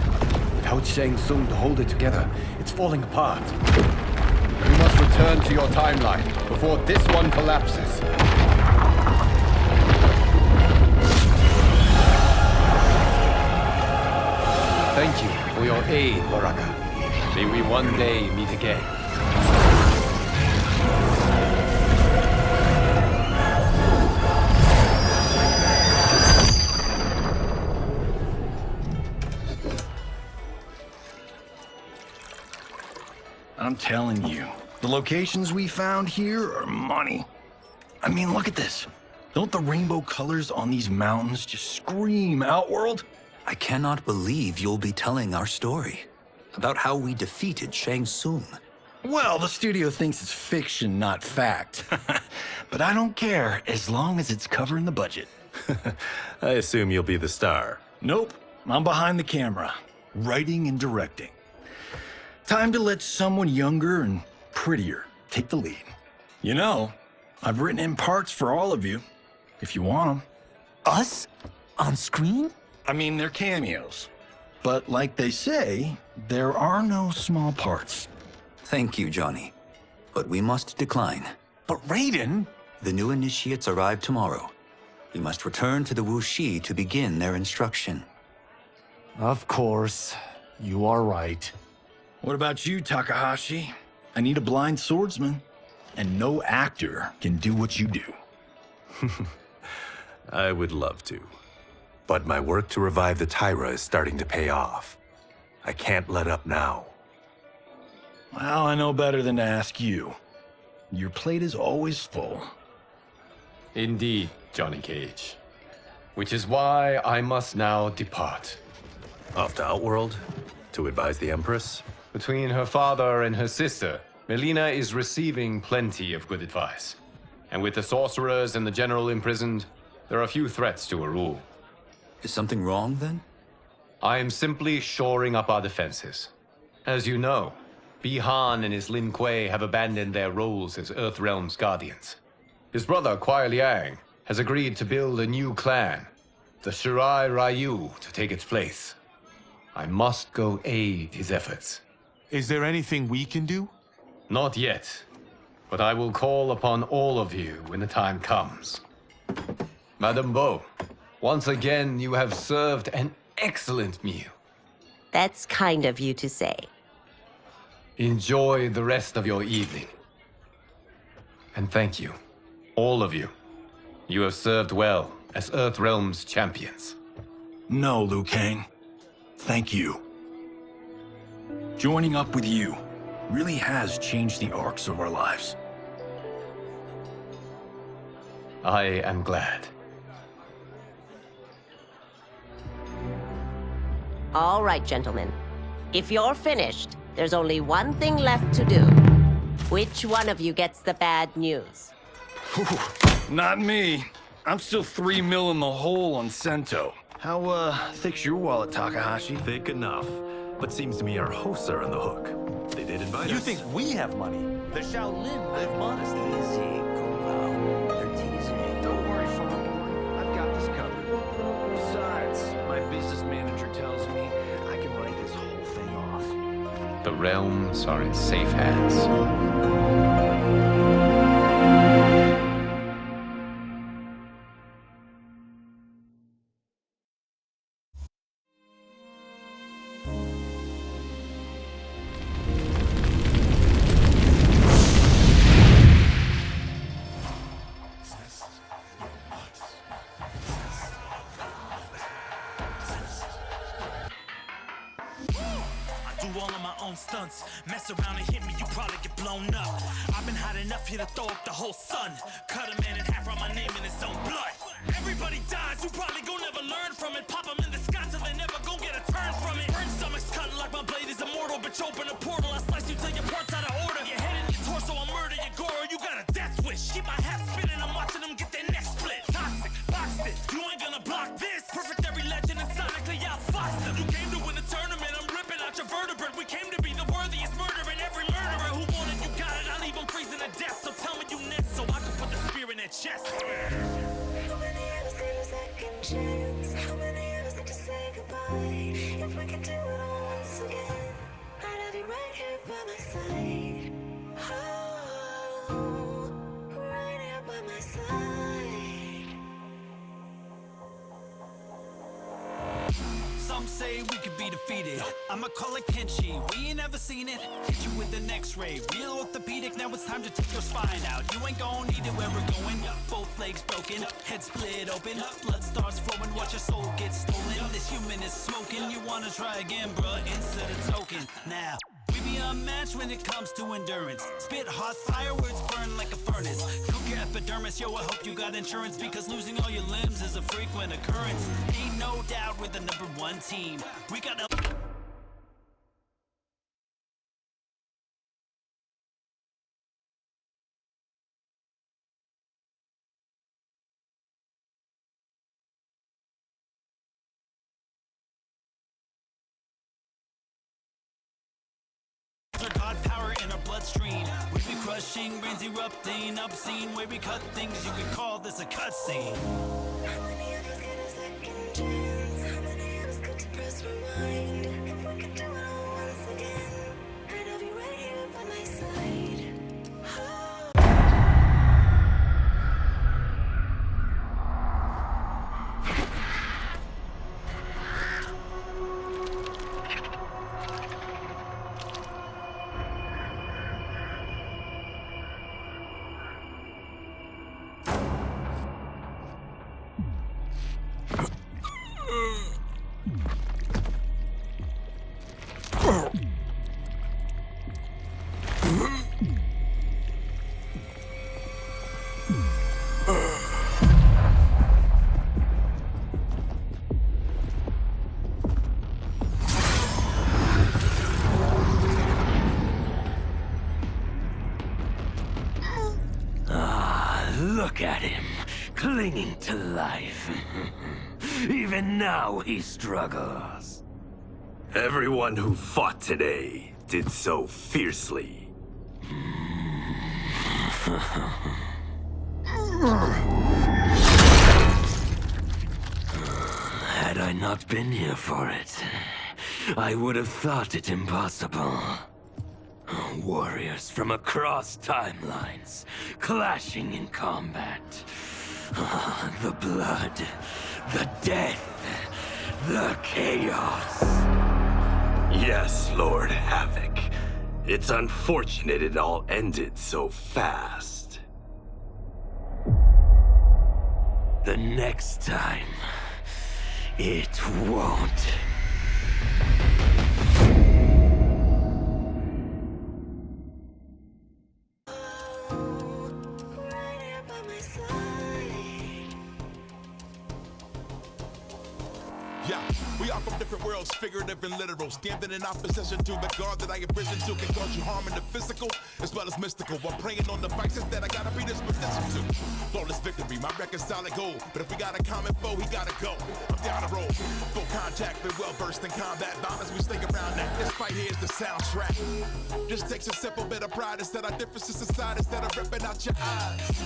Without Shang Tsung to hold it together, it's falling apart. You must return to your timeline before this one collapses. Thank you for your aid, Baraka. May we one day meet again. I'm telling you, the locations we found here are money. I mean, look at this. Don't the rainbow colors on these mountains just scream Outworld? I cannot believe you'll be telling our story about how we defeated Shang Tsung. Well, the studio thinks it's fiction, not fact. But I don't care, as long as it's covering the budget. I assume you'll be the star. Nope, I'm behind the camera, writing and directing. Time to let someone younger and prettier take the lead. You know, I've written in parts for all of you, if you want them. Us? On screen? I mean, they're cameos. But like they say, there are no small parts. Thank you, Johnny. But we must decline. But Raiden? The new initiates arrive tomorrow. We must return to the Wuxi to begin their instruction. Of course. You are right. What about you, Takahashi? I need a blind swordsman, and no actor can do what you do. I would love to. But my work to revive the Tyra is starting to pay off. I can't let up now. Well, I know better than to ask you. Your plate is always full. Indeed, Johnny Cage. Which is why I must now depart. Off to Outworld? To advise the Empress? Between her father and her sister, Melina is receiving plenty of good advice. And with the sorcerers and the general imprisoned, there are few threats to her rule. Is something wrong, then? I am simply shoring up our defenses. As you know, Bi-Han and his Lin Kuei have abandoned their roles as Earthrealm's guardians. His brother, Kuai Liang, has agreed to build a new clan, the Shirai Ryu, to take its place. I must go aid his efforts. Is there anything we can do? Not yet, but I will call upon all of you when the time comes. Madame Bo, once again you have served an excellent meal. That's kind of you to say. Enjoy the rest of your evening. And thank you, all of you. You have served well as Earthrealm's champions. No, Liu Kang. Thank you. Joining up with you really has changed the arcs of our lives. I am glad. All right, gentlemen. If you're finished, there's only one thing left to do. Which one of you gets the bad news? Not me. I'm still 3 mil in the hole on Sento. How, thick's your wallet, Takahashi? Thick enough. But seems to me our hosts are on the hook. They did invite us. You think we have money? The Shaolin live modestly. Easy, Kung They're teasing. Don't worry, Farm. I've got this covered. Besides, my business manager tells me I can write this whole thing off. The realms are in safe hands. Stunts. Mess around and hit me, you probably get blown up. I've been half, here to throw up the whole sun. Cut a man in half, write my name in his own blood. Everybody dies, you probably gon' never learn from it. Pop them in the sky till they never gon' get a turn from it. Burn stomachs cutting like my blade is immortal. Bitch, open a portal, I slice you till your parts out of order. Your head in your torso, I murder your gore. You got a death wish. Keep my hat spinning, I'm watching them get their neck split. Toxic, boxed it, you ain't gonna block this. Perfect every legend and sonically outfoxed them. You came to win the tournament, I'm ripping out your vertebrae. We came to be the worthiest murderer. Every murderer who wanted you got it. I'll leave them freezing to death. So tell me you next, so I can put the spear in their chest. How many of us get a second chance? How many of us need to say goodbye? If we could do it all once again, I'd have you right here by my side. Oh, right here by my side. Some say we could be defeated. I'ma call it Kenshi. We ain't ever seen it. Hit you with an X-ray. Real orthopedic. Now it's time to take your spine out. You ain't gon' need it where we're going. Both legs broken, head split open. Blood starts flowing. Watch your soul get stolen. This human is smoking. You wanna try again, bruh? Insert a token. Now we be unmatched when it comes to endurance. Spit hot fire, words burn like a furnace. Cook your epidermis, yo, I hope you got insurance, because losing all your limbs is a frequent occurrence. Ain't no doubt we're the #1 team. We got a God power in our bloodstream. We be crushing, brains erupting, obscene way we cut things. You could call this a cutscene. How many of us get a second chance? How many of us could to press rewind? If we could do it all once again, I'd have you right here by my side. Oh. Look at him, clinging to life. Even now he struggles. Everyone who fought today did so fiercely. Had I not been here for it, I would have thought it impossible. Warriors from across timelines, clashing in combat. The blood, the death, the chaos. Yes, Lord Havoc. It's unfortunate it all ended so fast. The next time, it won't. Yeah, we are from different worlds, figurative and literal. Standing in opposition to the God that I have risen to can cause you harm in the physical as well as mystical. While praying on the vices that I gotta be disposition to. Flawless victory, my record's solid gold. But if we got a common foe, he gotta go. I'm down the road, full contact, been well versed in combat violence. We stay around that. This fight here is the soundtrack. Just takes a simple bit of pride instead of differences aside instead of ripping out your eyes.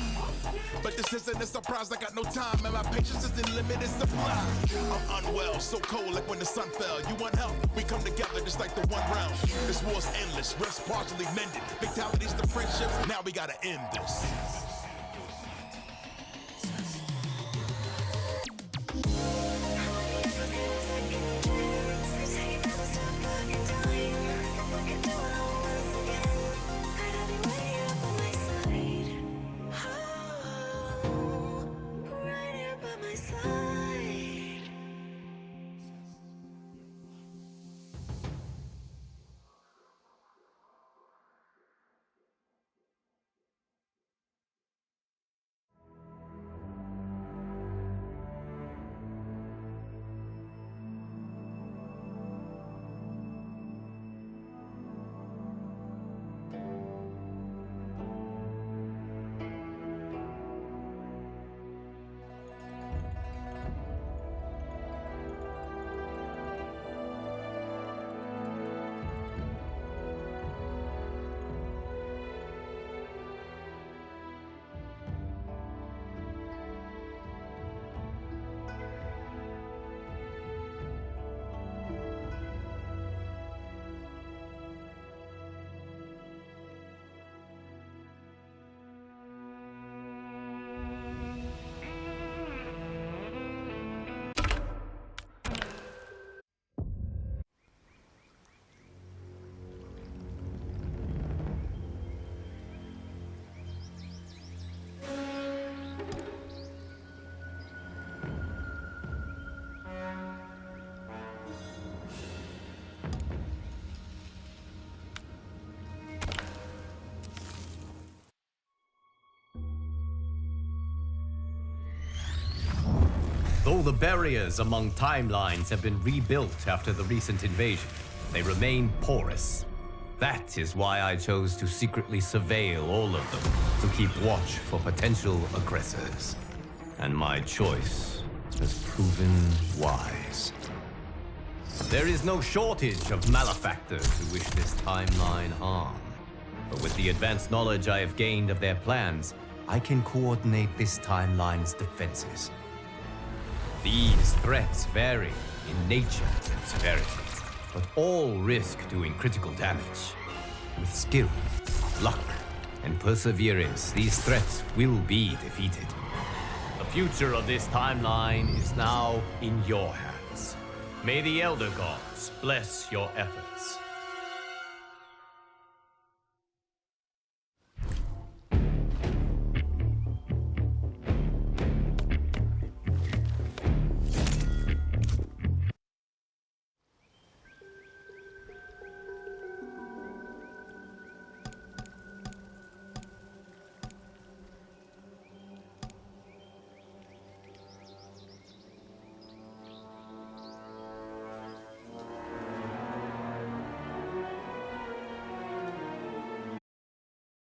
But this isn't a surprise, I got no time and my patience is in limited supply. I'm unwell, so cold like when the sun fell. You want help? We come together just like the one round. This war's endless, rest partially mended. Fatalities to friendships, now we gotta end this. Though the barriers among timelines have been rebuilt after the recent invasion, they remain porous. That is why I chose to secretly surveil all of them, to keep watch for potential aggressors. And my choice has proven wise. There is no shortage of malefactors who wish this timeline harm. But with the advanced knowledge I have gained of their plans, I can coordinate this timeline's defenses. These threats vary in nature and severity, but all risk doing critical damage. With skill, luck, and perseverance, these threats will be defeated. The future of this timeline is now in your hands. May the Elder Gods bless your efforts.